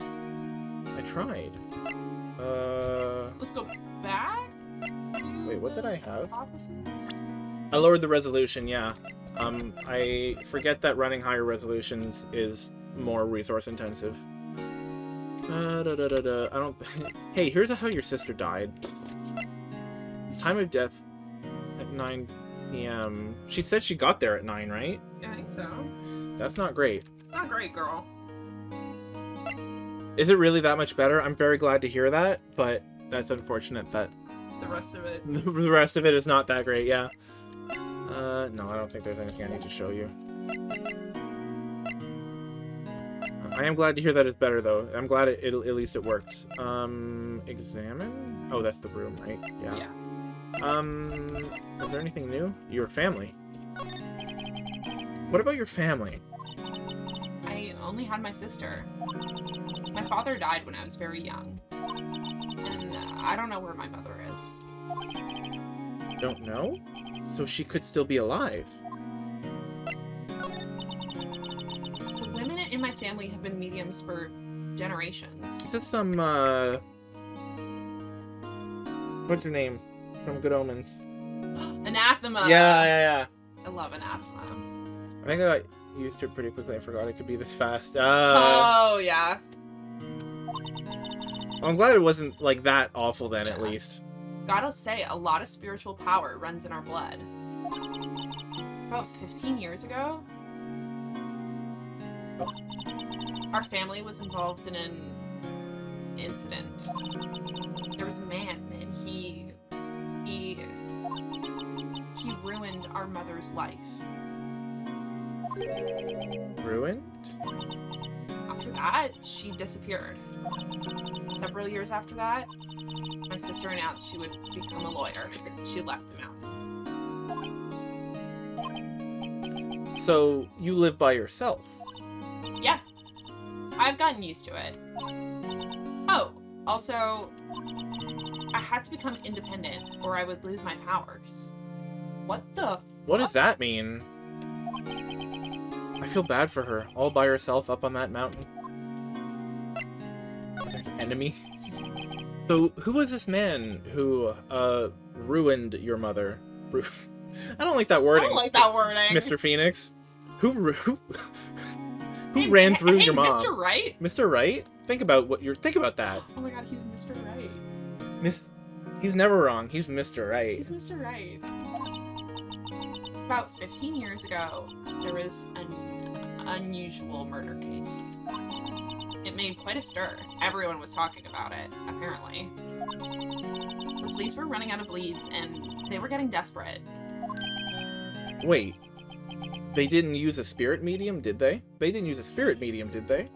I tried. Let's go back? Wait, what did I have? Offices? I lowered the resolution, yeah. I forget that running higher resolutions is more resource intensive. I don't... Hey, here's how your sister died. Time of death at 9 p.m. She said she got there at 9, right? Yeah, I think so. That's not great. It's not great, girl. Is it really that much better? I'm very glad to hear that, but that's unfortunate that... The rest of it... The rest of it is not that great, yeah. No, I don't think there's anything I need to show you. I am glad to hear that it's better, though. I'm glad at least it worked. Examine? Oh, that's the room, right? Yeah. Yeah. Is there anything new? Your family. What about your family? I only had my sister. My father died when I was very young. And I don't know where my mother is. Don't know? So she could still be alive. The women in my family have been mediums for generations. Is this some, what's her name? From Good Omens. Anathema! Yeah. I love Anathema. I think I got used to it pretty quickly. I forgot it could be this fast. Oh, yeah. I'm glad it wasn't, like, that awful then, at least. Gotta say, a lot of spiritual power runs in our blood. About 15 years ago, our family was involved in an incident. There was a man, and he ruined our mother's life. Ruined? After that, she disappeared. Several years after that, my sister announced she would become a lawyer. She left the mountain. So, you live by yourself? Yeah. I've gotten used to it. Oh, also, I had to become independent or I would lose my powers. What the What does that mean? I feel bad for her, all by herself up on that mountain. Enemy? So, who was this man who, ruined your mother? I don't like that wording. I don't like that wording. Mr. Phoenix? Who ran through your mom? Mr. Wright? Mr. Wright? Think about that. Oh my god, he's Mr. Wright. He's never wrong. He's Mr. Right. He's Mr. Right. About 15 years ago, there was an unusual murder case. It made quite a stir. Everyone was talking about it, apparently. The police were running out of leads, and they were getting desperate. Wait. They didn't use a spirit medium, did they? They didn't use a spirit medium, did they?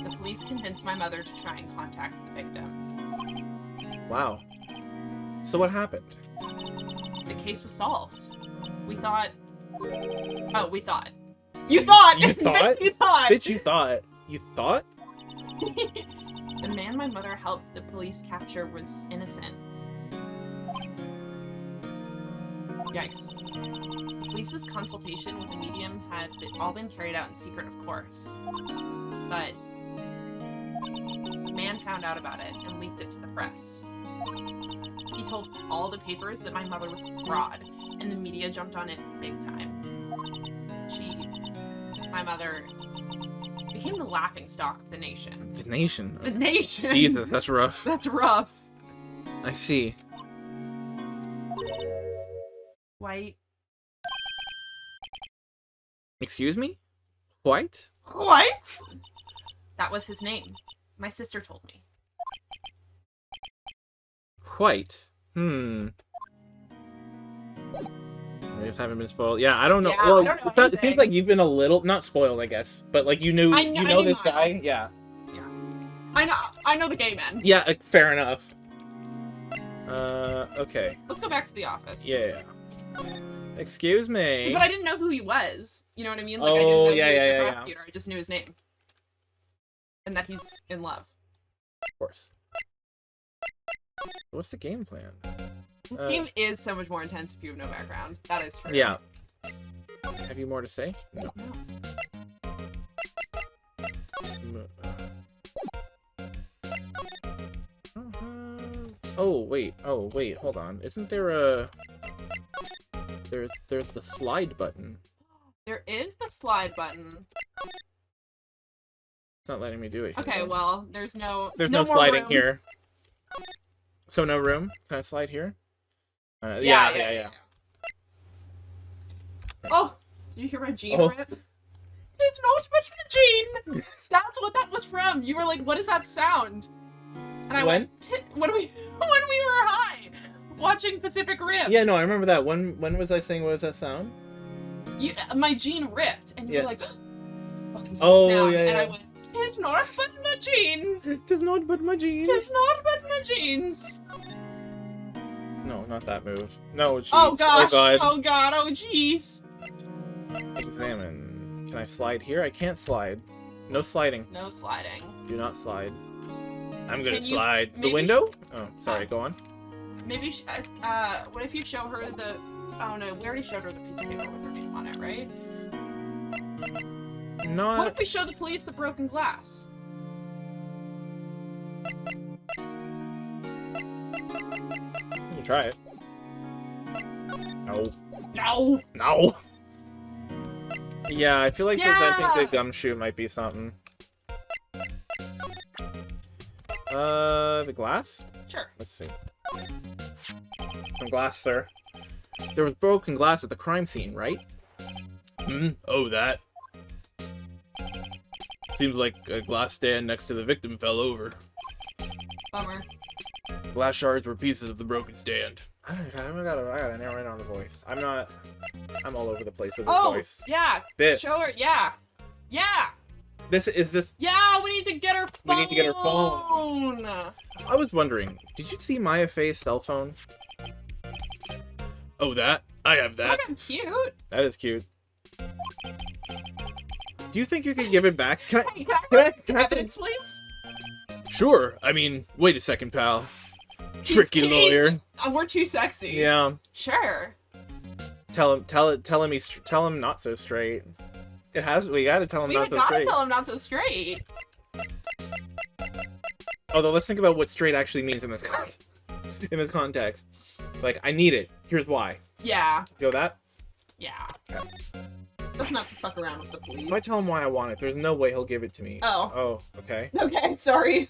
The police convinced my mother to try and contact the victim. Wow. So what happened? The case was solved. We thought... Oh, we thought. You thought! You thought? You thought! Bitch, you thought. You thought? The man my mother helped the police capture was innocent. Yikes. The police's consultation with the medium had all been carried out in secret, of course. But the man found out about it and leaked it to the press. He told all the papers that my mother was a fraud, and the media jumped on it big time. My mother, became the laughingstock of the nation. The nation? The nation! Jesus, that's rough. That's rough. I see. White. Excuse me? White? What? That was his name. My sister told me. White. I just haven't been spoiled. Yeah, I don't know. Yeah, well, I don't know it seems like you've been a little, not spoiled, I guess, but like you know this guy. Miles. Yeah. I know the gay men. Yeah, fair enough. Okay. Let's go back to the office. Yeah. Excuse me. See, but I didn't know who he was. You know what I mean? Like, I Oh, didn't know yeah, he was yeah, the yeah. prosecutor. I just knew his name. And that he's in love. Of course. What's the game plan? This game is so much more intense if you have no background. That is true. Yeah. Have you more to say? No. Oh wait, hold on. Isn't there a... There's the slide button. There is the slide button. It's not letting me do it here. Okay, well, there's no no sliding room here. So no room? Can I slide here? Yeah. Oh! Did you hear my jean Oh. rip? It's not much my jean! That's what that was from! You were like, what is that sound? And I went, when we were high! Watching Pacific Rim! Yeah, no, I remember that. When was I saying what was that sound? My jean ripped, and you were like, what was that Oh, sound? yeah, And I yeah. went, it's not but my jean! It's not but my jeans. It's not but my jeans! No, not that move. No, jeez. Oh gosh! Oh god. Oh god! Oh jeez! Examine. Can I slide here? I can't slide. No sliding. No sliding. Do not slide. I'm gonna Can you- slide. The maybe window? Oh, sorry, go on. Maybe, what if you show her the... Oh no, we already showed her the piece of paper with her name on it, right? Not... What if we show the police the broken glass? You try it. No. No! No! Yeah, I feel like presenting Yeah! the gumshoe might be something. The glass? Sure. Let's see. Some glass, sir. There was broken glass at the crime scene, right? Hmm? Oh, that. Seems like a glass stand next to the victim fell over. Bummer. Glass shards were pieces of the broken stand. I gotta narrow in on the voice. I'm all over the place with this voice. Yeah. This. Show her. Yeah. Yeah. This. Yeah, we need to get her phone. We need to get her phone. I was wondering, did you see Maya Faye's cell phone? Oh, that? I have that. Oh, cute. That is cute. Do you think you could give it back? Can I? Hey, Can I evidence, please? Sure. I mean, wait a second, pal. Tricky lawyer. Oh, we're too sexy. Yeah. Sure. Tell him not so straight. We gotta tell him not so straight. We gotta tell him not so straight. Although, let's think about what straight actually means in this context. Like, I need it. Here's why. Yeah. Go that? Yeah. Okay. Let's not to fuck around with the police. If I tell him why I want it, there's no way he'll give it to me. Oh. Oh, okay. Okay, sorry.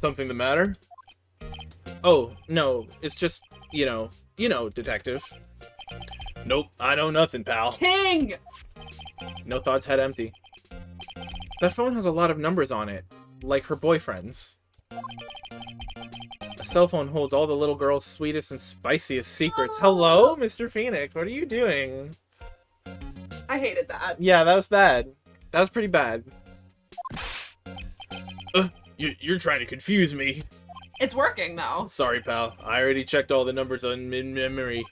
Something the matter? Oh, no. It's just, you know, detective. Nope, I know nothing, pal. King! No thoughts, head empty. That phone has a lot of numbers on it, like her boyfriend's. A cell phone holds all the little girl's sweetest and spiciest secrets. Hello, Mr. Phoenix, what are you doing? I hated that. Yeah, that was bad. That was pretty bad. You're trying to confuse me. It's working, though. Sorry, pal. I already checked all the numbers on memory.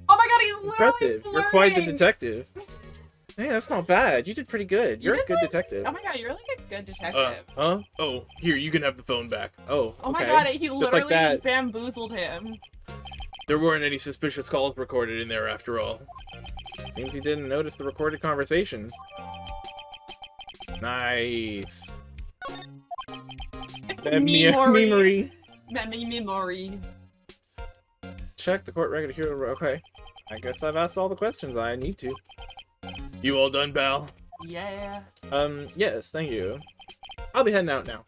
Oh my god, he's literally Impressive. flirting. You're quite the detective. Hey, that's not bad. You did pretty good. You're a good detective. Oh my god, you're like a good detective. Huh? Oh, here, you can have the phone back. Oh, Oh my okay. god, he Just literally like that. bamboozled him. There weren't any suspicious calls recorded in there after all. Seems you didn't notice the recorded conversation. Nice. Memory. Memory. Memory. Check the court record here. Okay. I guess I've asked all the questions I need to. You all done, pal? Yeah. Yes, thank you. I'll be heading out now.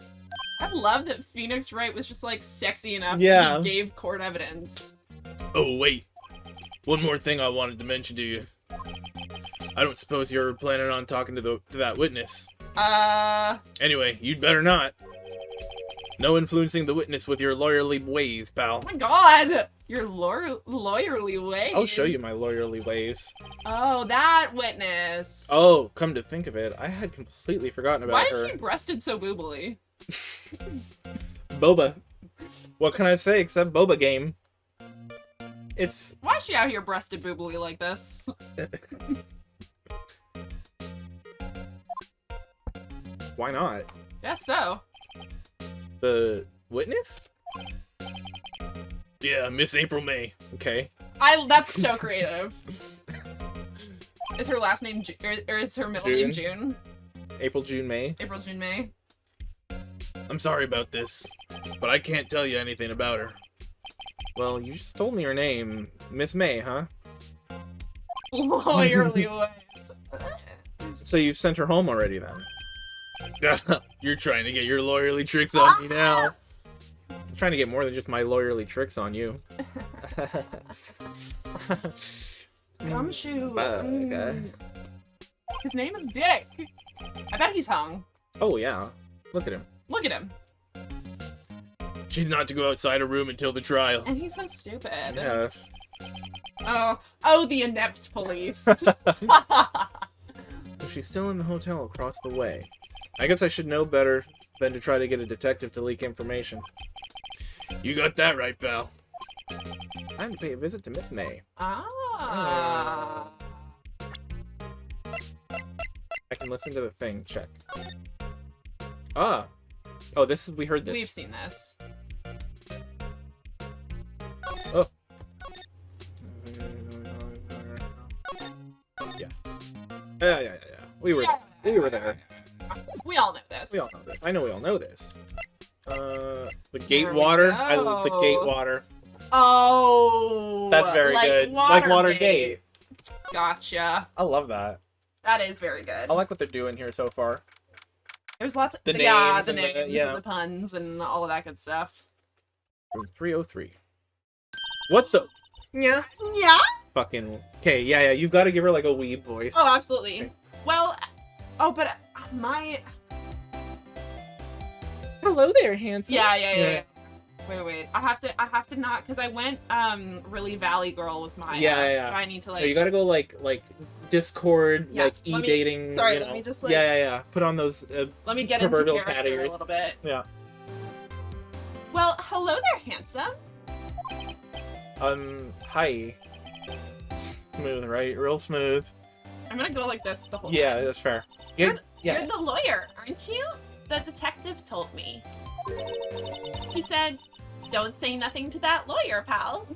I love that Phoenix Wright was just like sexy enough Yeah. that he gave court evidence. Oh, wait. One more thing I wanted to mention to you. I don't suppose you're planning on talking to that witness. Anyway, you'd better not. No influencing the witness with your lawyerly ways, pal. Oh my god! Your lawyerly ways. I'll show you my lawyerly ways. Oh, that witness. Oh, come to think of it, I had completely forgotten about Why her. is she breasted so boobily? Boba. What can I say except Boba game? It's... Why is she out here breasted boobily like this? Why not? Guess so. The witness? Yeah, Miss April May. Okay. That's so creative. Is her last name or is her middle name June? April, June, May. April, June, May. I'm sorry about this, but I can't tell you anything about her. Well, you just told me her name. Miss May, huh? Lawyerly ways. So you've sent her home already, then? You're trying to get your lawyerly tricks on me now. I'm trying to get more than just my lawyerly tricks on you. Gumshoe. Okay. His name is Dick. I bet he's hung. Oh, yeah. Look at him. Look at him. She's not to go outside her room until the trial. And he's so stupid. Yes. Oh, the inept police. So she's still in the hotel across the way. I guess I should know better than to try to get a detective to leak information. You got that right, pal. Time to pay a visit to Miss May. Ah. I can listen to the thing. Check. Ah. Oh, we heard this. We've seen this. Oh. Yeah. Yeah. We were there. We all know this. We all know this. I know we all know this. The gate There we water. go. I love the gate water. Oh, That's very good. Like Watergate. Gotcha. I love that. That is very good. I like what they're doing here so far. There's lots of the the names names and and the puns and all of that good stuff. From 303. What the? Yeah. Yeah. Fucking. Okay. Yeah. You've got to give her like a weeb voice. Oh, absolutely. Okay. Well, but my. Hello there, handsome. Yeah. Wait. I have to not, because I went really Valley Girl with my. Yeah. I need to like. No, you gotta go like Discord, like e-dating. Sorry, let me just like. Yeah. Put on those. Let me get into character a little bit. Yeah. Well, hello there, handsome. Hi. Smooth, right? Real smooth. I'm gonna go like this the whole time. Yeah, time. that's fair. You're the lawyer, aren't you? The detective told me. He said, "Don't say nothing to that lawyer, pal."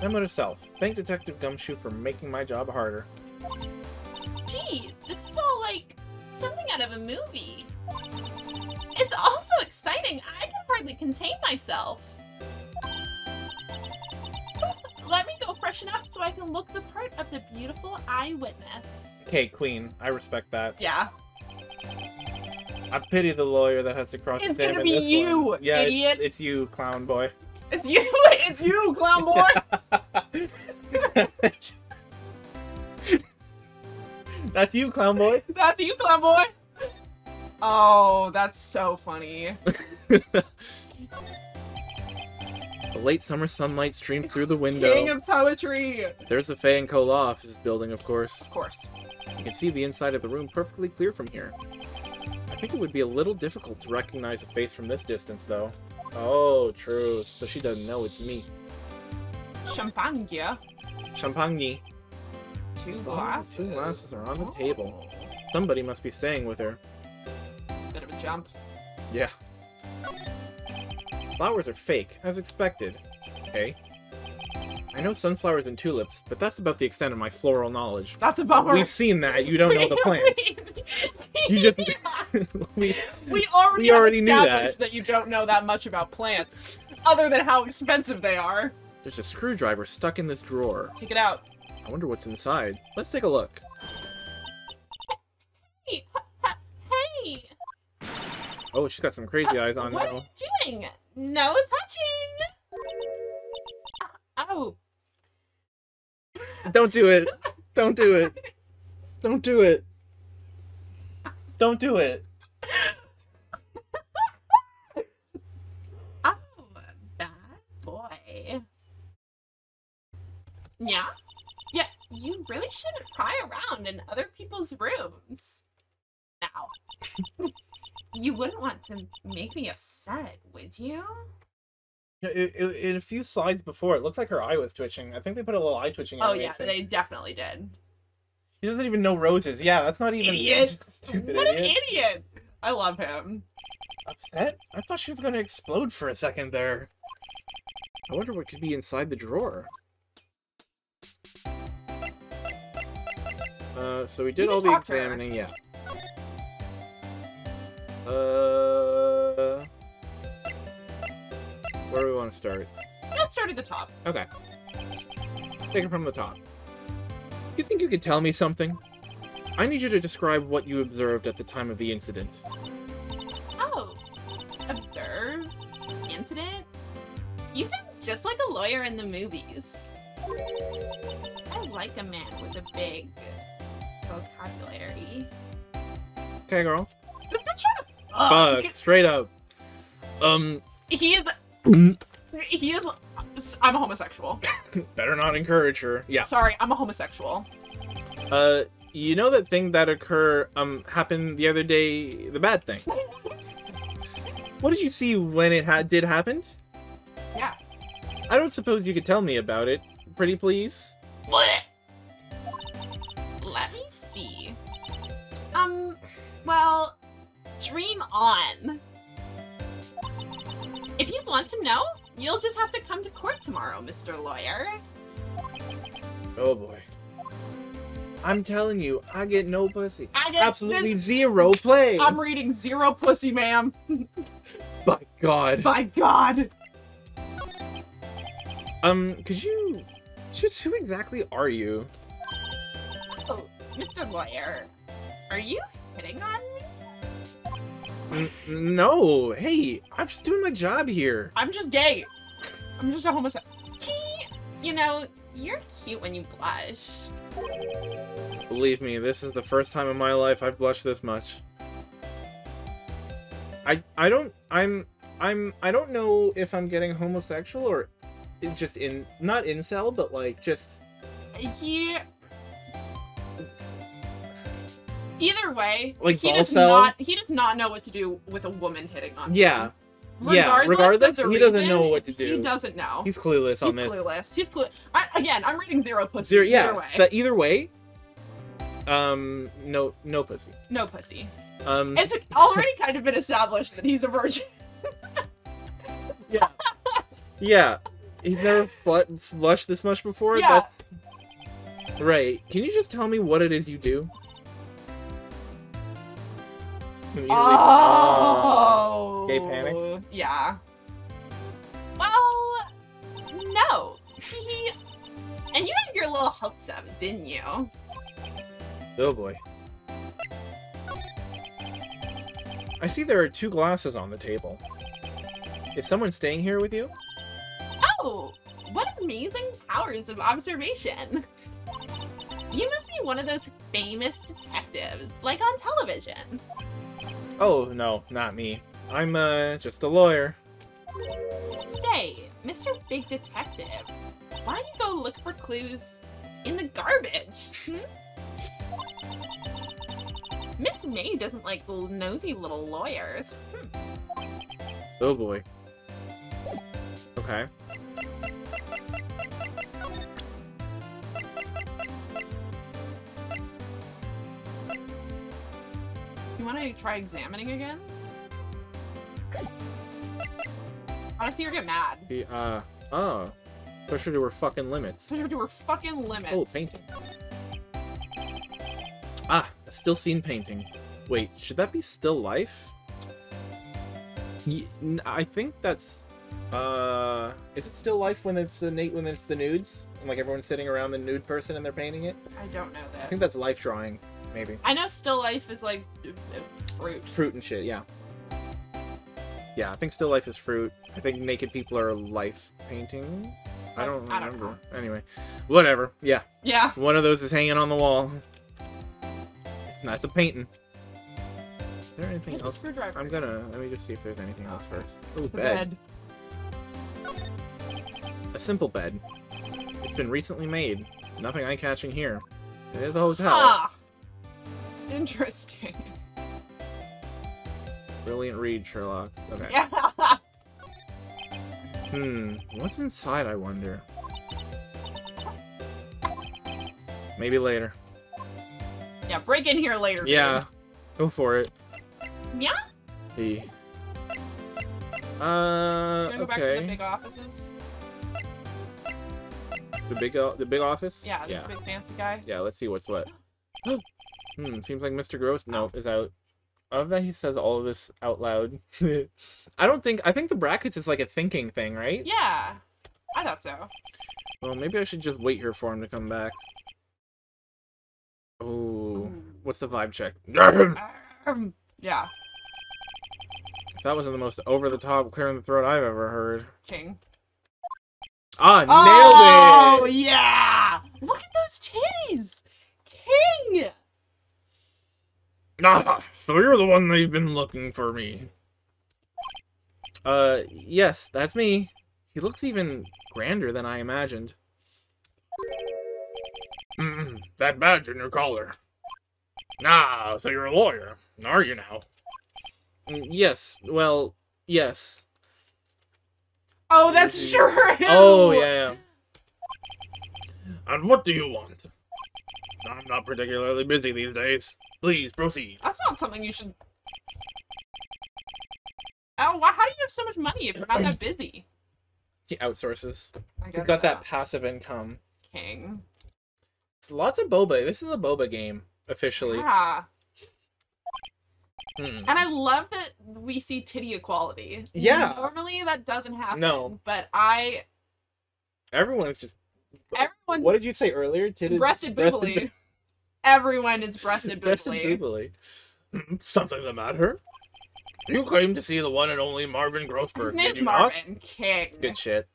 Memo to self. Thank Detective Gumshoe for making my job harder. Gee, this is all like something out of a movie. It's all so exciting, I can hardly contain myself. Let me go freshen up so I can look the part of the beautiful eyewitness. Okay, Queen. I respect that. Yeah. I pity the lawyer that has to cross-examine this one. It's gonna be you, yeah, idiot. It's you, clown boy. It's you! It's you, clown boy! That's you, clown boy. That's you, clown boy! Oh, that's so funny. The late summer sunlight streams through the window. King of poetry! There's the Fay and Co. Law Office building, of course. Of course. You can see the inside of the room perfectly clear from here. I think it would be a little difficult to recognize a face from this distance, though. Oh, true. So she doesn't know it's me. Champagne. Champagne. Two glasses. Two glasses are on the table. Somebody must be staying with her. It's a bit of a jump. Yeah. Flowers are fake, as expected. Okay. I know sunflowers and tulips, but that's about the extent of my floral knowledge. That's a bummer. We've seen that. You don't know the plants. You just... we already knew that. That you don't know that much about plants, other than how expensive they are. There's a screwdriver stuck in this drawer. Take it out. I wonder what's inside. Let's take a look. Hey! Oh, she's got some crazy eyes on now. What are you doing? No touching! Oh. Don't do it. Don't do it. Don't do it. Don't do it. Oh, bad boy. Yeah? Yeah, you really shouldn't pry around in other people's rooms. Now. You wouldn't want to make me upset, would you? In a few slides before, it looks like her eye was twitching. I think they put a little eye twitching animation. Oh yeah, they definitely did. He doesn't even know roses. Yeah, that's not even... Idiot! Stupid What idiot. an idiot! I love him. Upset? I thought she was going to explode for a second there. I wonder what could be inside the drawer. So we did all the examining, yeah. Where do we want to start? Let's start at the top. Okay. Take it from the top. You think you could tell me something? I need you to describe what you observed at the time of the incident. Oh. Observe? Incident? You sound just like a lawyer in the movies. I like a man with a big vocabulary. Okay, girl. Fuck. Straight up. He is... I'm a homosexual. Better not encourage her. Yeah. Sorry, I'm a homosexual. You know that thing that happened the other day, the bad thing? What did you see when it did happen? Yeah. I don't suppose you could tell me about it, pretty please? What? Let me see. Well, Dream on. If you want to know, you'll just have to come to court tomorrow, Mr. Lawyer. Oh boy. I'm telling you, I get no pussy. I get absolutely zero play. I'm reading zero pussy, ma'am. By God. By God. Could you... Just who exactly are you? Oh, Mr. Lawyer, are you hitting on me? No. Hey, I'm just doing my job here. I'm just gay. I'm just a homosexual. You know, you're cute when you blush. Believe me, this is the first time in my life I've blushed this much. I don't know if I'm getting homosexual or just not incel, but like just either way, like he does not know what to do with a woman hitting on him. Yeah. Regardless, he doesn't know what to do. He doesn't know. He's clueless on this. He's clueless. Again, I'm reading zero pussy. Zero, yeah. Either way. No pussy. No pussy. It's already kind of been established that he's a virgin. Yeah. Yeah. He's never blushed this much before? Yeah. That's... Right. Can you just tell me what it is you do? Oh. Gay panic? Yeah. Well, no. And you had your little hopes up, didn't you? Oh boy. I see there are 2 glasses on the table. Is someone staying here with you? Oh, what amazing powers of observation. You must be one of those famous detectives, like on television. Oh, no, not me. I'm, just a lawyer. Say, Mr. Big Detective, why don't you go look for clues in the garbage? Miss May doesn't like nosy little lawyers. Oh boy. Okay. You want to try examining again? I want to see her get mad. Push her to her fucking limits. Push her to her fucking limits. Oh, painting. Ah, a still scene painting. Wait, should that be still life? I think that's... is it still life when it's the nudes? And like everyone's sitting around the nude person and they're painting it? I don't know this. I think that's life drawing, maybe. I know still life is like fruit. Fruit and shit, yeah. Yeah, I think still life is fruit. I think naked people are life painting. I don't remember. Anyway, whatever. Yeah. Yeah. One of those is hanging on the wall. That's a painting. Is there anything else? Screwdriver. Let me just see if there's anything else first. Oh, The bed. A simple bed. It's been recently made. Nothing eye-catching here. It is a hotel. Ah. Interesting. Brilliant read, Sherlock. Okay. Yeah. What's inside, I wonder? Maybe later. Yeah, break in here later. Yeah. Go for it. Yeah? The... You wanna go back to the okay. big offices? The big office? Yeah, the big fancy guy. Yeah, let's see what's what. Seems like Mr. Gross, nope, is out. I love that he says all of this out loud. I think the brackets is like a thinking thing, right? Yeah, I thought so. Well, maybe I should just wait here for him to come back. Oh, what's the vibe check? Yeah. That wasn't the most over-the-top, clearing the throat I've ever heard. King. Ah, Oh, nailed it! yeah! Look at those titties! King! Ah, so you're the one they've been looking for me. Yes, that's me. He looks even grander than I imagined. That badge in your collar. Ah, so you're a lawyer, are you now? Yes, well, yes. Oh, that's true! Oh, yeah. And what do you want? I'm not particularly busy these days. Please, proceed. That's not something you should How do you have so much money if you're not that busy? He outsources. I He's guess got that passive income. king. It's lots of boba. This is a boba game, officially. Yeah. Hmm. And I love that we see titty equality. Yeah. Normally that doesn't happen. No. But Everyone's just... everyone's What did you say earlier? breasted boobily. Everyone is breasted boobily. boobily. Something the matter? You claim to see the one and only Marvin Grossberg, His name's did you Marvin not? King. Good shit.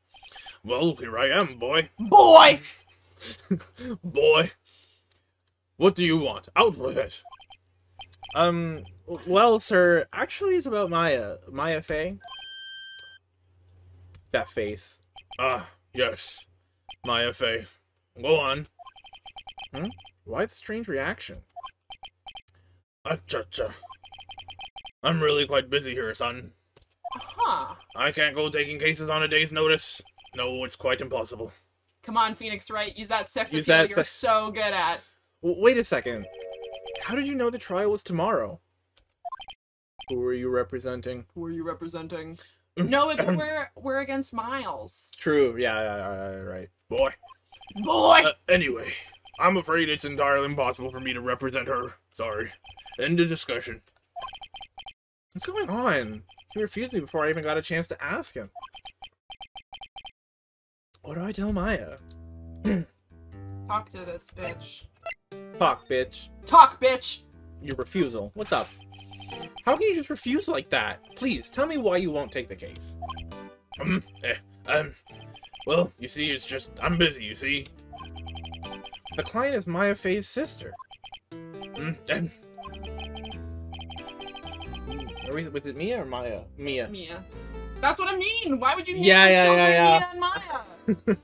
Well, here I am, boy. Boy! Boy. What do you want? Out with it. Well, sir, actually it's about Maya. Maya Fey. That face. Ah, yes. Maya Fey. Go on. Hmm? Why the strange reaction? Acha-cha. I'm really quite busy here, son. Huh. I can't go taking cases on a day's notice. No, it's quite impossible. Come on, Phoenix Wright. Use that sex Use appeal that you're so good at. Wait a second. How did you know the trial was tomorrow? Who were you representing? Who are you representing? No, but we're against Miles. True, yeah, right. Boy. Boy! Anyway, I'm afraid it's entirely impossible for me to represent her. Sorry. End of discussion. What's going on? He refused me before I even got a chance to ask him. What do I tell Maya? Talk to this bitch. Talk, bitch. Talk, bitch! Your refusal. What's up? How can you just refuse like that? Please, tell me why you won't take the case. Well, you see, it's just, I'm busy, you see. The client is Maya Fey's sister. Was it Mia or Maya? Mia. Mia. That's what I mean! Why would you name Yeah, your children yeah. Mia and Maya?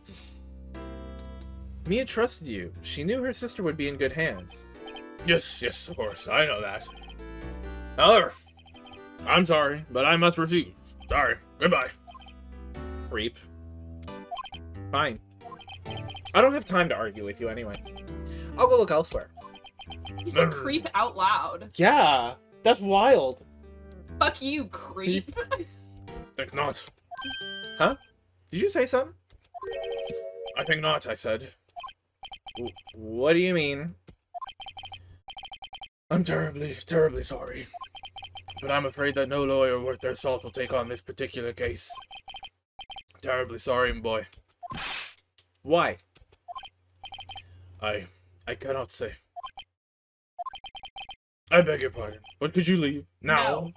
Mia trusted you. She knew her sister would be in good hands. Yes, of course. I know that. However, I'm sorry, but I must refuse. Sorry. Goodbye. Creep. Fine. I don't have time to argue with you anyway. I'll go look elsewhere. You said creep out loud. Yeah, that's wild. Fuck you, creep. Think not. Huh? Did you say something? I think not, I said. What do you mean? I'm terribly, terribly sorry. But I'm afraid that no lawyer worth their salt will take on this particular case. Terribly sorry, boy. Why? I cannot say. I beg your pardon, but could you leave now? No.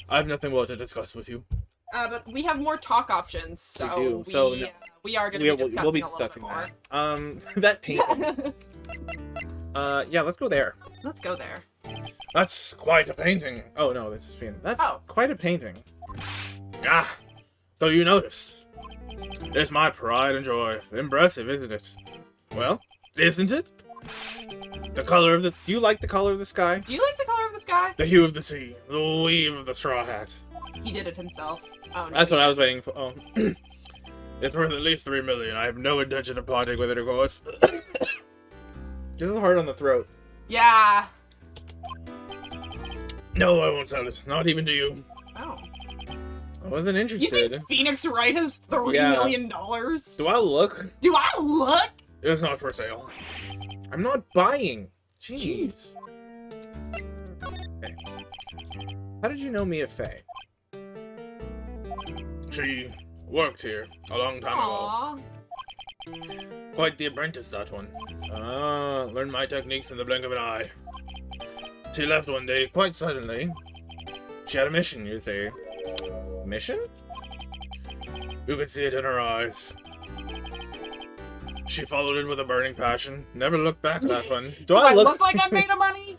I have nothing more to discuss with you. But we have more talk options, so We do, so no. We are going to be discussing we'll be a little bit discussing more. that. That painting. Yeah, let's go there. Let's go there. That's quite a painting. Oh no, this is Phoenix. That's quite a painting. Ah, so you noticed. It's my pride and joy. Impressive, isn't it? Well, isn't it? The color of the... Do you like the color of the sky? Do you like the color of the sky? The hue of the sea. The weave of the straw hat. He did it himself. Oh, no, that's what I was waiting for. Oh. It's worth at least 3 million. I have no intention of parting with it, of course. This is hard on the throat. Yeah. No, I won't sell it. Not even to you. Oh. I wasn't interested. You think Phoenix Wright has $3 million? Do I look? Do I look? It's not for sale. I'm not buying. Jeez. Okay. How did you know Mia Fey? She worked here a long time ago. Quite the apprentice, that one. Learned my techniques in the blink of an eye. She left one day, quite suddenly. She had a mission, you see. Mission? You could see it in her eyes. She followed it with a burning passion. Never looked back, that one. Do I look like I'm made of money?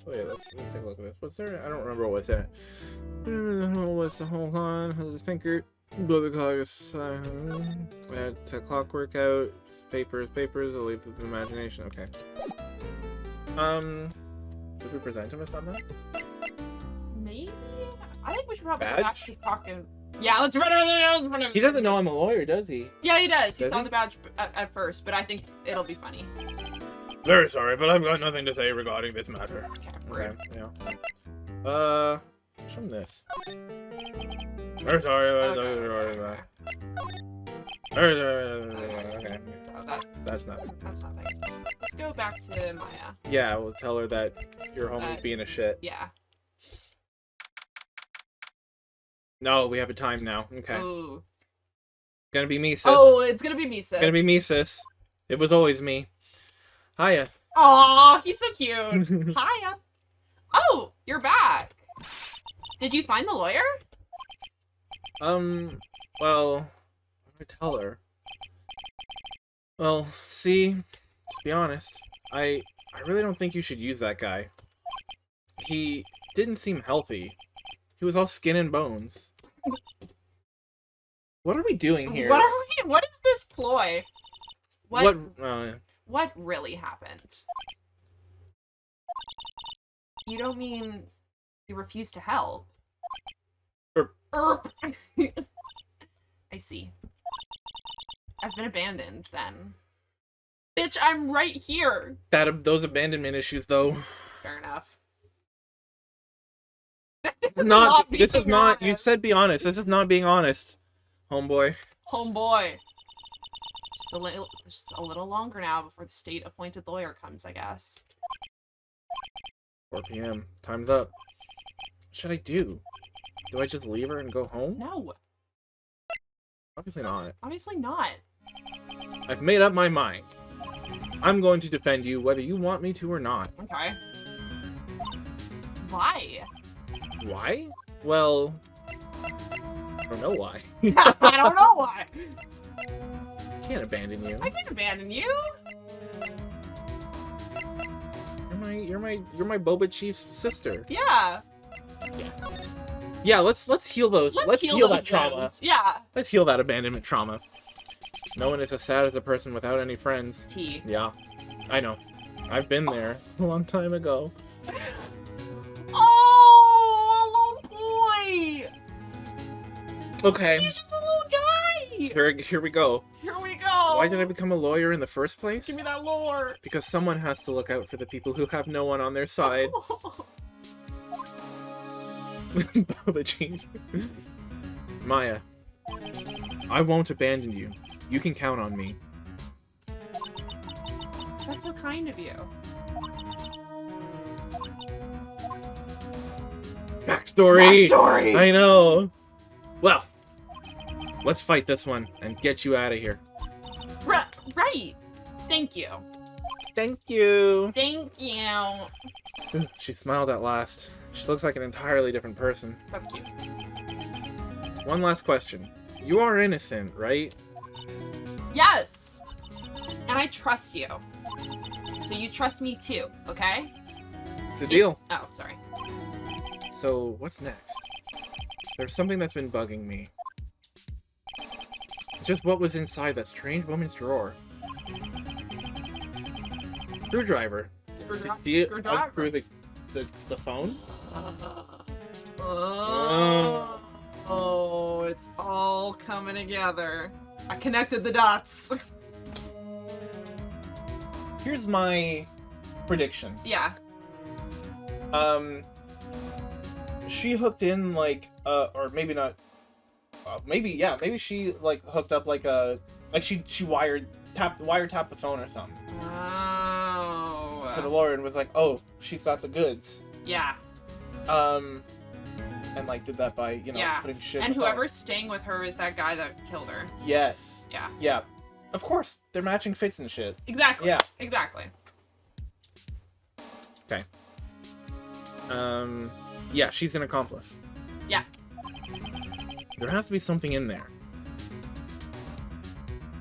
Wait, let's take a look at this. What's there? I don't remember what's in it. What's the whole on? The thinker. Blow the clock. Add to clockwork out. Papers. I'll leave it to the imagination. Okay. Did we present him with something? Maybe? I think we should probably go back Badge? to talking. Yeah, let's run over there. Let's run over He doesn't know I'm a lawyer, does he? Yeah, he does. He Does saw he? the badge at first, but I think it'll be funny. Very sorry, but I've got nothing to say regarding this matter. Okay, Okay, rude. yeah. Show him this. Very sorry. Okay. Okay. So That's nothing. that's nothing. Let's go back to Maya. Yeah, we'll tell her that your homie's being a shit. Yeah. No, we have a time now. Okay. Ooh. Gonna be me, sis. Oh, it's gonna be me, sis. Gonna be me, sis. It was always me. Hiya. Aw, he's so cute. Hiya. Oh, you're back. Did you find the lawyer? Well, what do I tell her? Well, see, to be honest, I really don't think you should use that guy. He didn't seem healthy. He was all skin and bones. What are we doing here? What is this ploy? What really happened? You don't mean you refuse to help? Erp. I see. I've been abandoned, then. Bitch, I'm right here! Those abandonment issues, though. Fair enough. This is not, you said be honest. This is not being honest, homeboy. Homeboy. Just a little longer now before the state-appointed lawyer comes, I guess. 4 p.m. Time's up. What should I do? Do I just leave her and go home? No. Obviously not. Obviously not. I've made up my mind. I'm going to defend you whether you want me to or not. Okay. Why? Why? Well, I don't know why. I don't know why. I can't abandon you. I can't abandon you. You're my Boba Chief's sister. Yeah. Yeah, let's heal those. Let's heal that trauma. wounds. Yeah. Let's heal that abandonment trauma. No one is as sad as a person without any friends. T. Yeah, I know. I've been there a long time ago. Oh, a little boy. Okay. He's just a little guy. Here we go. Here we go. Why did I become a lawyer in the first place? Give me that lore. Because someone has to look out for the people who have no one on their side. Boba Chief. Maya, I won't abandon you. You can count on me. That's so kind of you. Backstory! Backstory! I know! Well, let's fight this one and get you out of here. Right. Thank you. Thank you! Thank you. She smiled at last. She looks like an entirely different person. That's cute. One last question. You are innocent, right? Yes. And I trust you. So you trust me too, okay? It's a deal. Oh, sorry. So, what's next? There's something that's been bugging me. Just what was inside that strange woman's drawer. Screwdriver. Screwdriver. Unscrew the phone? Oh, it's all coming together. I connected the dots. Here's my prediction. Yeah. She hooked in like or maybe not. Maybe she like hooked up like she wiretapped the phone or something. Oh. For the lawyer and was like, oh, she's got the goods. Yeah. And like did that by putting shit. And in the phone. whoever's staying with her is that guy that killed her. Yes. Yeah. Yeah. Of course, they're matching fits and shit. Exactly. Yeah. Exactly. Okay. Yeah, she's an accomplice. Yeah. There has to be something in there.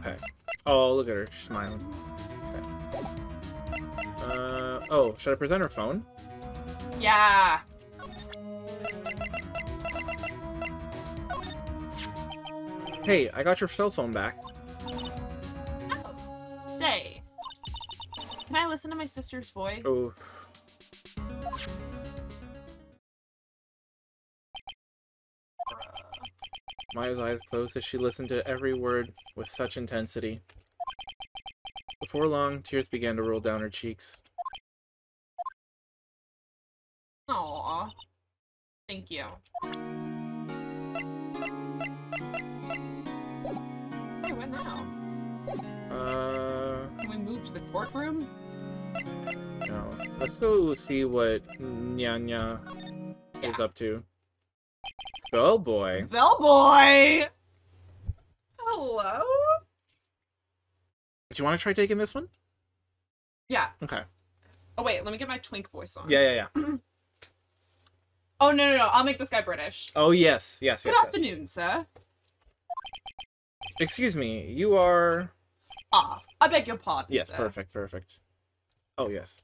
Okay. Oh, look at her. She's smiling. Okay. Oh, should I present her phone? Yeah. Hey, I got your cell phone back. Oh. Say. Can I listen to my sister's voice? Oh. Maya's eyes closed as she listened to every word with such intensity. Before long, tears began to roll down her cheeks. Aww. Thank you. Hey, what now? Can we move to the courtroom? No. Let's go see what Nya is up to. Bellboy. Bellboy! Hello? Do you want to try taking this one? Yeah. Okay. Oh, wait, let me get my twink voice on. Yeah. Oh, no. I'll make this guy British. Oh, yes. Good afternoon, sir. Excuse me, you are... Ah, I beg your pardon, Yes, sir. perfect. Oh, yes.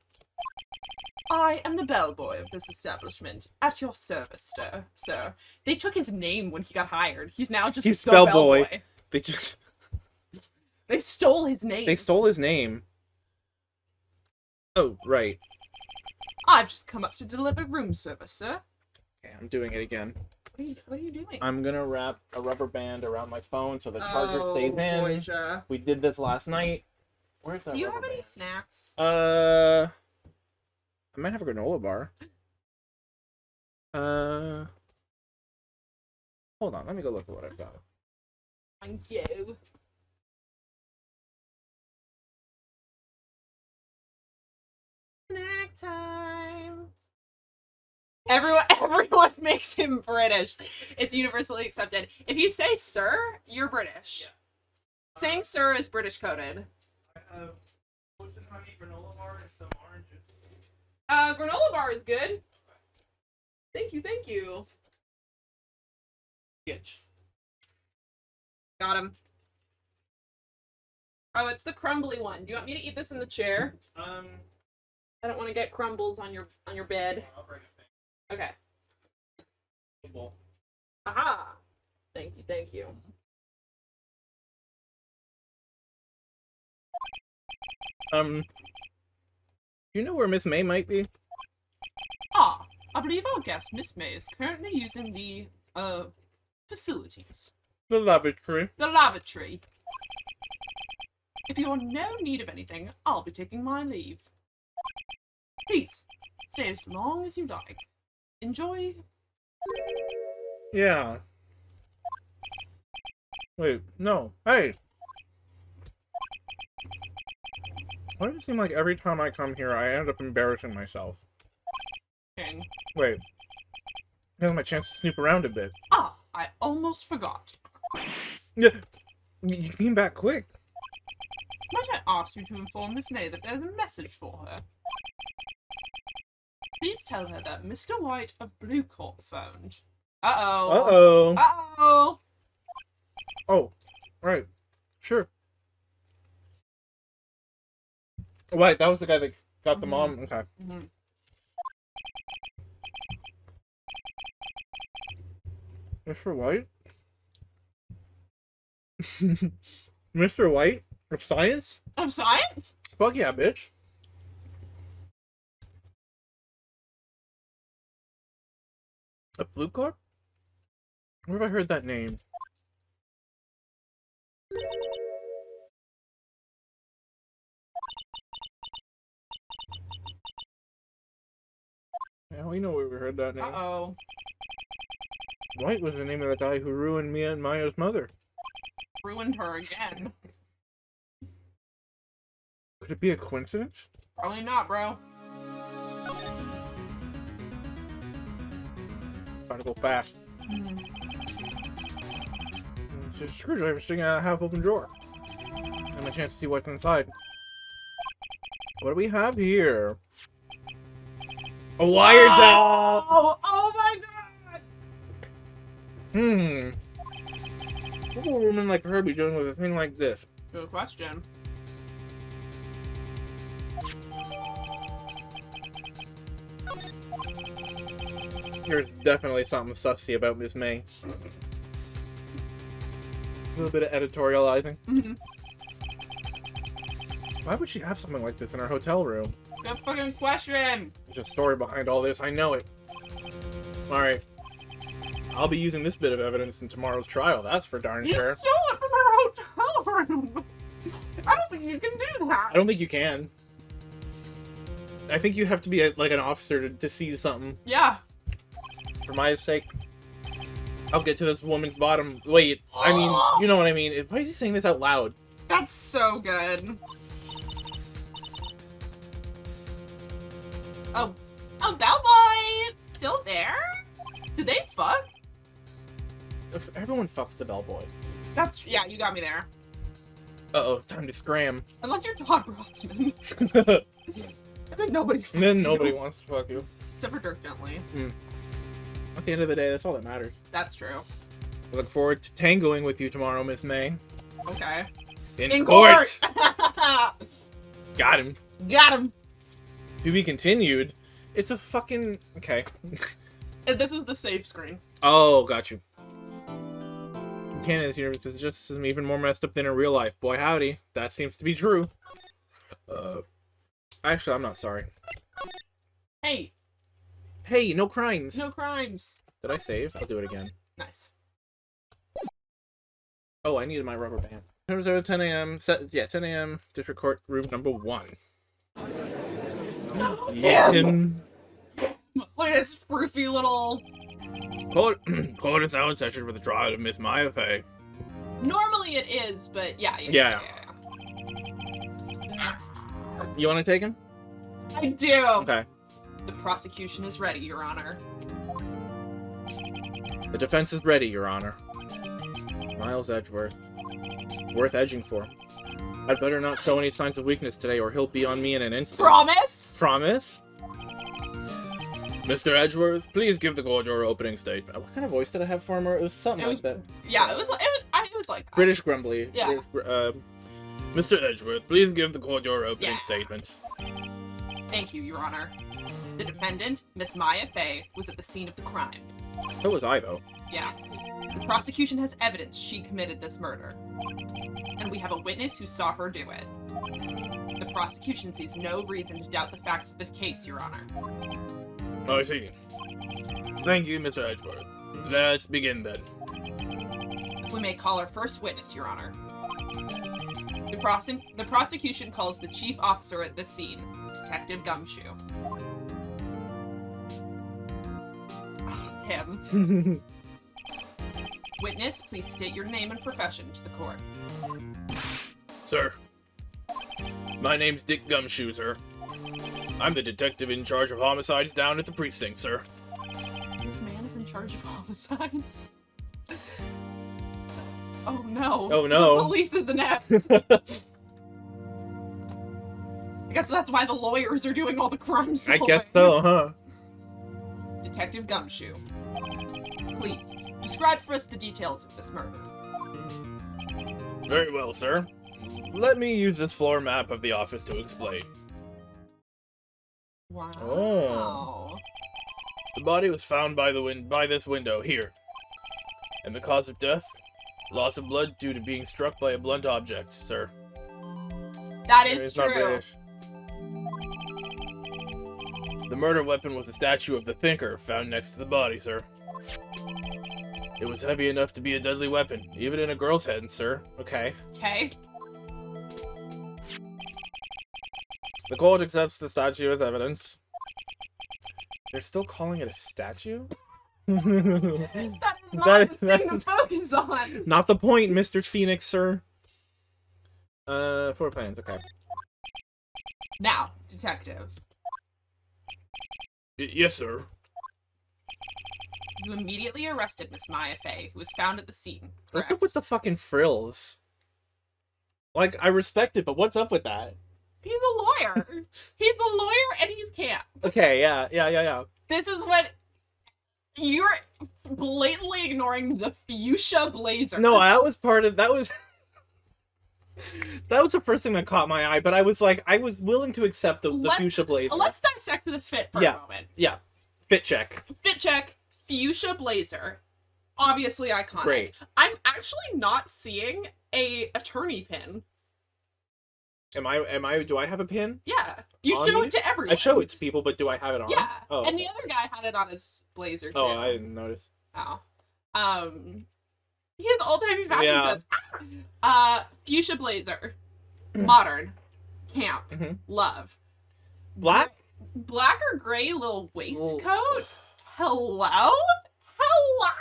I am the bellboy of this establishment. At your service, sir. They took his name when he got hired. He's now just He's the bellboy. They stole his name. They stole his name. Oh, right. I've just come up to deliver room service, sir. Okay, I'm doing it again. What are you doing? I'm gonna wrap a rubber band around my phone so the charger stays in. Boyja. We did this last night. Where's that? Do you rubber have any band? snacks? I might have a granola bar. Hold on. Let me go look at what I've got. Thank you. Snack time. Everyone makes him British. It's universally accepted. If you say sir, you're British. Yeah. Saying sir is British coded. I have ocean honey granola bar and some oranges. Granola bar is good. Thank you. Itch. Got him. Oh, it's the crumbly one. Do you want me to eat this in the chair? I don't want to get crumbles on your bed. I'll bring it. Okay. Bowl. Aha! Thank you. You know where Miss May might be? Ah, I believe our guest, Miss May, is currently using the, facilities. The lavatory. The lavatory. If you're in no need of anything, I'll be taking my leave. Please, stay as long as you like. Enjoy. Yeah. Wait, no. Hey! Why does it seem like every time I come here, I end up embarrassing myself? King. Wait. Here's my chance to snoop around a bit. Ah, I almost forgot. Yeah. You came back quick. Might I ask you to inform Miss May that there's a message for her? Please tell her that Mr. White of Blue Corp phoned. Uh-oh. Oh, right. Sure. Right, that was the guy that got the mom. Okay. Mr. White? Mr. White? Of science? Of science? Fuck yeah, bitch. A Blue Corp? Where have I heard that name? Yeah, we know where we heard that name. Uh-oh. White was the name of the guy who ruined Mia and Maya's mother. Ruined her again. Could it be a coincidence? Probably not, bro. Gotta go fast. It's a screwdriver sitting in a half-open drawer. And my chance to see what's inside. What do we have here? A wire doll! Oh my god! What will a woman like her be doing with a thing like this? Good question. There's definitely something sussy about Miss May. A little bit of editorializing. Why would she have something like this in her hotel room? Good fucking question! There's a story behind all this, I know it. Alright. I'll be using this bit of evidence in tomorrow's trial. That's for darn You sure. stole it from her hotel room. I don't think you can do that. I don't think you can. I think you have to be like an officer to see something. Yeah. For my sake, I'll get to this woman's bottom. Wait, I mean, you know what I mean. Why is he saying this out loud? That's so good. Oh, bellboy, still there? Did they fuck? Everyone fucks the bellboy. Yeah, you got me there. Uh-oh, time to scram. Unless you're Todd Brotzman. I bet nobody fucks And then you. nobody wants to fuck you. Except for Dirk Gently. At the end of the day, that's all that matters. That's true. I look forward to tangoing with you tomorrow, Miss May. Okay. In court! Got him. Got him! To be continued. It's a fucking... Okay. And this is the save screen. Oh, got you. Canada's here because it's just even more messed up than in real life. Boy, howdy. That seems to be true. Actually, I'm not sorry. Hey. Hey, no crimes. No crimes. Did I save? I'll do it again. Nice. Oh, I needed my rubber band. Turnabout 10 a.m. 10 a.m. District Court Room number 1. Yeah. Look at this froofy little... Court is now in session for the trial of Miss Maya Fey. Normally it is, but yeah. Yeah. You want to take him? I do. Okay. The prosecution is ready, Your Honor. The defense is ready, Your Honor. Miles Edgeworth. Worth edging for. I'd better not show any signs of weakness today or he'll be on me in an instant. Promise? Promise? Mr. Edgeworth, please give the court your opening statement. What kind of voice did I have for him? Or it was something like that. Yeah, it was like that. British grumbly. Yeah. Mr. Edgeworth, please give the court your opening statement. Thank you, Your Honor. The defendant, Miss Maya Fey, was at the scene of the crime. So was I, though. Yeah. The prosecution has evidence she committed this murder. And we have a witness who saw her do it. The prosecution sees no reason to doubt the facts of this case, Your Honor. I see. Thank you, Mr. Edgeworth. Let's begin then. If we may call our first witness, Your Honor. The prosecution calls the chief officer at this scene, Detective Gumshoe. Him. Witness, please state your name and profession to the court. Sir. My name's Dick Gumshoe, sir. I'm the detective in charge of homicides down at the precinct, sir. This man is in charge of homicides. Oh no. Oh no. The police is inept. I guess that's why the lawyers are doing all the crime solving. I guess so, huh? Detective Gumshoe, please, describe for us the details of this murder. Very well, sir. Let me use this floor map of the office to explain. Wow. Oh. The body was found by this window here. And the cause of death? Loss of blood due to being struck by a blunt object, sir. That is true. The murder weapon was a statue of the Thinker found next to the body, sir. It was heavy enough to be a deadly weapon, even in a girl's hand, sir. Okay. Okay. The court accepts the statue as evidence. They're still calling it a statue? That is not the thing to focus on. Not the point, Mr. Phoenix, sir. 4 plans, okay. Now, detective. Yes, sir. You immediately arrested Miss Maya Fey, who was found at the scene. What's up with the fucking frills? Like, I respect it, but what's up with that? He's a lawyer. He's the lawyer and he's camp. Okay, yeah. This is what... You're blatantly ignoring the fuchsia blazer. No, that was part of... That was... That was the first thing that caught my eye, but I was willing to accept the fuchsia blazer. Let's dissect this fit for a moment. Yeah. Fit check. Fit check. Fuchsia blazer. Obviously iconic. Great. I'm actually not seeing a attorney pin. Do I have a pin? Yeah. You On show me? it to everyone. I show it to people, but do I have it on? Yeah. Oh, and the other guy had it on his blazer too. Oh, I didn't notice. Oh. He has old-timey fashion Yeah. sense. Fuchsia blazer. Modern. Camp. Love. Black? Black or gray little waistcoat? Ooh. Hello? Hello?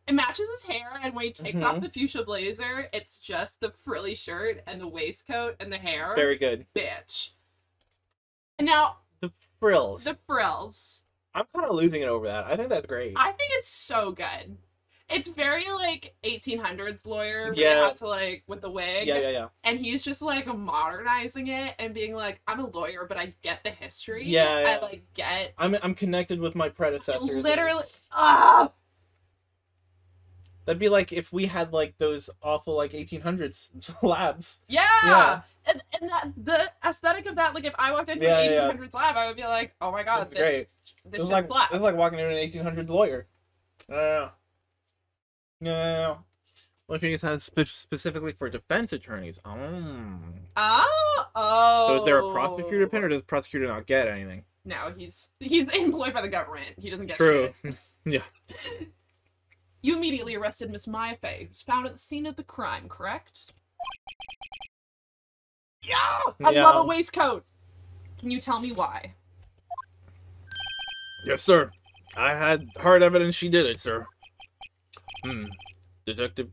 It matches his hair, and when he takes off the fuchsia blazer, it's just the frilly shirt and the waistcoat and the hair. Very good. Bitch. And now... The frills. The frills. I'm kind of losing it over that. I think that's great. I think it's so good. It's very, like, 1800s lawyer, but Yeah. they had to, like, with the wig. Yeah. And he's just, like, modernizing it and being like, I'm a lawyer, but I get the history. Yeah. I, like, get... I'm connected with my predecessors. Literally... Ah! That'd be like if we had, like, those awful, like, 1800s labs. Yeah! And that, the aesthetic of that, like, if I walked into an 1800s lab, I would be like, oh my god, That's great. This It was shit's black. like walking into an 1800s lawyer. No. One thing is specifically for defense attorneys. Oh. So is there a prosecutor pin, or does the prosecutor not get anything? No, he's employed by the government. He doesn't get True. shit. Yeah. You immediately arrested Miss Maya Fey, who's found at the scene of the crime, correct? Yeah! I love a waistcoat! Can you tell me why? Yes, sir. I had hard evidence she did it, sir. Detective...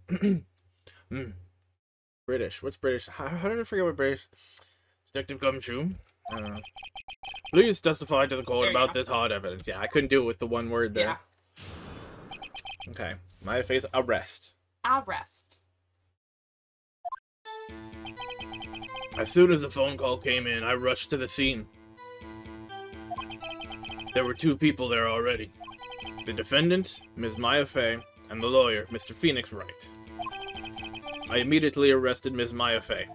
British. What's British? How did I forget what British... Detective Gumshoe. Please testify to the court about this hard evidence. Yeah, I couldn't do it with the one word there. Yeah. Okay. Maya Fey's arrest. Arrest. As soon as the phone call came in, I rushed to the scene. There were 2 people there already. The defendant, Ms. Maya Fey, and the lawyer, Mr. Phoenix Wright. I immediately arrested Ms. Maya Fey.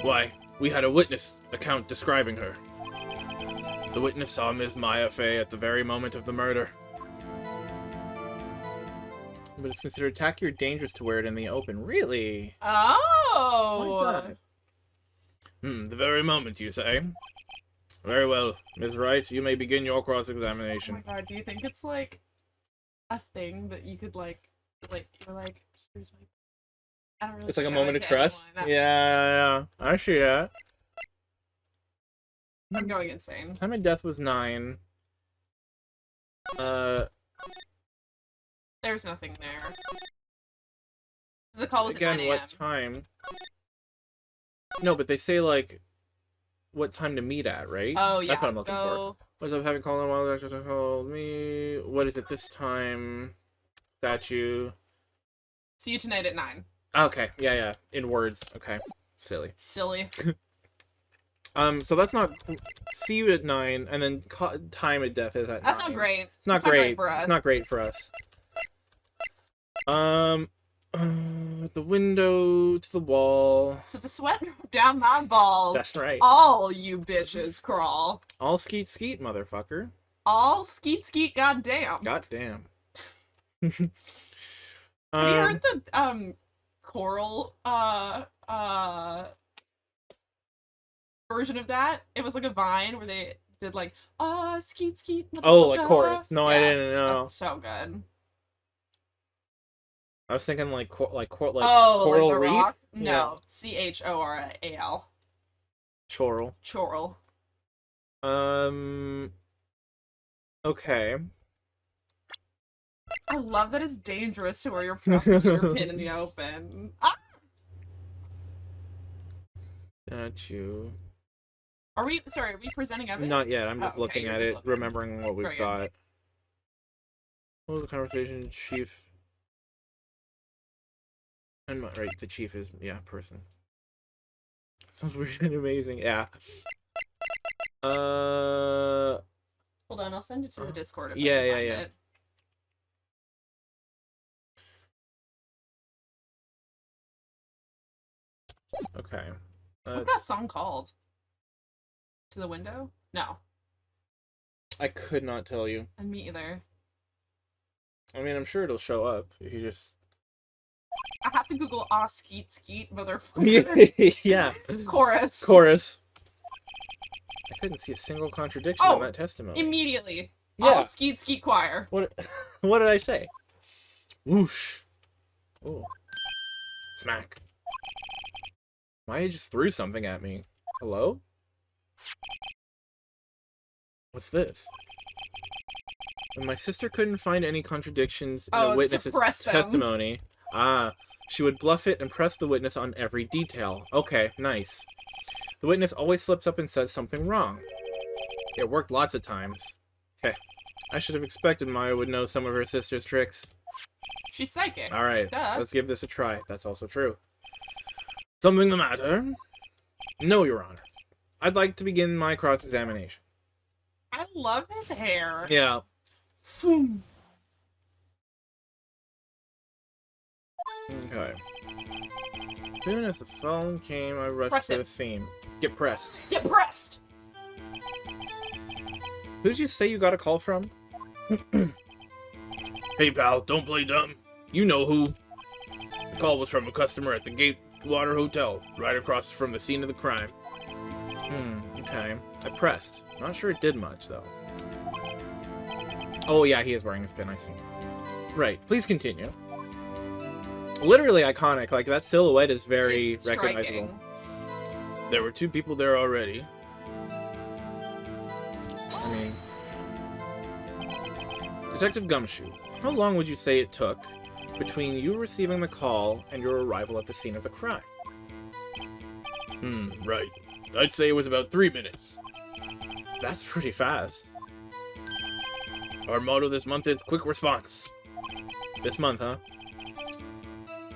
Why, we had a witness account describing her. The witness saw Ms. Maya Fey at the very moment of the murder. But it's considered tacky or dangerous to wear it in the open. Really? Oh! Why is that? The very moment, you say? Very well. Ms. Wright, you may begin your cross-examination. Oh my god, do you think it's, like, a thing that you could, you're like, here's my... I don't really It's like a show moment it of to trust? anyone. Yeah. I see that. I'm going insane. Time of death was 9. There's nothing there. The call was Again, at 9 a.m. what time? No, but they say, like, what time to meet at, right? Oh, yeah. That's what I'm looking for. What's up, having called in a while, doctors have called me. What is it this time? Statue. See you tonight at 9. Okay, yeah. In words. Okay. Silly. Silly. So that's not... See you at 9, and then time of death is at 9. That's not great. It's not great for us. It's not great for us. The window to the wall. To the sweat down my balls. That's right. All you bitches crawl. All skeet skeet, motherfucker. All skeet skeet goddamn. Goddamn. Have you heard the choral version of that? It was like a Vine where they did like skeet skeet. Oh, like chorus. No, yeah, I didn't know. That's so good. I was thinking like Coral Coral like Reed. rock? No, Yeah. Choral. Choral. Choral. Okay. I love that it's dangerous to wear your prosecutor pin in the open. Ah! Got you. Are we presenting evidence? Not yet. I'm just okay, looking you're at just it, looking. remembering what we've Very good. got. What was the conversation, Chief? And right, the chief is person. Sounds weird and amazing. Yeah. Hold on, I'll send it to the Discord. If I can find it. Okay. What's that song called? To the Window? No. I could not tell you. And me either. I mean, I'm sure it'll show up if you just... I have to Google skeet skeet motherfucker. Yeah. Chorus. I couldn't see a single contradiction in that testimony. Immediately. Yeah. All skeet skeet choir. What? What did I say? Whoosh. Oh. Smack. Maya just threw something at me. Hello? What's this? When my sister couldn't find any contradictions in a witness's testimony, she would bluff it and press the witness on every detail. Okay, nice. The witness always slips up and says something wrong. It worked lots of times. Heh. I should have expected Maya would know some of her sister's tricks. She's psychic. Alright, let's give this a try. That's also true. Something the matter? No, Your Honor. I'd like to begin my cross-examination. I love his hair. Yeah. Boom. Okay. As soon as the phone came, I rushed to the scene. Get pressed. Get pressed! Who did you say you got a call from? Hey, pal, don't play dumb. You know who. The call was from a customer at the Gatewater Hotel, right across from the scene of the crime. Okay. I pressed. Not sure it did much, though. Oh, yeah, he is wearing his pin, I see. Right, please continue. Literally iconic, like, that silhouette is very recognizable. There were 2 people there already. I mean... Detective Gumshoe, how long would you say it took between you receiving the call and your arrival at the scene of the crime? Right. I'd say it was about 3 minutes. That's pretty fast. Our motto this month is quick response. This month, huh?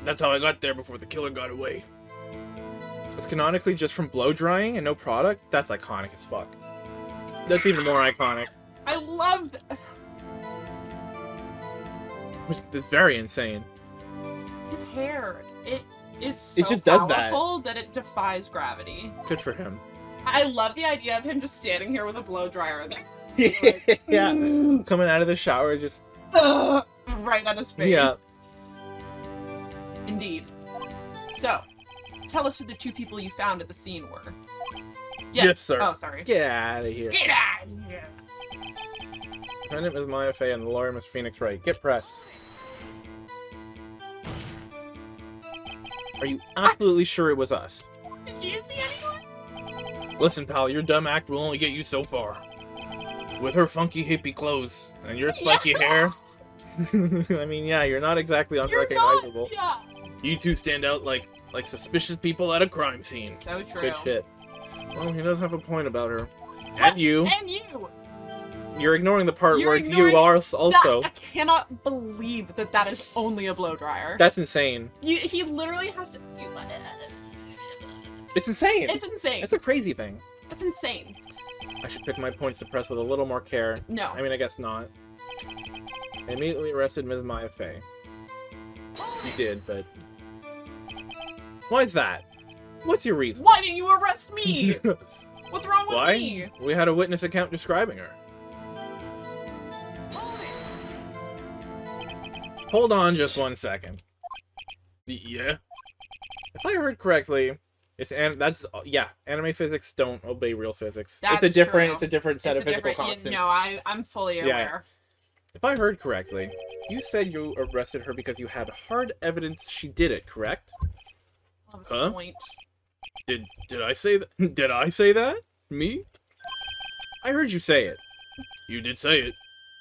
That's how I got there before the killer got away. It's canonically just from blow drying and no product? That's iconic as fuck. That's even more iconic. I love that. It's very insane. His hair, it is so it just does powerful that it defies gravity. Good for him. I love the idea of him just standing here with a blow dryer. Like, yeah, coming out of the shower, just right on his face. Yeah. Indeed. So, tell us who the 2 people you found at the scene were. Yes, sir. Oh, sorry. Get out of here. Get out of here. Defendant Ms. Maya Fey and the lawyer Ms. Phoenix Wright. Get pressed. Are you absolutely sure it was us? Did you see anyone? Listen, pal, your dumb act will only get you so far. With her funky hippie clothes and your spiky hair. I mean, yeah, you're not exactly unrecognizable. Yeah. You 2 stand out like suspicious people at a crime scene. So true. Good shit. Well, he does have a point about her. What? And you. And you. You're ignoring the part where it's you are also. I cannot believe that is only a blow dryer. That's insane. He literally has to... It's insane. It's insane. It's a crazy thing. It's insane. I should pick my points to press with a little more care. No. I mean, I guess not. I immediately arrested Ms. Maya Fey. You did, but... Why is that? What's your reason? Why didn't you arrest me? What's wrong with me? We had a witness account describing her. Hold on just 1 second. Yeah? If I heard correctly, anime physics don't obey real physics. That's it's a different true. set of physical constants. No, I'm fully aware. If I heard correctly, you said you arrested her because you had hard evidence she did it, correct? That was a point. Did I say that? Did I say that? Me? I heard you say it. You did say it.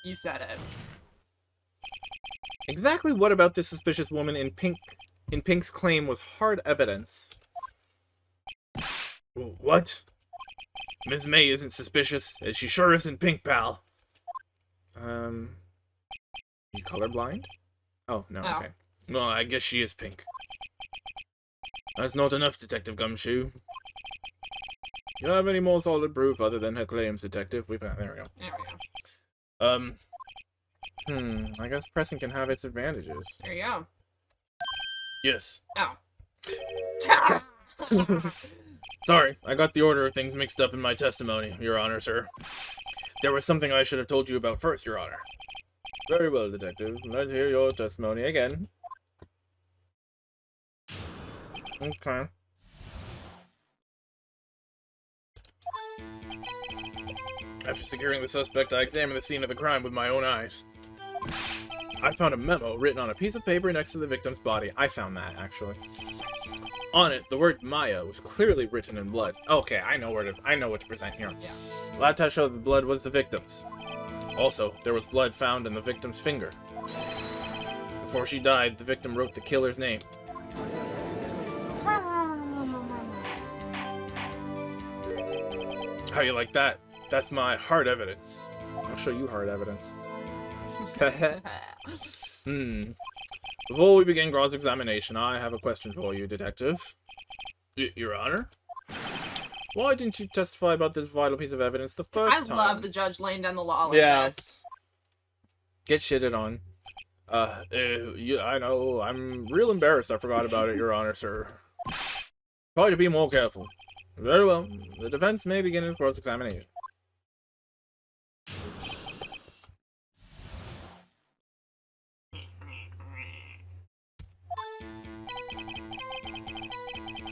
You said it. Exactly what about this suspicious woman in Pink's claim was hard evidence? What? Ms. May isn't suspicious, and she sure isn't Pink, pal. You colorblind? Oh, no, okay. Well, I guess she is Pink. That's not enough, Detective Gumshoe. You have any more solid proof other than her claims, Detective? There we go. There we go. I guess pressing can have its advantages. There you go. Yes. Oh. Sorry, I got the order of things mixed up in my testimony, Your Honor, sir. There was something I should have told you about first, Your Honor. Very well, Detective. Let's hear your testimony again. Okay. After securing the suspect, I examined the scene of the crime with my own eyes. I found a memo written on a piece of paper next to the victim's body. I found that, actually. On it, the word Maya was clearly written in blood. Okay, I know what to present here. Yeah. Lab test showed the blood was the victim's. Also, there was blood found in the victim's finger. Before she died, the victim wrote the killer's name. How you like that? That's my hard evidence. I'll show you hard evidence. Before we begin cross-examination, I have a question for you, Detective. Your Honor? Why didn't you testify about this vital piece of evidence the first time? I love the judge laying down the law like Yeah. this. Get shitted on. I know, I'm real embarrassed I forgot about it, Your Honor, sir. Try to be more careful. Very well. The defense may begin its cross-examination.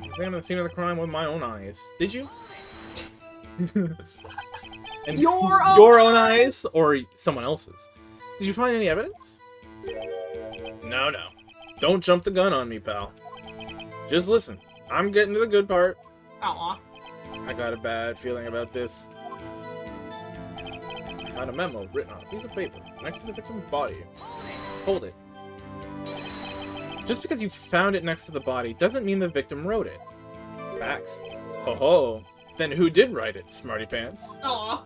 I examined the scene of the crime with my own eyes. Did you? And Your own eyes? Or someone else's? Did you find any evidence? No. Don't jump the gun on me, pal. Just listen. I'm getting to the good part. Aw. I got a bad feeling about this. I found a memo written on a piece of paper next to the victim's body. Hold it. Just because you found it next to the body doesn't mean the victim wrote it. Facts. Ho ho. Then who did write it, smarty pants? Aw.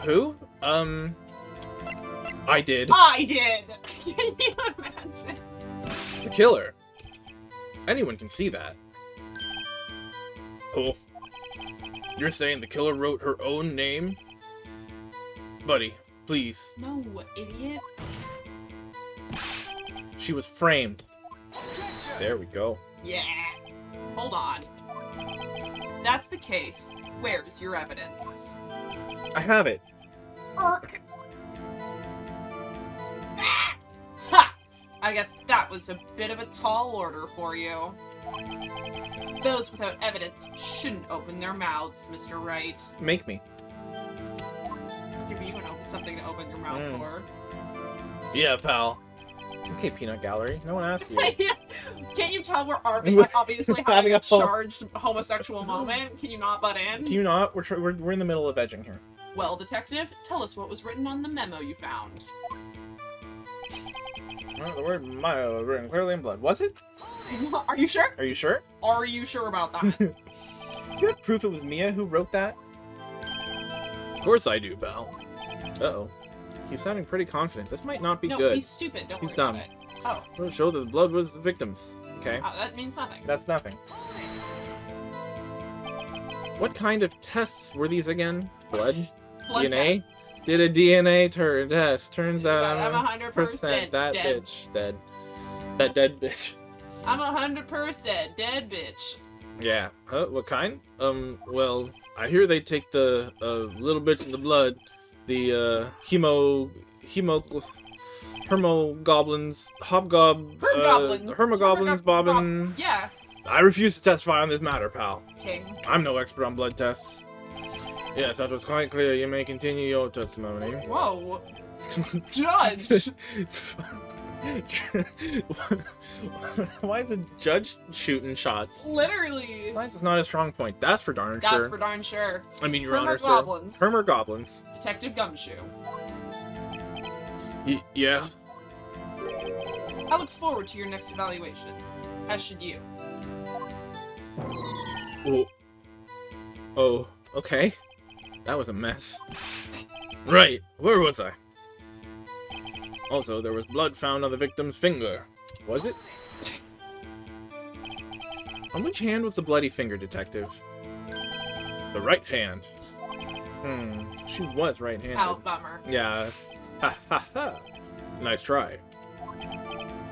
Who? I did. I did! Can you imagine? The killer. Anyone can see that. Oh. You're saying the killer wrote her own name? Buddy, please. No, idiot. She was framed. There we go. Yeah. Hold on. That's the case. Where's your evidence? I have it. Ark. Ha! I guess that was a bit of a tall order for you. Those without evidence shouldn't open their mouths, Mr. Wright. Make me. Give you something to open your mouth for. Yeah, pal. Okay, Peanut Gallery. No one asked you. Can't you tell we're obviously having a whole- charged homosexual moment? Can you not butt in? Can you not? We're in the middle of edging here. Well, detective, tell us what was written on the memo you found. Well, the word Maya was written clearly in blood. Was it? Are you sure? Are you sure? Are you sure about that? Do you have proof it was Mia who wrote that? Of course I do, pal. Uh-oh. He's sounding pretty confident. This might not be no, good. he's stupid. Don't He's worry dumb. about it. Oh. It'll show that the blood was the victim's. Okay. That means nothing. That's nothing. What kind of tests were these again? Blood? Blood DNA? tests. Did a DNA test. Turns out I'm I'm 100% that dead. bitch dead. That dead bitch. I'm 100% dead bitch. Yeah. What kind? Well, I hear they take the little bits in the blood, the hermogoblins, hermogoblins, bobbin. Yeah. I refuse to testify on this matter, pal. King. I'm no expert on blood tests. Yes, that was quite clear. You may continue your testimony. Whoa. Judge! Why is a judge shooting shots? Literally. Science is not a strong point. That's for darn sure. That's for darn sure. I mean, Your Honor, sir. Goblins. Hermer goblins. Detective Gumshoe. Yeah. I look forward to your next evaluation. As should you. Oh, okay. That was a mess. Right, where was I? Also, there was blood found on the victim's finger. Was it? On which hand was the bloody finger, Detective? The right hand. She was right-handed. Oh, bummer. Yeah. Ha ha ha. Nice try.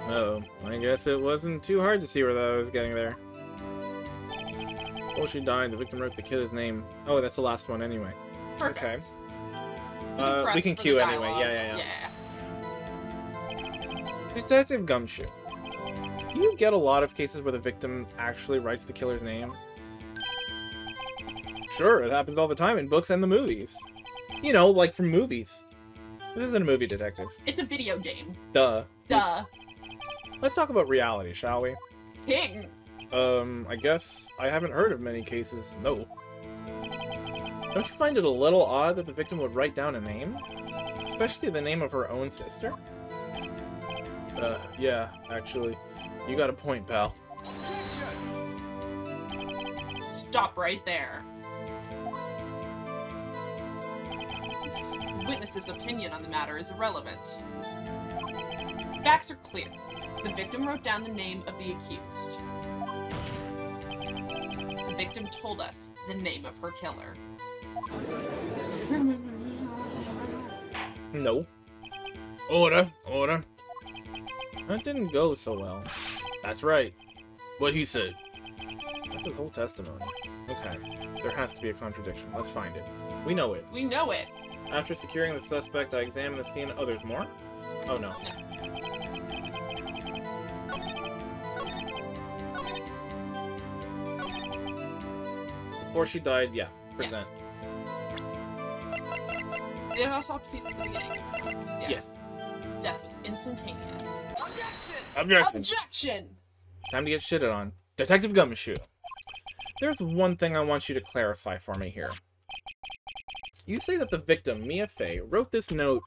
Oh, I guess it wasn't too hard to see where that was getting there. Before she died, the victim wrote the killer's name. Oh, that's the last one anyway. Perfect. Okay. We can press for cue the anyway. dialogue. Yeah. Detective Gumshoe. Do you get a lot of cases where the victim actually writes the killer's name? Sure, it happens all the time in books and the movies. You know, like from movies. This isn't a movie, Detective. It's a video game. Duh. Duh. Let's talk about reality, shall we? King. I guess I haven't heard of many cases. No. Don't you find it a little odd that the victim would write down a name? Especially the name of her own sister? Yeah, actually. You got a point, pal. Stop right there. The witness's opinion on the matter is irrelevant. Facts are clear. The victim wrote down the name of the accused. The victim told us the name of her killer. No. Order. That didn't go so well. That's right. What he said. That's his whole testimony. Okay. There has to be a contradiction. Let's find it. We know it. We know it. After securing the suspect, I examined the scene. Oh, there's more? Oh, no. Before she died, yeah. Present. The autopsy's at the beginning. Yeah. Yes. Death was instantaneous. Objection! Time to get shitted on. Detective Gumshoe. There's one thing I want you to clarify for me here. You say that the victim, Mia Fey, wrote this note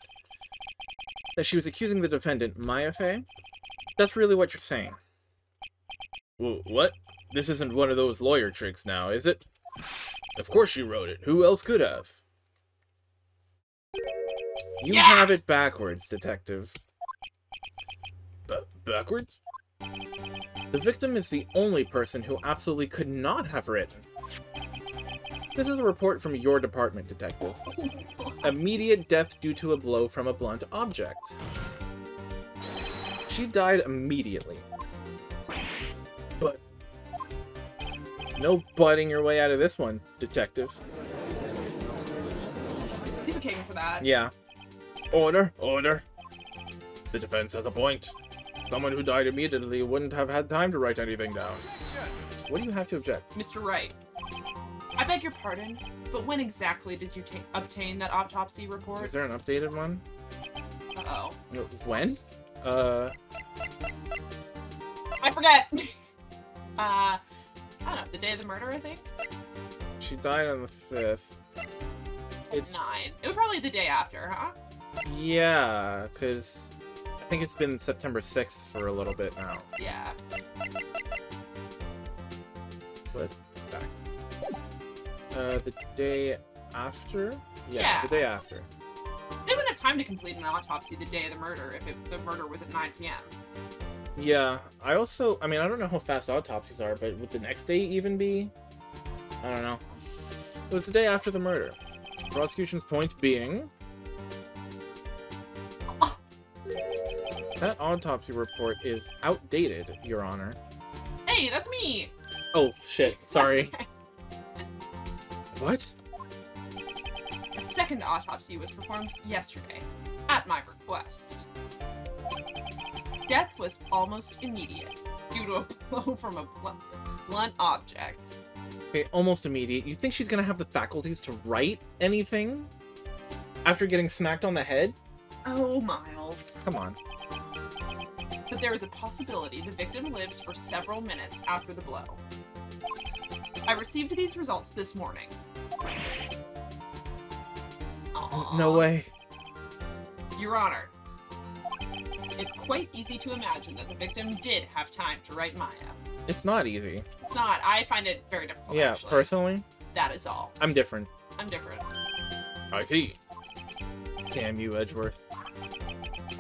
that she was accusing the defendant, Maya Fey? That's really what you're saying. What? This isn't one of those lawyer tricks now, is it? Of course she wrote it. Who else could have? You have it backwards, Detective. Backwards? The victim is the only person who absolutely could not have written. This is a report from your department, Detective. Immediate death due to a blow from a blunt object. She died immediately. But no butting your way out of this one, Detective. He's a king for that. Yeah. Order. The defense has a point. Someone who died immediately wouldn't have had time to write anything down. What do you have to object? Mr. Wright, I beg your pardon, but when exactly did you obtain that autopsy report? Is there an updated one? Uh-oh. When? I forget! I don't know, the day of the murder, I think? She died on the 5th. It's 9. It was probably the day after, huh? Yeah, because I think it's been September 6th for a little bit now. Yeah. But back. The day after? Yeah. The day after. They wouldn't have time to complete an autopsy the day of the murder if the murder was at 9 p.m. Yeah, I don't know how fast autopsies are, but would the next day even be? I don't know. It was the day after the murder. Prosecution's point being... That autopsy report is outdated, Your Honor. Hey, that's me! Oh, shit. Sorry. Okay. What? A second autopsy was performed yesterday, at my request. Death was almost immediate, due to a blow from a blunt object. Okay, almost immediate. You think she's gonna have the faculties to write anything? After getting smacked on the head? Oh, Miles. Come on. But there is a possibility the victim lives for several minutes after the blow. I received these results this morning. Aww. No way. Your Honor, it's quite easy to imagine that the victim did have time to write Maya. It's not easy. It's not. I find it very difficult, Yeah, actually. personally, That is all. I'm different. I'm different. I see. Damn you, Edgeworth.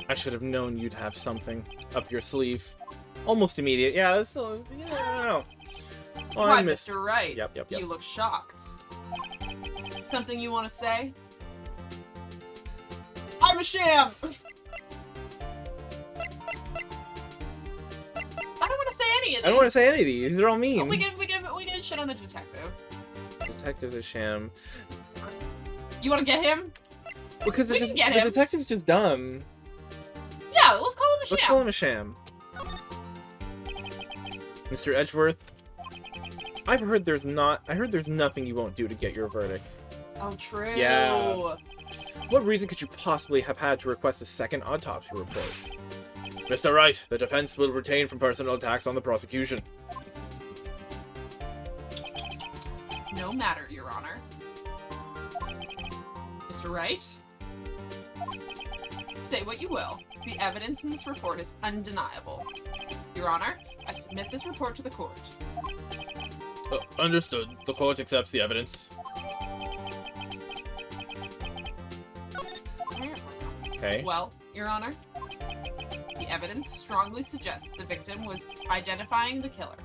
I should have known you'd have something up your sleeve. Almost immediate. Yeah, that's still... Yeah, I don't know. Oh, Why, I missed... Mr. Wright? Yep. You look shocked. Something you want to say? I'm a sham! I don't want to say any of these. I don't want to say any of these. They're all mean. Oh, we can shit on the detective. Detective's a sham. You want to get him? Because We can get him. the detective's just dumb. Yeah, let's call him a sham. Let's call him a sham. Mr. Edgeworth, I heard there's nothing you won't do to get your verdict. Oh, true. Yeah. What reason could you possibly have had to request a second autopsy report? Mr. Wright, the defense will retain from personal attacks on the prosecution. No matter, Your Honor. Mr. Wright? Say what you will. The evidence in this report is undeniable. Your Honor, I submit this report to the court. Understood. The court accepts the evidence. Okay. Well, Your Honor, the evidence strongly suggests the victim was identifying the killer.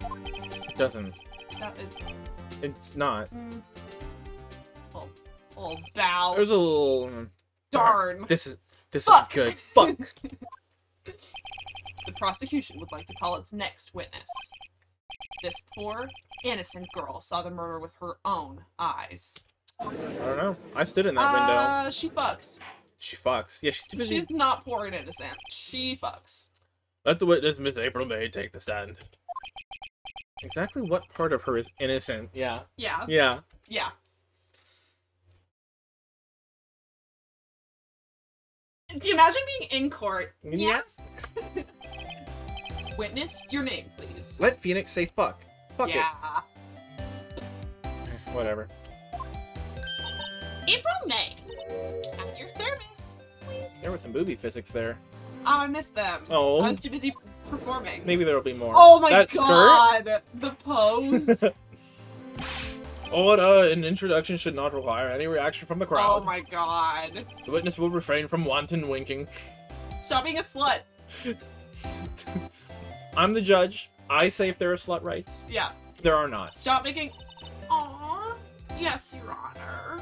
It doesn't. It's not. Oh, Val. There's a little... Darn. This is Fuck. good. Fuck. The prosecution would like to call its next witness. This poor, innocent girl saw the murder with her own eyes. I don't know. I stood in that window. She fucks. She fucks. Yeah, she's too busy. She's not poor and innocent. She fucks. Let the witness, Miss April May, take the stand. Exactly what part of her is innocent? Yeah. Yeah. Yeah. Yeah. Can you imagine being in court? Yeah. Witness, your name, please. Let Phoenix say fuck. Fuck yeah. it. Whatever. April May. At your service. There was some booby physics there. Oh, I missed them. Oh. I was too busy performing. Maybe there'll be more. Oh my that god! Skirt? The pose. An introduction should not require any reaction from the crowd. Oh my god. The witness will refrain from wanton winking. Stop being a slut. I'm the judge. I say if there are slut rights. Yeah. There are not. Stop making... Aww. Yes, Your Honor.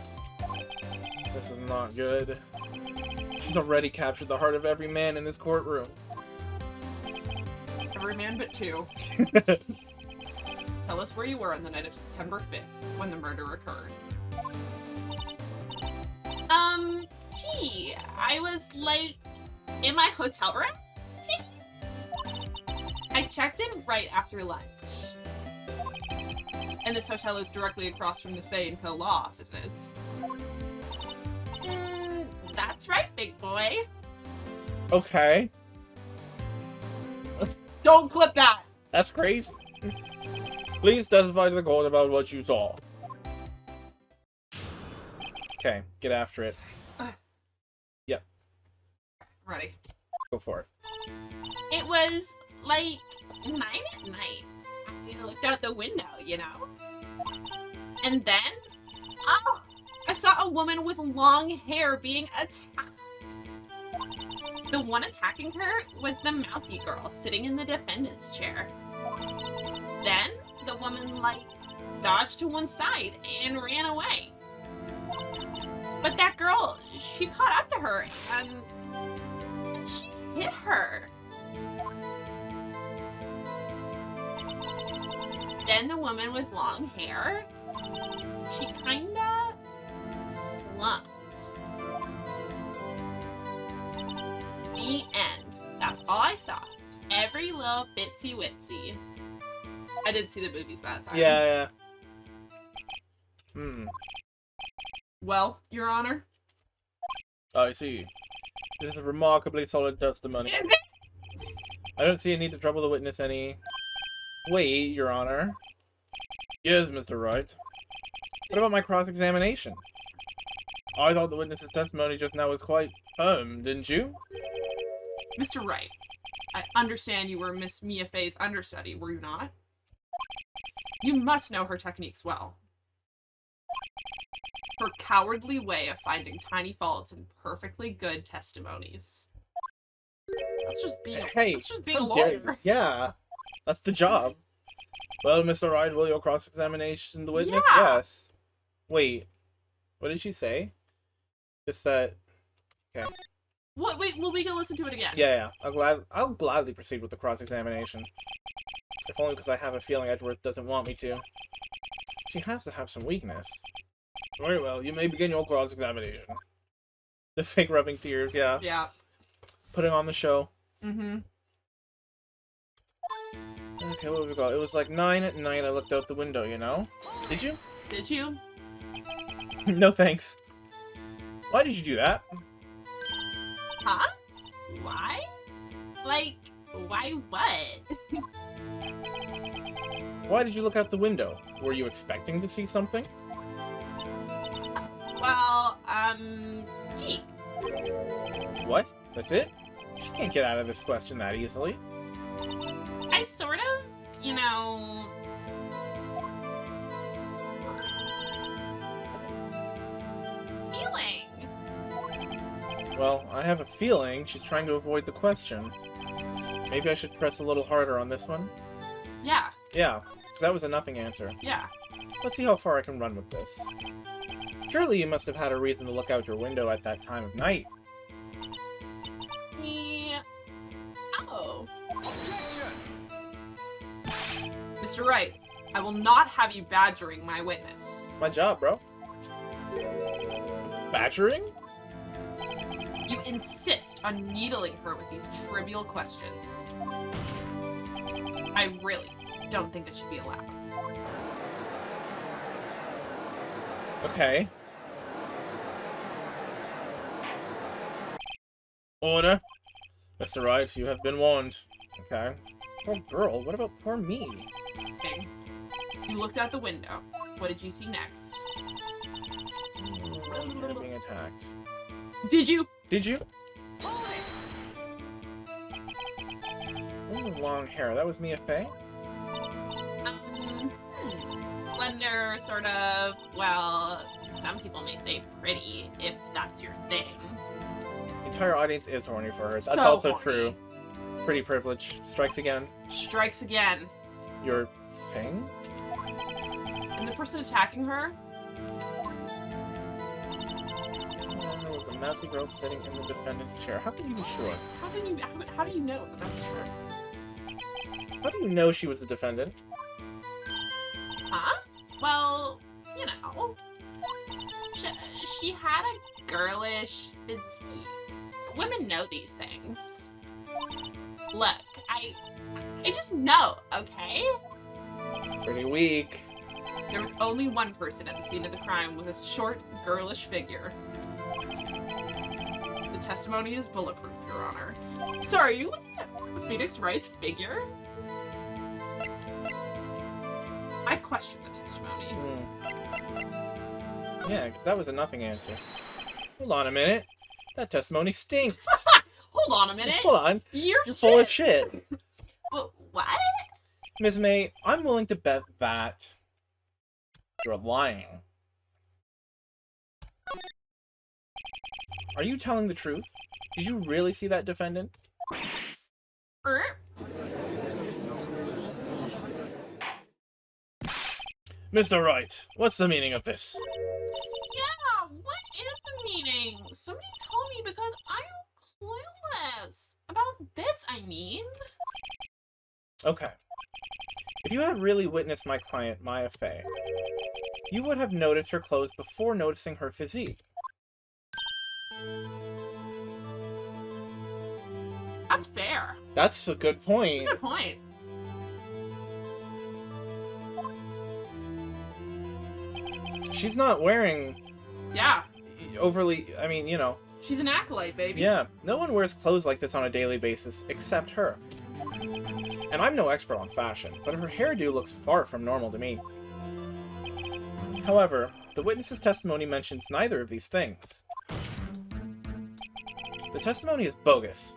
This is not good. She's already captured the heart of every man in this courtroom. Every man but two. Tell us where you were on the night of September 5th, when the murder occurred. I was, like, in my hotel room? I checked in right after lunch. And this hotel is directly across from the Faye and Co. law offices. That's right, big boy. Okay. Don't clip that! That's crazy. Please testify to the court about what you saw. Okay, get after it. Yep. Ready. Go for it. It was, like, 9 at night. I looked out the window, you know? And then, I saw a woman with long hair being attacked. The one attacking her was the mousy girl sitting in the defendant's chair. Then, the woman, like, dodged to one side and ran away. But that girl, she caught up to her and she hit her. Then the woman with long hair, she kinda slumped. The end. That's all I saw. Every little bitsy witsy. I did see the boobies that time. Yeah. Well, Your Honor. I see. This is a remarkably solid testimony. I don't see a need to trouble the witness any. Wait, Your Honor. Yes, Mr. Wright. What about my cross-examination? I thought the witness's testimony just now was quite firm, didn't you? Mr. Wright, I understand you were Miss Mia Fey's understudy, were you not? You must know her techniques well. Her cowardly way of finding tiny faults in perfectly good testimonies. That's just being a lawyer. Yeah, that's the job. Well, Mr. Wright, will your cross-examination the witness? Yeah. Yes. Wait, what did she say? Just that. Okay. What? Wait, well, we can listen to it again. Yeah. I'll gladly proceed with the cross-examination. If only because I have a feeling Edgeworth doesn't want me to. She has to have some weakness. Very well, you may begin your cross-examination. The fake rubbing tears, yeah. Yeah. Putting on the show. Mm-hmm. Okay, what have we got? It was like 9 at night I looked out the window, you know? Did you? Did you? No thanks. Why did you do that? Huh? Why? Like, why what? Why did you look out the window? Were you expecting to see something? Well, gee. What? That's it? She can't get out of this question that easily. I sort of, you know... feeling. Well, I have a feeling she's trying to avoid the question. Maybe I should press a little harder on this one? Yeah, Yeah, 'cause that was a nothing answer. yeah. Let's see how far I can run with this. Surely you must have had a reason to look out your window at that time of night. Yeah. Oh. Mr. Wright, I will not have you badgering my witness. It's my job, bro. Badgering? You insist on needling her with these trivial questions. I really don't think it should be allowed. Okay. Order. Mr. Wright, you have been warned. Okay. Poor girl, what about poor me? Okay. You looked out the window. What did you see next? You're being attacked. Did you? Did you? Ooh, long hair. That was Mia Fey? Slender, sort of. Well, some people may say pretty, if that's your thing. The entire audience is horny for her. That's So also horny. true. Pretty privilege. Strikes again. Strikes again. Your thing? And the person attacking her? There was a mousy girl sitting in the defendant's chair. How can you be sure? How do you know that that's true? How do you know she was the defendant? Huh? Well, you know. She had a girlish physique. Women know these things. Look, I just know, okay? Pretty weak. There was only one person at the scene of the crime with a short, girlish figure. The testimony is bulletproof, Your Honor. Sorry, are you looking at Phoenix Wright's figure? I question the testimony. Yeah, because that was a nothing answer. Hold on a minute. That testimony stinks. Hold on a minute. Hold on. You're full of shit. What? Ms. May, I'm willing to bet that you're lying. Are you telling the truth? Did you really see that defendant? Mr. Wright, what's the meaning of this? Yeah, what is the meaning? Somebody told me because I'm clueless. About this, I mean. Okay. If you had really witnessed my client, Maya Fey, you would have noticed her clothes before noticing her physique. That's fair. That's a good point. That's a good point. She's not wearing Yeah. overly, I mean, you know. She's an acolyte, baby. Yeah, no one wears clothes like this on a daily basis, except her. And I'm no expert on fashion, but her hairdo looks far from normal to me. However, the witness's testimony mentions neither of these things. The testimony is bogus.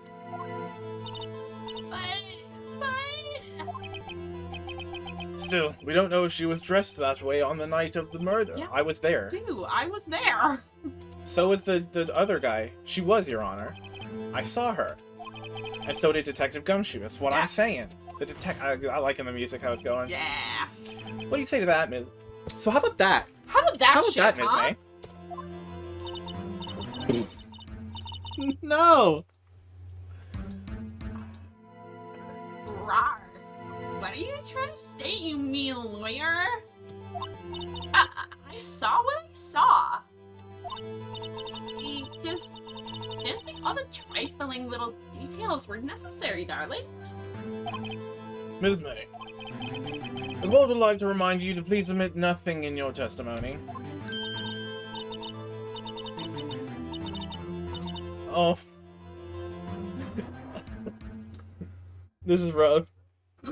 Still, we don't know if she was dressed that way on the night of the murder. Yeah. I was there. Dude, I was there. So was the other guy. She was, Your Honor. I saw her. And so did Detective Gumshoe. That's what I'm saying. The I liking the music, how it's going. Yeah. What do you say to that, Ms.? So how about that? How about that How about shit, that, Ms. huh? May? No! Rawr. What are you trying to say, you mean lawyer? I saw what I saw. I just didn't think all the trifling little details were necessary, darling. Ms. May, the board would like to remind you to please omit nothing in your testimony. Oh. This is rough. I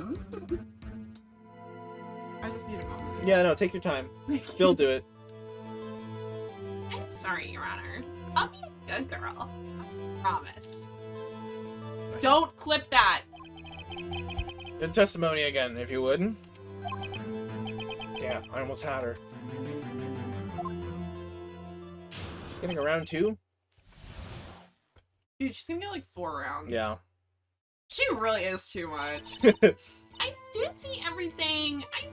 just need a moment. Yeah, no, take your time. You'll do it. I'm sorry, Your Honor. I'll be a good girl. I promise. Don't clip that. Good testimony again, if you would. Damn, I almost had her. She's getting around too? Dude, she's gonna get like 4 rounds. Yeah. She really is too much. I did see everything. I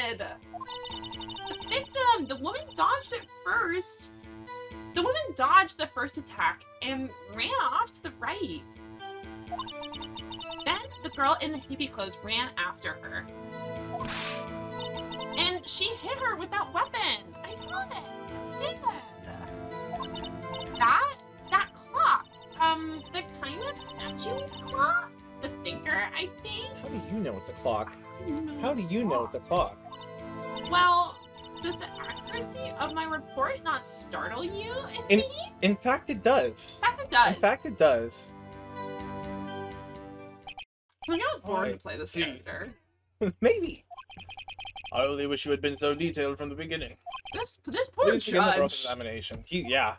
did. The victim, the woman dodged it first. The woman dodged the first attack and ran off to the right. Then the girl in the hippie clothes ran after her. And she hit her with that weapon. I saw it. I did. That clock. The kind of statue clock? The thinker, I think? How do you know it's a clock? No. How do you know it's a clock? Well, does the accuracy of my report not startle you? In fact, it does. In fact, it does. In fact, it does. I think I was born to Alright, play this see. character. Maybe. I only wish you had been so detailed from the beginning. This poor Didn't begin the judge. cross-examination. Yeah.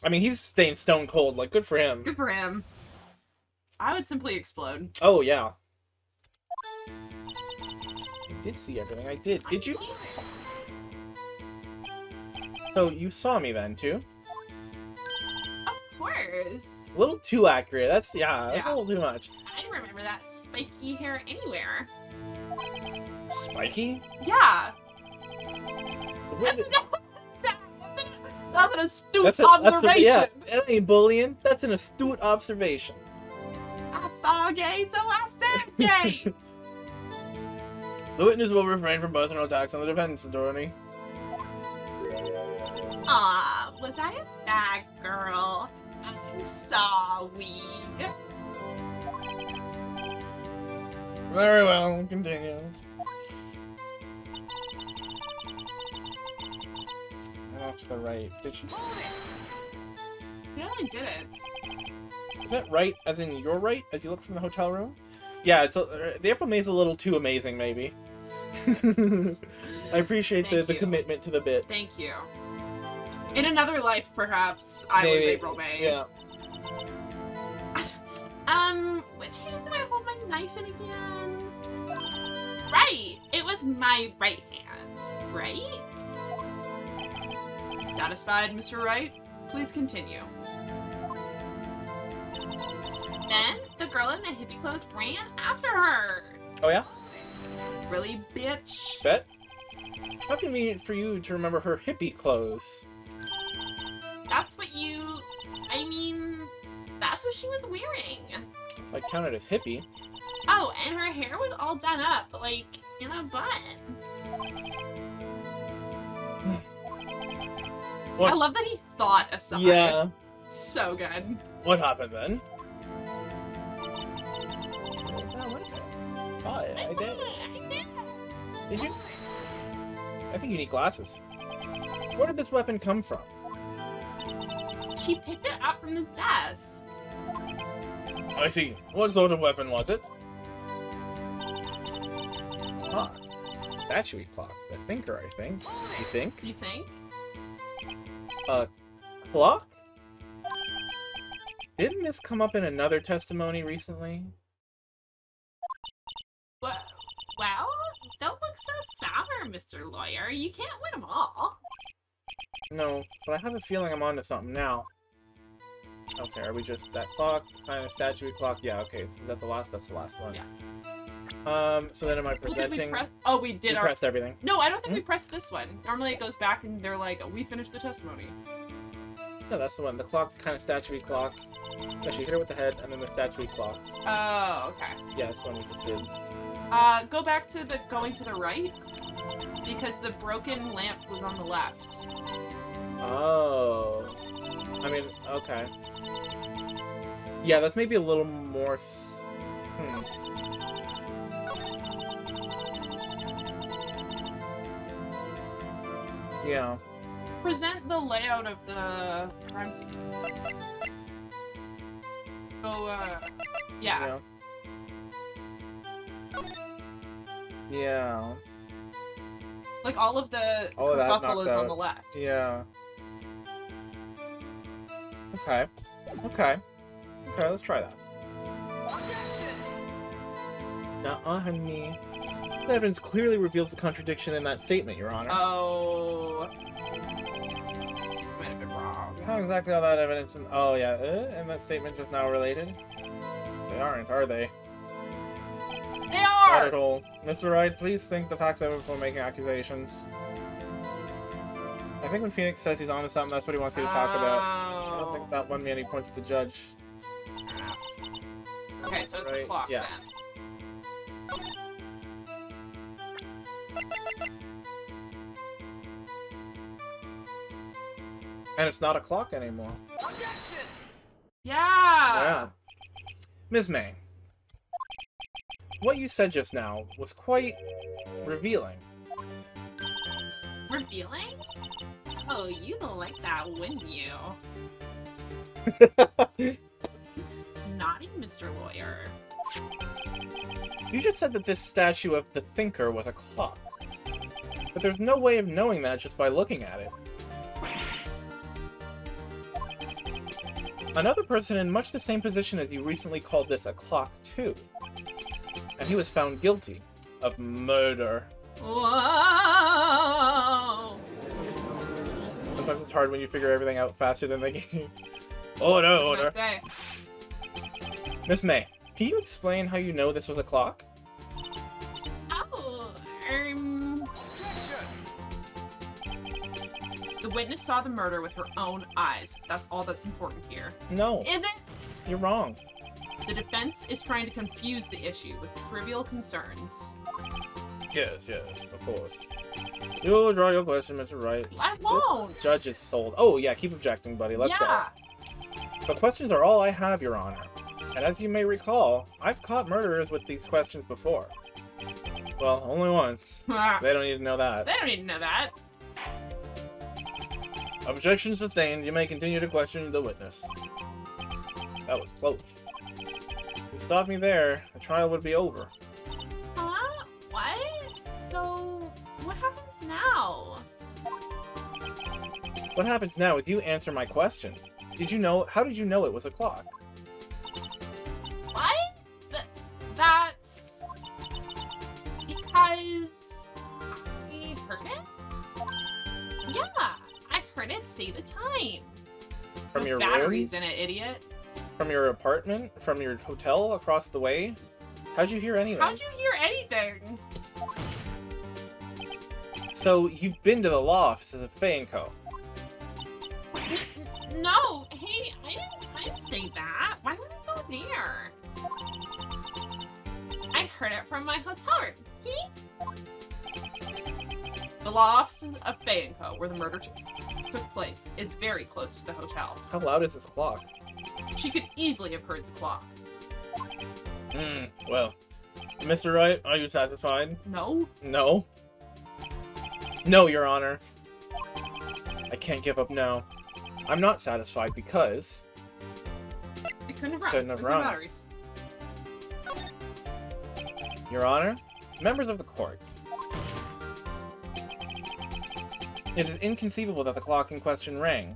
I mean, he's staying stone cold. Like, good for him. Good for him. I would simply explode. Oh, yeah. I did see everything. I did. Did you? So, you saw me then, too? Of course. A little too accurate. That's, that's Yeah. a little too much. I didn't remember that spiky hair anywhere. Spiky? Yeah. What- That's an astute That's observation. yeah, that ain't bullying. That's an astute observation. I saw gay, so I said gay. The witness will refrain from personal attacks on the defense attorney. Aw, was I a bad girl? I'm sorry. Very well, continue. Off to the right. Did she? Yeah, I did it. Is that right? As in your right? As you look from the hotel room? Yeah, it's the April May's a little too amazing, maybe. I appreciate Thank the you. commitment to the bit. Thank you. In another life, perhaps, I was Maybe, April May. Yeah. Which hand do I hold my knife in again? Right, it was my right hand, right? Satisfied, Mr. Wright? Please continue. Then the girl in the hippie clothes ran after her. Oh yeah? Really, bitch? Bet? How convenient for you to remember her hippie clothes. That's what you... I mean, that's what she was wearing. If I count it as hippie. Oh, and her hair was all done up, like, in a bun. What? I love that he thought aside. Yeah. So good. What happened then? Oh, I did. I did. Did you? I think you need glasses. Where did this weapon come from? She picked it up from the desk. I see. What sort of weapon was it? Clock. Statue clock. The thinker, I think. You think? You think? Clock? Didn't this come up in another testimony recently? Well, don't look so sour, Mr. Lawyer. You can't win them all. No, but I have a feeling I'm onto something now. Okay, are we just that clock, kind of statue clock? Yeah, okay, so is that the last? That's the last one. Yeah. So then am I Well, did we presenting? press? Oh, we did You our. pressed everything. No, I don't think we pressed this one. Normally it goes back and they're like, we finished the testimony. No, that's the one. The clock, kind of statue clock. Yeah, she hit her with the head, and then the statue clock. Oh, okay. Yeah, that's the one we just did. Go back to the going to the right, because the broken lamp was on the left. Oh. I mean, okay. Yeah, that's maybe a little more... Yeah. Present the layout of the crime scene. Oh, yeah. Yeah. Like all of the All of that kerfuffle is knocked on out. the left. Yeah. Okay. Okay. Okay, let's try that. Now, honey. The evidence clearly reveals the contradiction in that statement, Your Honor. Oh. Might have been wrong. How exactly all that evidence and oh yeah, and that statement just now related? They aren't, are they? They Not are! at all. Mr. Wright, please think the facts over before making accusations. I think when Phoenix says he's onto something, that's what he wants you to talk about. I don't think that won me any points with the judge. Okay, so it's the Right, clock yeah. then. And it's not a clock anymore. Yeah! Yeah. Ms. May, what you said just now was quite revealing. Revealing? Oh, you don't like that, wouldn't you? Naughty Mr. Lawyer. You just said that this statue of the Thinker was a clock. But there's no way of knowing that just by looking at it. Another person in much the same position as you recently called this a clock too. And he was found guilty of murder. Whoa! Sometimes it's hard when you figure everything out faster than the game. Order, What order. can I say? Miss May, can you explain how you know this was a clock? Oh, The witness saw the murder with her own eyes. That's all that's important here. No, is it? you're wrong. The defense is trying to confuse the issue with trivial concerns. Yes, of course. You'll draw your question, Mr. Wright. I won't! Judge is sold. Oh, yeah, keep objecting, buddy. Let's Yeah! go. But questions are all I have, Your Honor. And as you may recall, I've caught murderers with these questions before. Well, only once. They don't need to know that. They don't need to know that. Objection sustained. You may continue to question the witness. That was close. If you stopped me there, the trial would be over. Huh? What? So, what happens now? What happens now is you answer my question. Did you know? How did you know it was a clock? What? That's... because... I heard it? Yeah, I heard it say the time. From With your batteries room? in it, idiot. From your apartment? From your hotel across the way? How'd you hear anything? How'd you hear anything? So, you've been to the law offices of Faye & Co. No, hey, I didn't say that. Why would I go there? I heard it from my hotel room. The law offices of Faye & Co., where the murder took place, is very close to the hotel. How loud is this clock? She could easily have heard the clock. Well. Mr. Wright, are you satisfied? No? No. No, Your Honor. I can't give up now. I'm not satisfied because... It couldn't have run. Couldn't have There's no run. batteries. Your Honor, members of the court. It is inconceivable that the clock in question rang.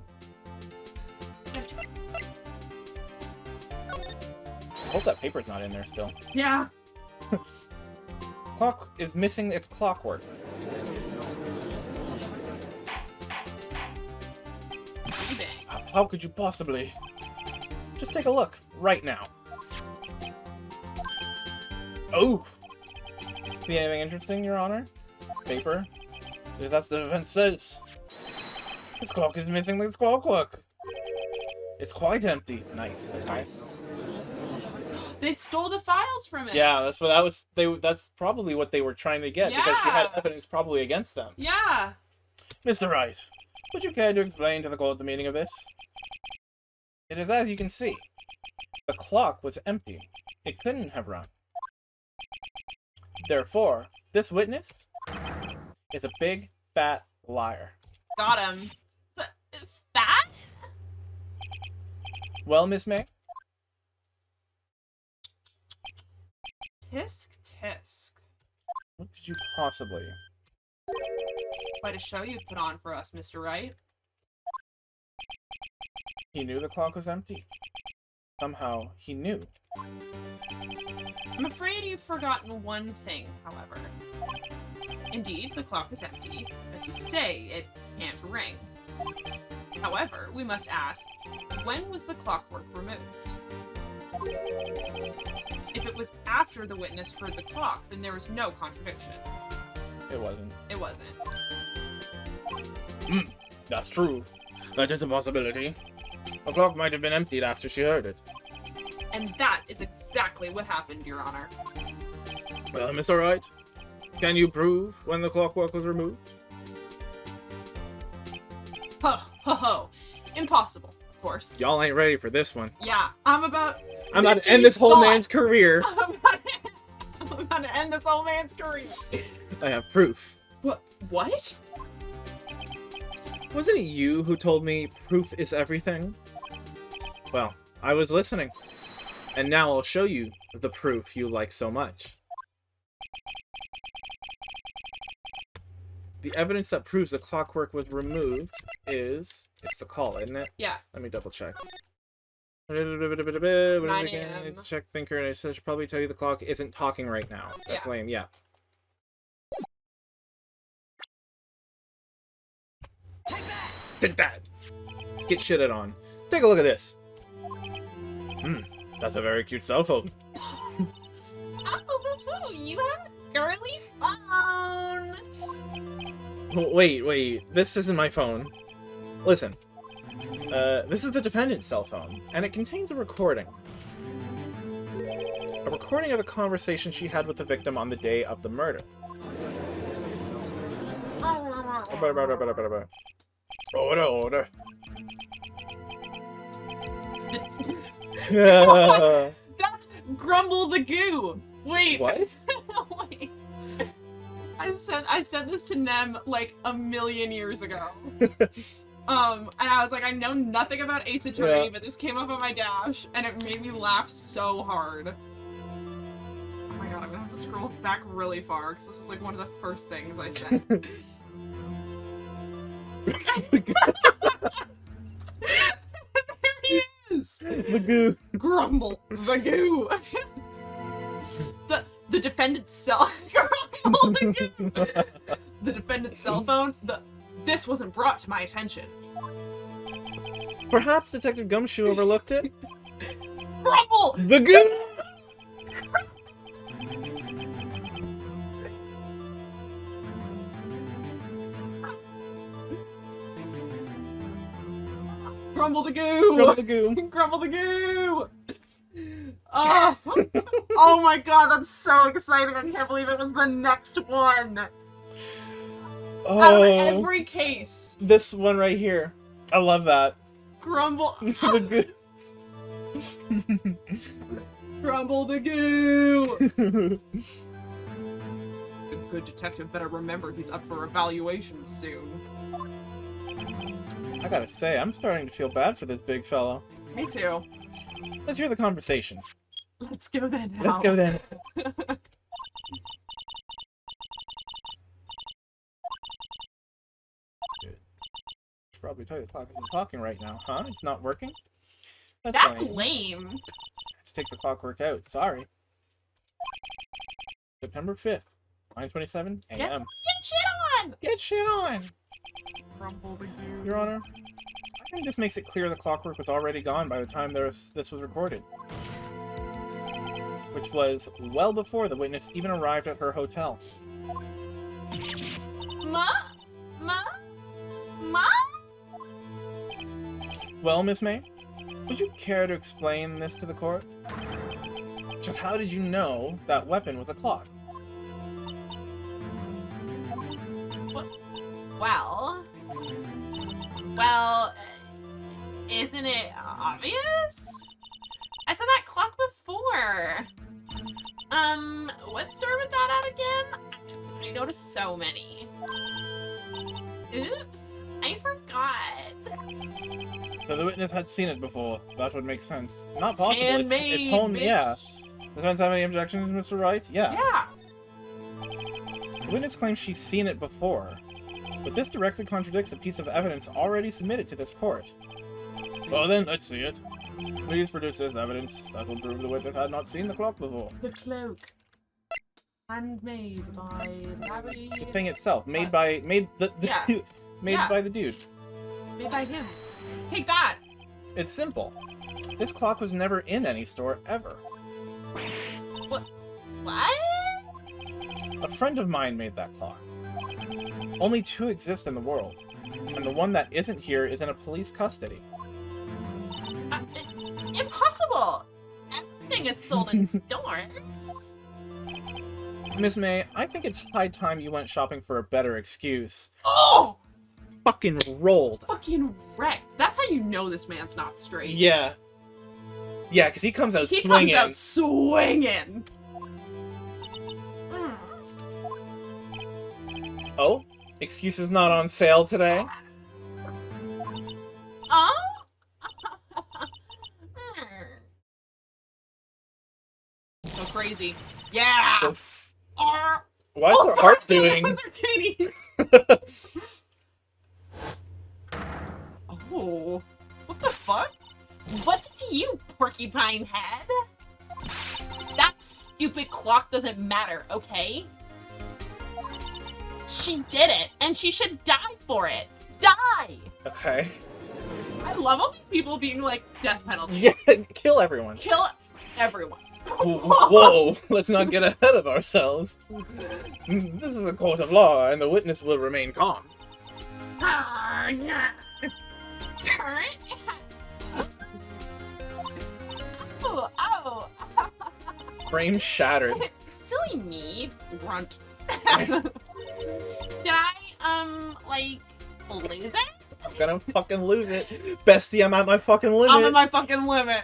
I hope that paper's not in there still. Yeah. Clock is missing its clockwork. How could you possibly? Just take a look, right now. Oh! See anything interesting, Your Honor? Paper? That's the defense says. This clock is missing its clockwork. It's quite empty. Nice. Nice. They stole the files from it. Yeah, that's what that was. That's probably what they were trying to get because she had Yeah. evidence probably against them. Yeah. Mr. Wright, would you care to explain to the court the meaning of this? It is as you can see. The clock was empty. It couldn't have run. Therefore, this witness is a big, fat liar. Got him. Well, Miss May? Tisk tisk. What could you possibly? Quite a show you've put on for us, Mr. Wright. He knew the clock was empty. Somehow, he knew. I'm afraid you've forgotten one thing, however. Indeed, the clock is empty. As you say, it can't ring. However, we must ask, when was the clockwork removed? If it was after the witness heard the clock, then there was no contradiction. It wasn't. It wasn't. That's true. That is a possibility. The clock might have been emptied after she heard it. And that is exactly what happened, Your Honor. Well, Mr. Wright, can you prove when the clockwork was removed? Ho, ho, ho. Impossible, of course. Y'all ain't ready for this one. Yeah, I'm about to end this whole man's career. I'm about to end this old man's career. I have proof. What? Wasn't it you who told me proof is everything? Well, I was listening. And now I'll show you the proof you like so much. The evidence that proves the clockwork was removed is... It's the call, isn't it? Yeah. Let me double check. 9 a.m. Check thinker, and I should probably tell you the clock isn't talking right now. That's Yeah. lame, yeah. Take that! Get shitted on. Take a look at this. That's a very cute cell phone. Oh, you have a girly phone. Wait. This isn't my phone. Listen. This is the defendant's cell phone, and it contains a recording. A recording of the conversation she had with the victim on the day of the murder. Order. That's Grumble the Goo. Wait. What? Wait. I said this to Nem like a million years ago. And I was like, I know nothing about Ace Attorney, but this came up on my dash, and it made me laugh so hard. Oh my god, I'm gonna have to scroll back really far, because this was like one of the first things I said. There he is! The goo. Grumble the Goo. The defendant's cell Grumble the Goo. The defendant's cell phone. This wasn't brought to my attention. Perhaps Detective Gumshoe overlooked it? Grumble The goo! Grumble the Goo! Grumble the goo. Grumble the Goo! Oh my god, that's so exciting. I can't believe it was the next one. Out of every case. This one right here. I love that. Grumble. The goo. Grumble the Goo! The good detective better remember he's up for evaluation soon. I gotta say, I'm starting to feel bad for this big fellow. Me too. Let's hear the conversation. Let's go then now. Let's go then. Should probably tell you the clock isn't talking right now, huh? It's not working? That's lame. lame. Just take the clockwork out. Sorry. September 5th, 9:27 a.m. Get shit on. Get shit on! Grumble the Goo. Your Honor, I think this makes it clear the clockwork was already gone by the time this was recorded. Which was well before the witness even arrived at her hotel. Ma? Well, Miss May, would you care to explain this to the court? Just how did you know that weapon was a clock? Well, isn't it obvious? I saw that clock before. What store was that at again? I go to so many. Oops, I forgot. So the witness had seen it before. That would make sense. Not possible. Handmade, It's home. bitch. Yeah. Does fans have any objections, Mr. Wright? Yeah. Yeah. The witness claims she's seen it before, but this directly contradicts a piece of evidence already submitted to this court. Well then, let's see it. Please produce this evidence that will prove the witness had not seen the clock before. The cloak. Handmade by Larry. The thing itself, made Butts. by made Yeah. made by the dude. Made by him. Take that. It's simple. This clock was never in any store ever. What? A friend of mine made that clock. Only 2 exist in the world, and the one that isn't here is in a police custody. Impossible! Everything is sold in stores. Miss May, I think it's high time you went shopping for a better excuse. Oh! Fucking rolled. Fucking wrecked. That's how you know this man's not straight. Yeah. Yeah, because he comes out He swinging. comes out swinging. Oh? Excuses not on sale today? Oh? Go crazy. Yeah! Why is her heart doing? What's her titties? Oh. What the fuck? What's it to you, porcupine head? That stupid clock doesn't matter, okay? She did it, and she should die for it. Die! Okay. I love all these people being like, death penalty. Yeah, kill everyone. Kill everyone. Whoa, let's not get ahead of ourselves. This is a court of law, and the witness will remain calm. Oh. Frame shattered. Silly me. Grunt. Did I, like, lose it? I'm gonna fucking lose it. Bestie, I'm at my fucking limit. I'm at my fucking limit.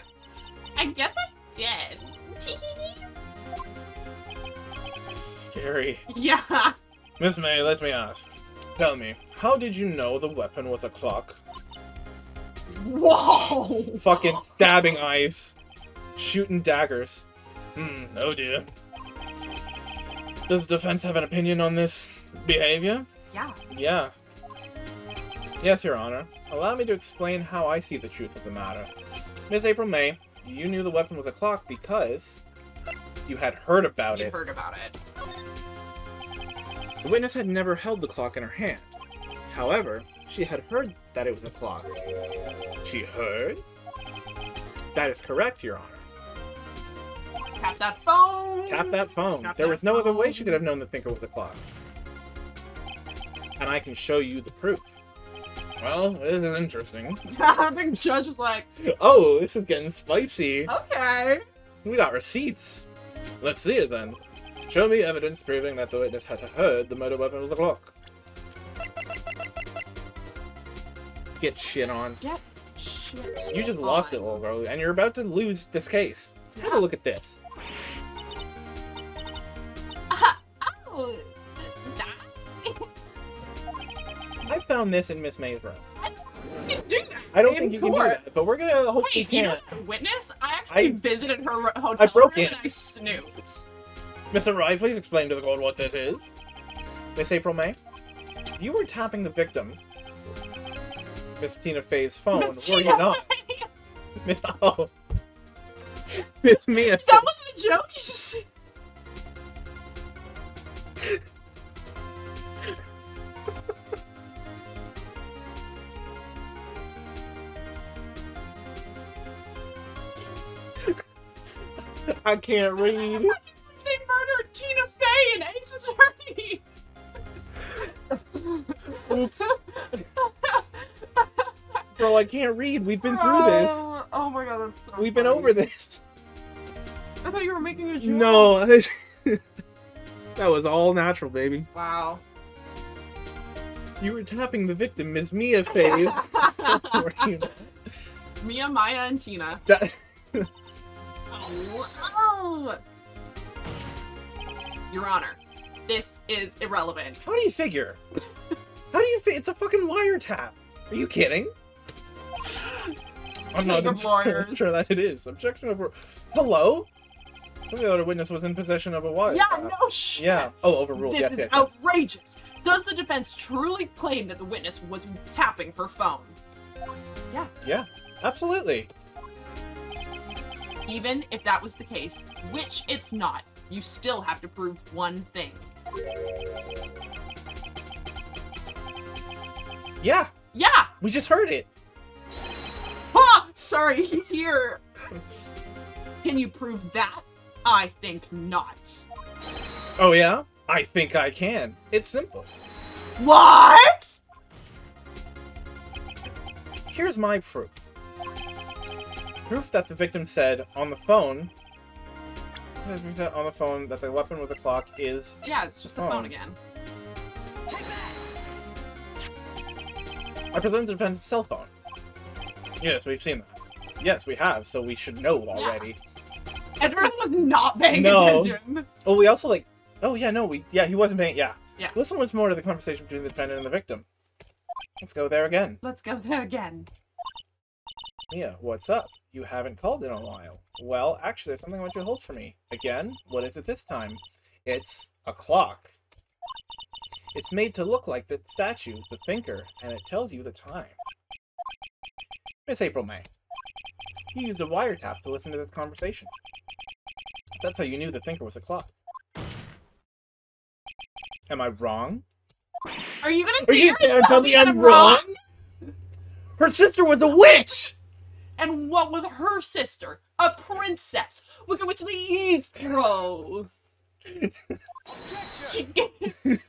I guess I did. Scary. Yeah. Miss May, let me ask. Tell me, how did you know the weapon was a clock? Whoa. Fucking stabbing eyes. Shooting daggers. Oh dear. Does the defense have an opinion on this behavior? Yeah. Yeah. Yes, Your Honor. Allow me to explain how I see the truth of the matter. Miss April May, you knew the weapon was a clock because you had heard about You it. heard about it. The witness had never held the clock in her hand. However, she had heard that it was a clock. She heard? That is correct, Your Honor. Tap that phone. Tap that phone. Tap There that was no other way phone. she could have known the thinker was a clock. And I can show you the proof. Well, this is interesting. I think the judge is like, Oh, this is getting spicy. okay. We got receipts. Let's see it then. Show me evidence proving that the witness had heard the murder weapon was a clock. Get shit on. Get shit. You just lost it, little girl, and you're about to lose this case. Have a look at this. Oh, that? I found this in Miss May's room. You can do that. I don't in think you can do court. that, but we're gonna hopefully Wait, you know can't. the witness? I actually visited her hotel I broke room in. and I snooped. Mr. Wright, please explain to the court what this is. Miss April May, you were tapping the victim, Miss Tina Fey's phone, Miss were you Tina not? Fey. Miss, oh. Miss Mia. That wasn't a joke. You just. I can't read. They murdered Tina Fey and Ace Attorney. Oops. Bro, I can't read. We've been through this. Oh my god, that's so We've been funny. over this. I thought you were making a joke. No. That was all natural, baby. Wow. You were tapping the victim, Miss Mia Fey. Were you not? Mia, Maya, and Tina. That- Oh. Your Honor, this is irrelevant. How do you figure? How do you figure? It's a fucking wiretap. Are you kidding? I'm not lawyers. sure that it is. Objection over... Hello? The other witness was in possession of a wiretap. Yeah, no shit. Yeah. Oh, overruled. This Yes, is yes, yes. outrageous. Does the defense truly claim that the witness was tapping her phone? Yeah. Yeah, absolutely. Even if that was the case, which it's not, you still have to prove one thing. Yeah, Yeah! we just heard it. Ah! Sorry, he's here. Can you prove that? I think not. Oh yeah? I think I can. It's simple. What? Here's my proof. Proof that the victim said on the phone... on the phone that the weapon with the clock is... Yeah, it's just the phone again. I presume the defendant's cell phone. Yes, we've seen that. Yes, we have, so we should know already. Edward was not paying No. attention. Oh, we also like... Oh, yeah, no, he wasn't paying... Yeah. Yeah. Listen once more to the conversation between the defendant and the victim. Let's go there again. Let's go there again. Mia, what's up? You haven't called in a while. Well, actually, there's something I want you to hold for me. Again? What is it this time? It's a clock. It's made to look like the statue, the thinker, and it tells you the time. Miss April May, you used a wiretap to listen to this conversation. That's how you knew the thinker was a clock. Am I wrong? Are you gonna Are you say gonna tell me I'm wrong? Her sister was a witch! And what was her sister? A princess. Look at which the E's throw.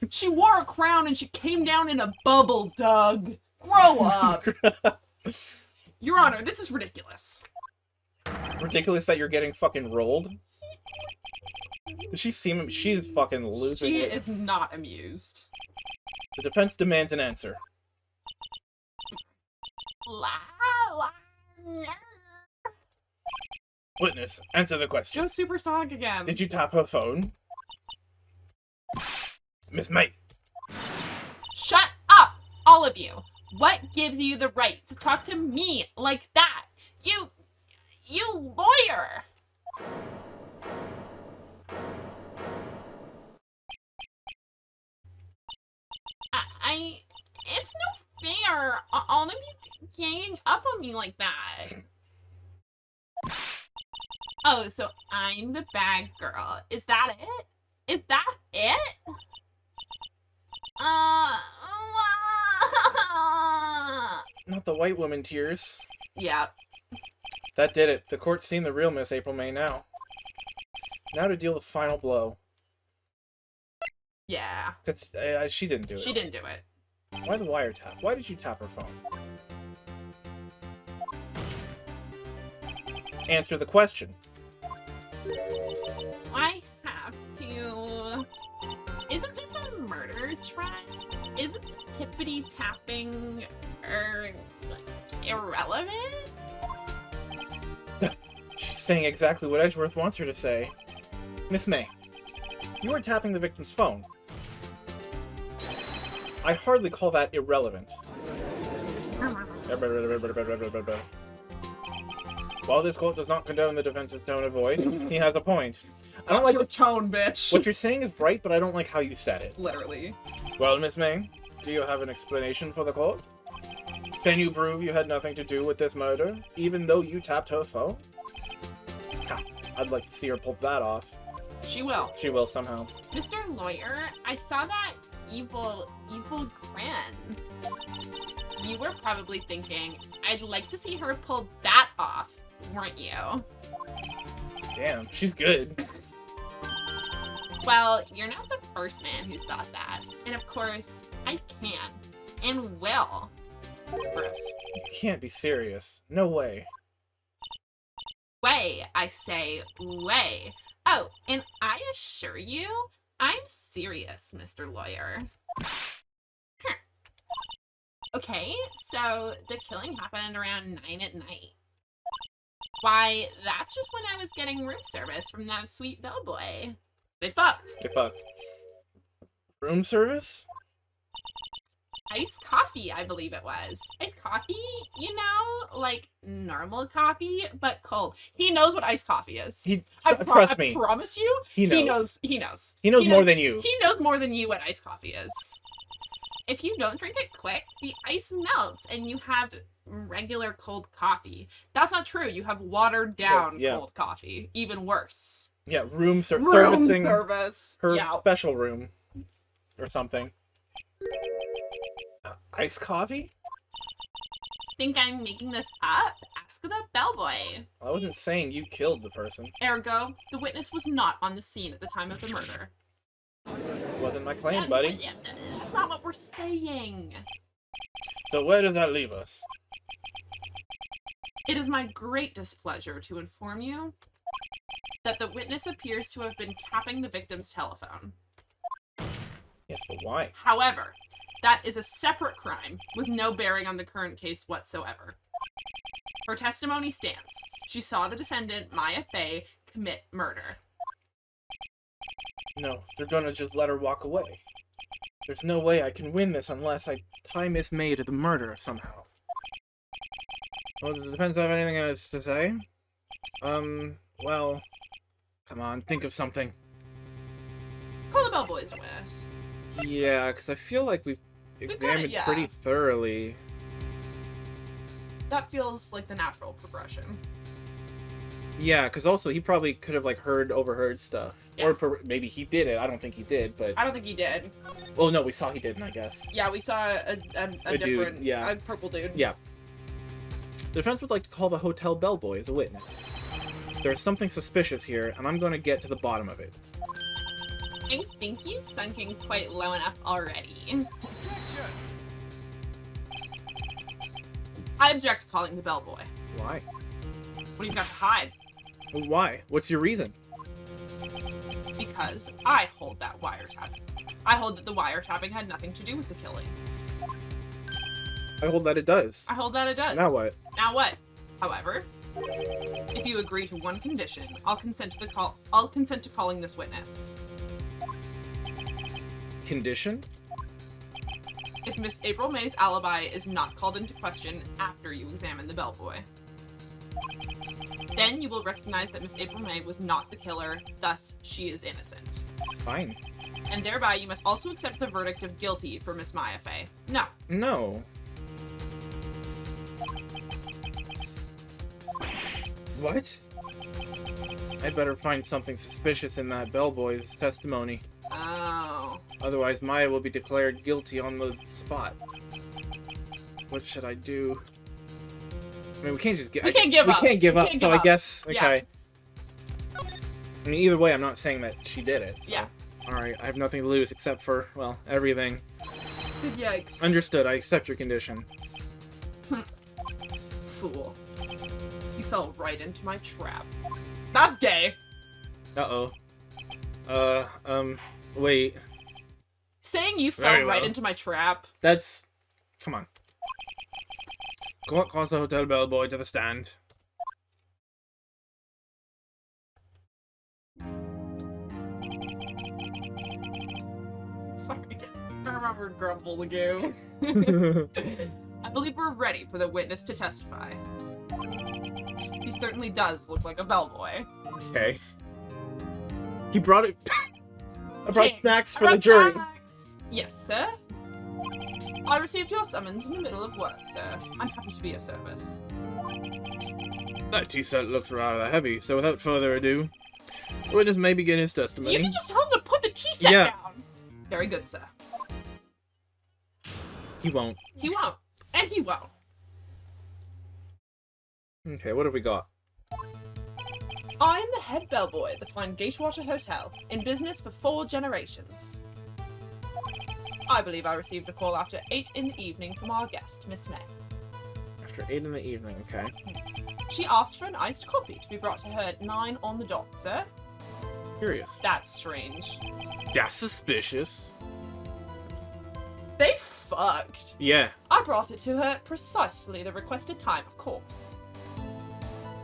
She wore a crown and she came down in a bubble, Doug. Grow up. Your Honor, this is ridiculous. Ridiculous that you're getting fucking rolled? Does she seem... She's fucking losing She it. is not amused. The defense demands an answer. Witness, answer the question. Go supersonic again. Did you tap her phone? Miss May. Shut up, all of you. What gives you the right to talk to me like that? You lawyer. It's no fair. All of you ganging up on me like that. Oh, so I'm the bad girl. Is that it? Is that it? Not the white woman tears. Yeah. That did it. The court's seen the real Miss April May now. Now to deal the final blow. Yeah. Cause she didn't do it. She didn't do it. Why the wiretap? Why did you tap her phone? Answer the question. I have to... Isn't this a murder trial? Isn't the tippity tapping irrelevant? She's saying exactly what Edgeworth wants her to say. Miss May, you were tapping the victim's phone. I hardly call that irrelevant. While this court does not condone the defense's tone of voice, he has a point. I don't like your tone, bitch. What you're saying is right, but I don't like how you said it. Literally. Well, Miss May, do you have an explanation for the court? Can you prove you had nothing to do with this murder, even though you tapped her phone? Ha, I'd like to see her pull that off. She will. She will somehow. Mr. Lawyer, I saw that evil grin. You were probably thinking, I'd like to see her pull that off, weren't you? Damn, she's good. Well, you're not the first man who's thought that. And of course, I can. And will. Bruce. You can't be serious. No way. Way, I say, way. Oh, and I assure you, I'm serious, Mr. Lawyer. Okay, so the killing happened around 9 at night. Why, that's just when I was getting room service from that sweet bellboy. They fucked. They fucked. Room service? Iced coffee, I believe it was. Iced coffee you know, like normal coffee, but cold. He knows what iced coffee is. Trust me. I promise you, He he knows. knows. He knows more than you. He knows more than you what iced coffee is. If you don't drink it quick, the ice melts and you have regular cold coffee. That's not true. You have watered down cold coffee. Even worse. Yeah, room servicing service. Her special room. Or something. Iced coffee? Think I'm making this up? Ask the bellboy. I wasn't saying you killed the person. Ergo, the witness was not on the scene at the time of the murder. Wasn't my claim, buddy. That's not what we're saying. So where does that leave us? It is my great displeasure to inform you that the witness appears to have been tapping the victim's telephone. Yes, but why? However, that is a separate crime with no bearing on the current case whatsoever. Her testimony stands. She saw the defendant, Maya Fey, commit murder. No, they're gonna just let her walk away. There's no way I can win this unless I tie Miss May to the murder somehow. Well, it depends on anything else to say. Well, come on, think of something. Call the bellboys with us. Yeah, because I feel like we've examined pretty thoroughly. That feels like the natural progression. Yeah, because also he probably could have like overheard stuff. Yeah. Or maybe he did it. I don't think he did, but... I don't think he did. Well, no, we saw he didn't, I guess. Yeah, we saw a different... dude, yeah. A purple dude. Yeah. The defense would like to call the hotel bellboy as a witness. There's something suspicious here, and I'm going to get to the bottom of it. I think you've sunk in quite low enough already. I object to calling the bellboy. Why? What do you got to hide? Why? What's your reason? Because I hold that wiretap. I hold that the wiretapping had nothing to do with the killing. I hold that it does. I hold that it does. Now what? Now what? However, if you agree to one condition, I'll consent to calling this witness. Condition? If Miss April May's alibi is not called into question after you examine the bellboy. Then you will recognize that Miss April May was not the killer, thus she is innocent. Fine. And thereby you must also accept the verdict of guilty for Miss Maya Fey. No. No. What? I'd better find something suspicious in that bellboy's testimony. Oh. Otherwise, Maya will be declared guilty on the spot. What should I do? I mean, we can't just We can't give up. We can't give up, so I guess... Yeah. Okay. I mean, either way, I'm not saying that she did it. So. Yeah. Alright, I have nothing to lose except for, well, everything. Yikes. Understood, I accept your condition. Fool. You fell right into my trap. That's gay. Uh-oh. Wait. Saying you fell Very right well. into my trap. That's... Come on. Calls the hotel bellboy to the stand. Sorry. I remember Grumble the Goo. I believe we're ready for the witness to testify. He certainly does look like a bellboy. Okay. He brought it... I brought snacks for the jury. Snacks. Yes, sir. I received your summons in the middle of work, sir. I'm happy to be of service. That tea set looks rather heavy, so without further ado, the witness may begin his testimony. You can just tell him to put the tea set down. Very good, sir. He won't. He won't. And he won't. Okay, what have we got? I am the head bellboy at the fine Gatewater Hotel, in business for 4 generations. I believe I received a call after 8 in the evening from our guest, Miss May. After 8 in the evening, okay. She asked for an iced coffee to be brought to her at 9 on the dot, sir. Curious. That's strange. That's suspicious. They fucked. Yeah. I brought it to her at precisely the requested time, of course.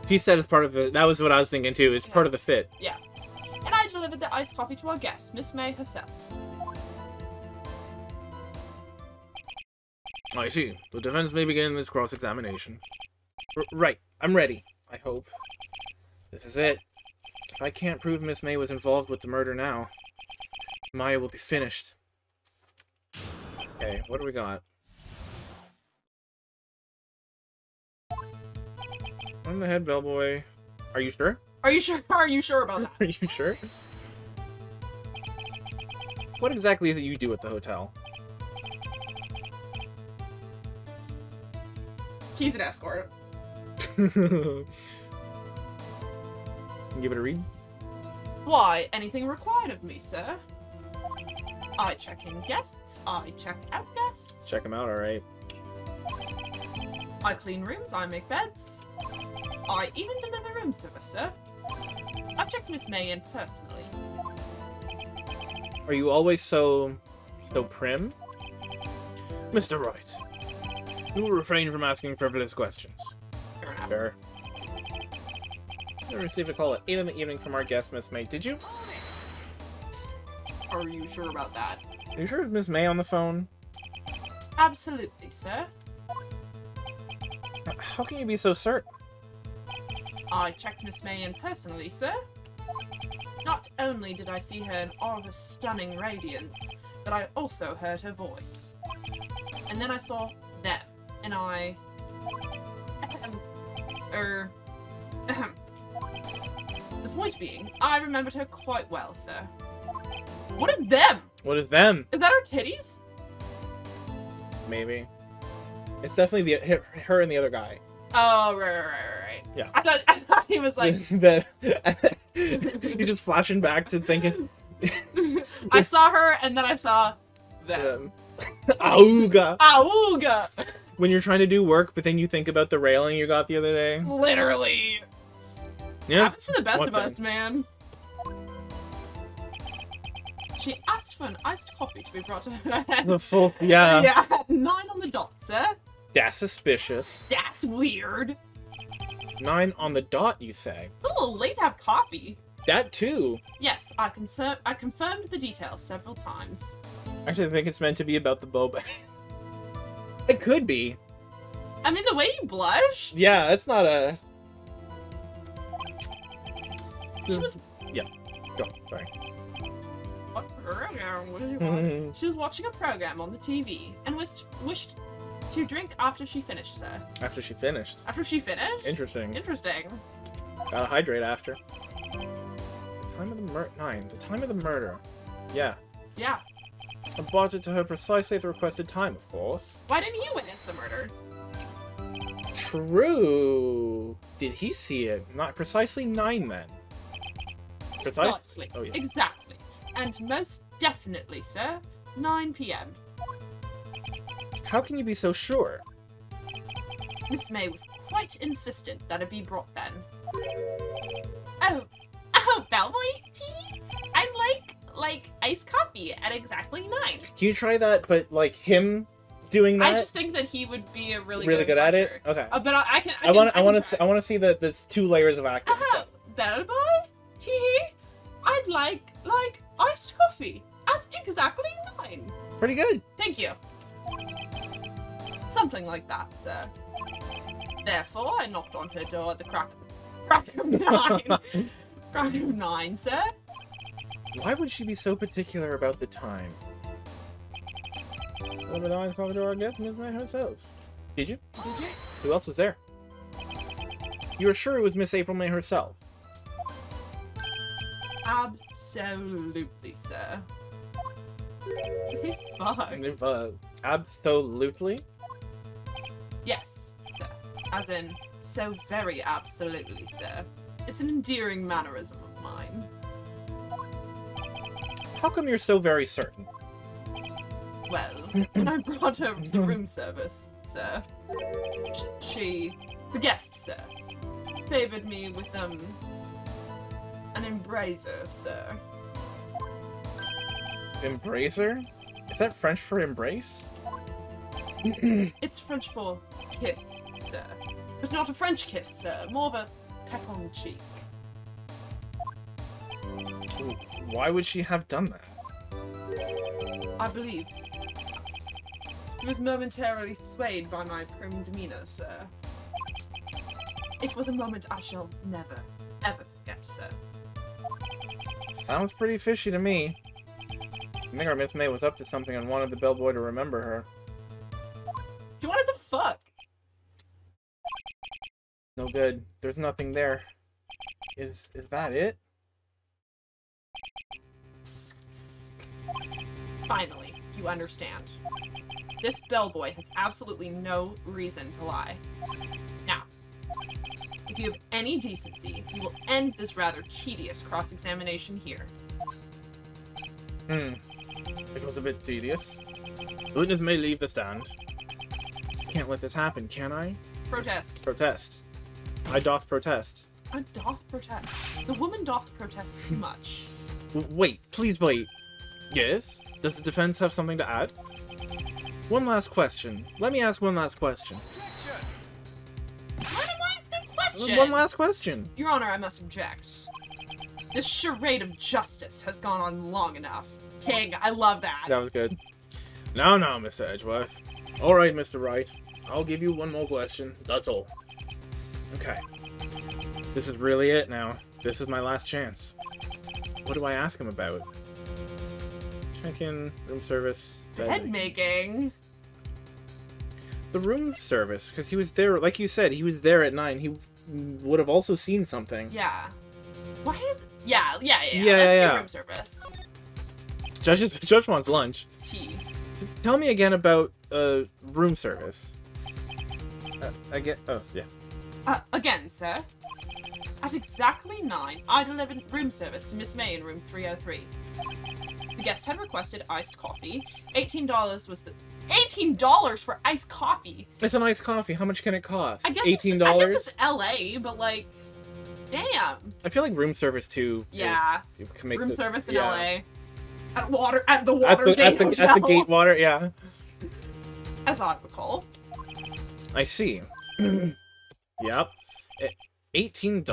Tea set is part of it. That was what I was thinking too. It's part of the fit. Yeah. And I delivered the iced coffee to our guest, Miss May herself. I see. The defense may begin this cross-examination. Right. I'm ready. I hope. This is it. If I can't prove Miss May was involved with the murder now, Maya will be finished. Okay, what do we got? I'm the head bellboy. Are you sure? Are you sure? Are you sure about that? Are you sure? What exactly is it you do at the hotel? He's an escort. Give it a read. Why? Anything required of me, sir? I check in guests. I check out guests. Check them out, alright. I clean rooms. I make beds. I even deliver room service, sir. I've checked Miss May in personally. Are you always so prim? Mr. Wright, you will refrain from asking frivolous questions. Fair enough. Fair. I received a call at 8 in the evening from our guest, Miss May. Did you? Are you sure about that? Are you sure it's Miss May on the phone? Absolutely, sir. How can you be so certain? I checked Miss May in personally, sir. Not only did I see her in all of her stunning radiance, but I also heard her voice. And then I saw them, and I... The point being, I remembered her quite well, sir. What is them? What is them? Is that her titties? Maybe. It's definitely her and the other guy. Oh, right. Yeah. I thought he was like... He's just flashing back to thinking... I saw her, and then I saw them. Auga! Auga! When you're trying to do work, but then you think about the railing you got the other day. Literally. Yeah. Happens to the best One of thing. us, man. She asked for an iced coffee to be brought to her. The full... Yeah. Yeah, at 9 on the dot, sir. That's suspicious. That's weird. 9 on the dot, you say? It's a little late to have coffee. That too. Yes, I confirmed the details several times. Actually, I think it's meant to be about the boba. It could be. I mean, the way you blush. Yeah, that's not a... She was... Yeah. Go. Sorry. What program? What did you watch? She was watching a program on the TV and wished to drink after she finished, sir. After she finished. After she finished? Interesting. Interesting. Gotta hydrate after. The time of the 9. The time of the murder. Yeah. Yeah. I brought it to her precisely at the requested time, of course. Why didn't he witness the murder? True. Did he see it? Not precisely 9 then. Precisely. Oh, yeah. Exactly. And most definitely, sir, 9 p.m. How can you be so sure? Miss May was quite insistent that it be brought then. Oh, bellboy tea? I like iced coffee at exactly 9. Can you try that, but like him doing that? I just think that he would be a really good at it. impresser. Okay. But I can. I want try. to see that. That's 2 layers of acting. Bellboy tea? I'd like iced coffee at exactly 9. Pretty good. Thank you. Something like that, sir. Therefore, I knocked on her door at the crack of 9. Crack of 9, sir. Why would she be so particular about the time? Over the eyes door, I guess, Miss May herself. Did you? Did you? Who else was there? You were sure it was Miss April May herself? Absolutely, sir. Fuck. Absolutely? Yes, sir. As in, so very absolutely, sir. It's an endearing mannerism of mine. How come you're so very certain? Well, when I brought her to the room service, sir, the guest, sir, favored me with, an embracer, sir. Embracer? Is that French for embrace? It's French for kiss, sir. But not a French kiss, sir. More of a peck on the cheek. Why would she have done that? I believe He was momentarily swayed by my prim demeanor, sir. It was a moment I shall never, ever forget, sir. Sounds pretty fishy to me. I think our Miss May was up to something and wanted the bellboy to remember her. She wanted to fuck. No good. There's nothing there. Is that it? Finally, you understand. This bellboy has absolutely no reason to lie. Now, if you have any decency, you will end this rather tedious cross-examination here. It was a bit tedious. The witness may leave the stand. Can't let this happen, can I? Protest. Protest. I doth protest. I doth protest. The woman doth protest too much. Wait, please wait. Yes? Does the defense have something to add? One last question. Let me ask one last question. Let him ask a question! One last question. Your Honor, I must object. This charade of justice has gone on long enough. King, I love that. That was good. Now, Mr. Edgeworth. Alright, Mr. Wright. I'll give you one more question. That's all. Okay. This is really it now. This is my last chance. What do I ask him about? Check-in, room service, Bed making. The room service, because he was there, like you said, he was there at 9. He would have also seen something. Yeah. Why is... Yeah. Let's do room service. Judge wants lunch. Tea. Tell me again about room service. Oh, yeah. Again, sir. At exactly 9, I delivered room service to Miss May in room 303. The guest had requested iced coffee. $18 was the... $18 for iced coffee? It's an iced coffee. How much can it cost? I guess $18? I guess it's LA, but like... Damn. I feel like room service too. Yeah. You can make room service in LA. At the Watergate at the gate water, yeah. As I recall. I see. Yep. $18?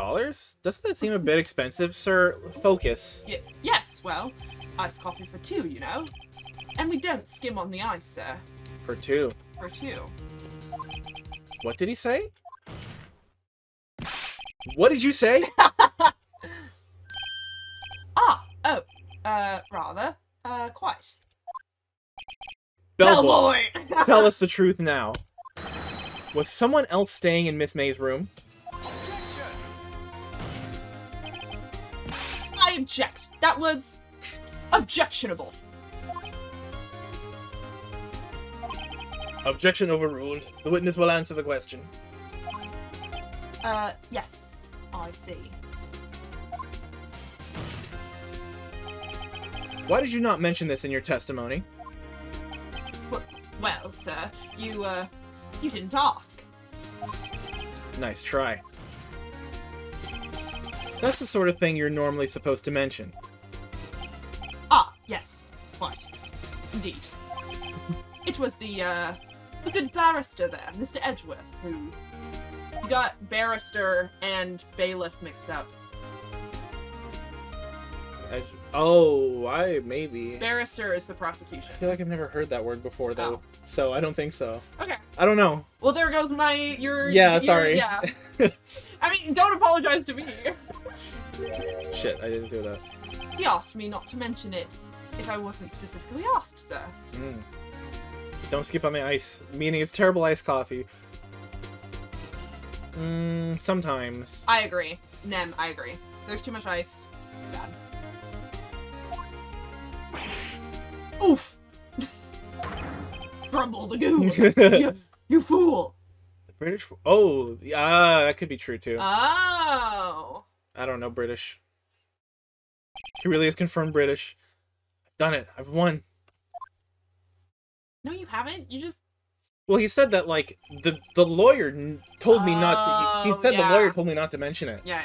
Doesn't that seem a bit expensive, sir? Focus. Yes, well, iced coffee for 2, you know. And we don't skim on the ice, sir. For 2. For 2. What did he say? What did you say? Rather, quite. Bellboy! Tell us the truth now. Was someone else staying in Miss May's room? I object. That was... objectionable. Objection overruled. The witness will answer the question. Yes. I see. Why did you not mention this in your testimony? Well, sir, you didn't ask. Nice try. That's the sort of thing you're normally supposed to mention. Ah, yes. Quite. Indeed. It was the good barrister there, Mr. Edgeworth, who... You got barrister and bailiff mixed up. Maybe. Barrister is the prosecution. I feel like I've never heard that word before, though. So I don't think so. Okay. I don't know. Well, there goes sorry. Yeah. I mean, don't apologize to me. Shit, I didn't do that. He asked me not to mention it if I wasn't specifically asked, sir. Don't skip on the ice. Meaning it's terrible iced coffee. Sometimes. I agree. Nem, I agree. There's too much ice. It's bad. Oof! Grumble the goo! you fool! The British... Oh, yeah, that could be true, too. Oh! I don't know British. He really is confirmed British. I've done it. I've won. No, you haven't. You just... Well, he said that, like, the lawyer told me not to... He said the lawyer told me not to mention it. Yeah.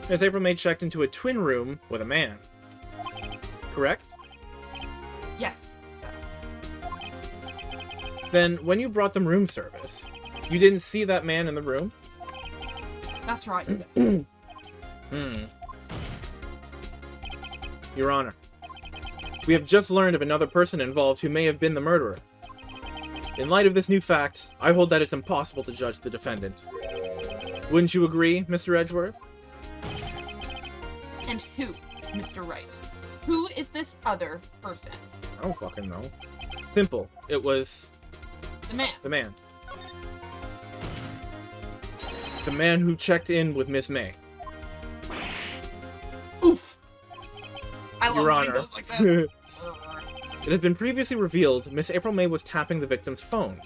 As April May checked into a twin room with a man. Correct? Yes, sir. Then, when you brought them room service, you didn't see that man in the room? That's right, sir. Your Honor, we have just learned of another person involved who may have been the murderer. In light of this new fact, I hold that it's impossible to judge the defendant. Wouldn't you agree, Mr. Edgeworth? And who, Mr. Wright? Who is this other person? I don't fucking know. Simple. It was... The man. the man. The man who checked in with Miss May. Oof. I love Your when it Honor. goes like this. It has been previously revealed Miss April May was tapping the victim's phone.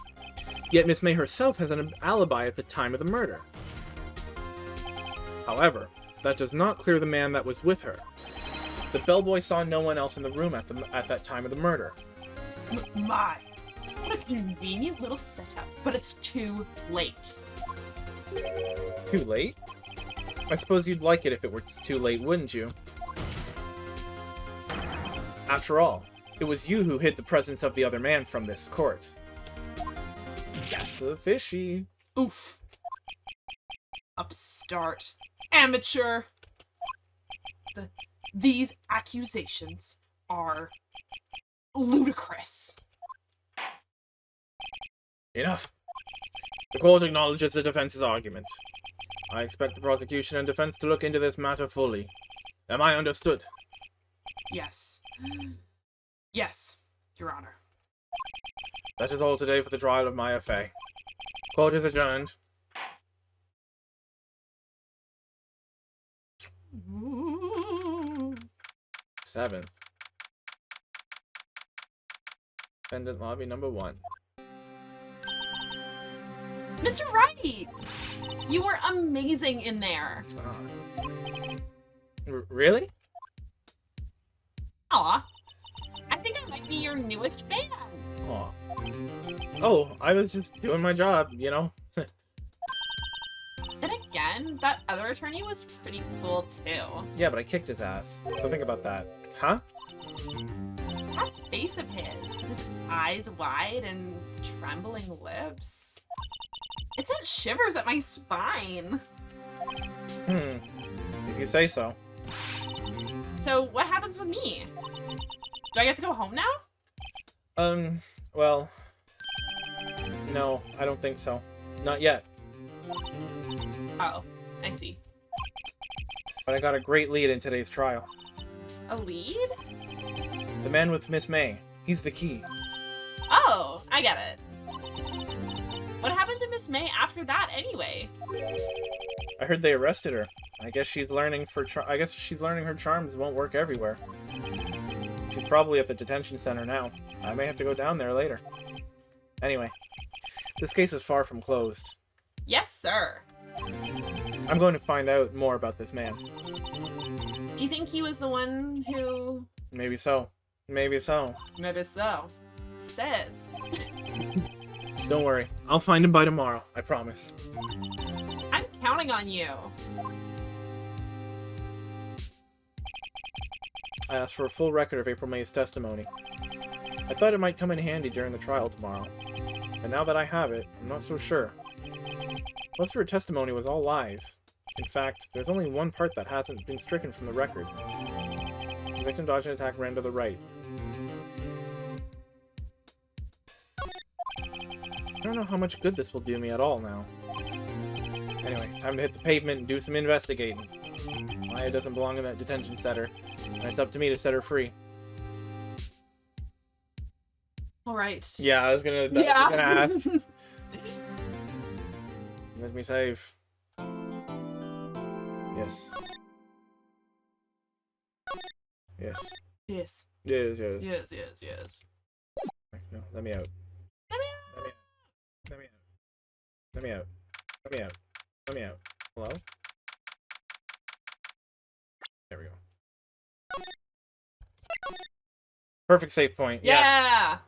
Yet Miss May herself has an alibi at the time of the murder. However, that does not clear the man that was with her. The bellboy saw no one else in the room at that time of the murder. My. What a convenient little setup. But it's too late. Too late? I suppose you'd like it if it were too late, wouldn't you? After all, it was you who hid the presence of the other man from this court. That's a fishy. Oof. Upstart. Amateur. These accusations are ludicrous. Enough. The court acknowledges the defense's argument. I expect the prosecution and defense to look into this matter fully. Am I understood? Yes. Yes, Your Honor. That is all today for the trial of Maya Fey. Court is adjourned. Seventh. Defendant lobby number 1. Mr. Wright! You were amazing in there. Really? Aw. I think I might be your newest fan. Aw. Oh, I was just doing my job, you know? And again, that other attorney was pretty cool too. Yeah, but I kicked his ass. So think about that. Huh? That face of his eyes wide and trembling lips. It sent shivers at my spine. If you say so. So what happens with me? Do I get to go home now? Well... No, I don't think so. Not yet. Oh, I see. But I got a great lead in today's trial. A lead? The man with Miss May. He's the key. Oh, I get it. What happened to Miss May after that anyway? I heard they arrested her. I guess she's learning her charms won't work everywhere. She's probably at the detention center now. I may have to go down there later. Anyway, this case is far from closed. Yes, sir. I'm going to find out more about this man. Do you think he was the one who... Maybe so. Maybe so. Maybe so. Says. Don't worry. I'll find him by tomorrow. I promise. I'm counting on you. I asked for a full record of April May's testimony. I thought it might come in handy during the trial tomorrow. And now that I have it, I'm not so sure. Most of her testimony was all lies. In fact, there's only one part that hasn't been stricken from the record. The victim dodged an attack, ran to the right. I don't know how much good this will do me at all now. Anyway, time to hit the pavement and do some investigating. Maya doesn't belong in that detention center, and it's up to me to set her free. Alright. Yeah, I was gonna ask. Let me save. Yes. Yes. Yes. Yes, yes. Yes, yes, yes. No, let me out. Let me Let me out. Let me out. Let me out. Let me out. Hello? There we go. Perfect save point. Yeah!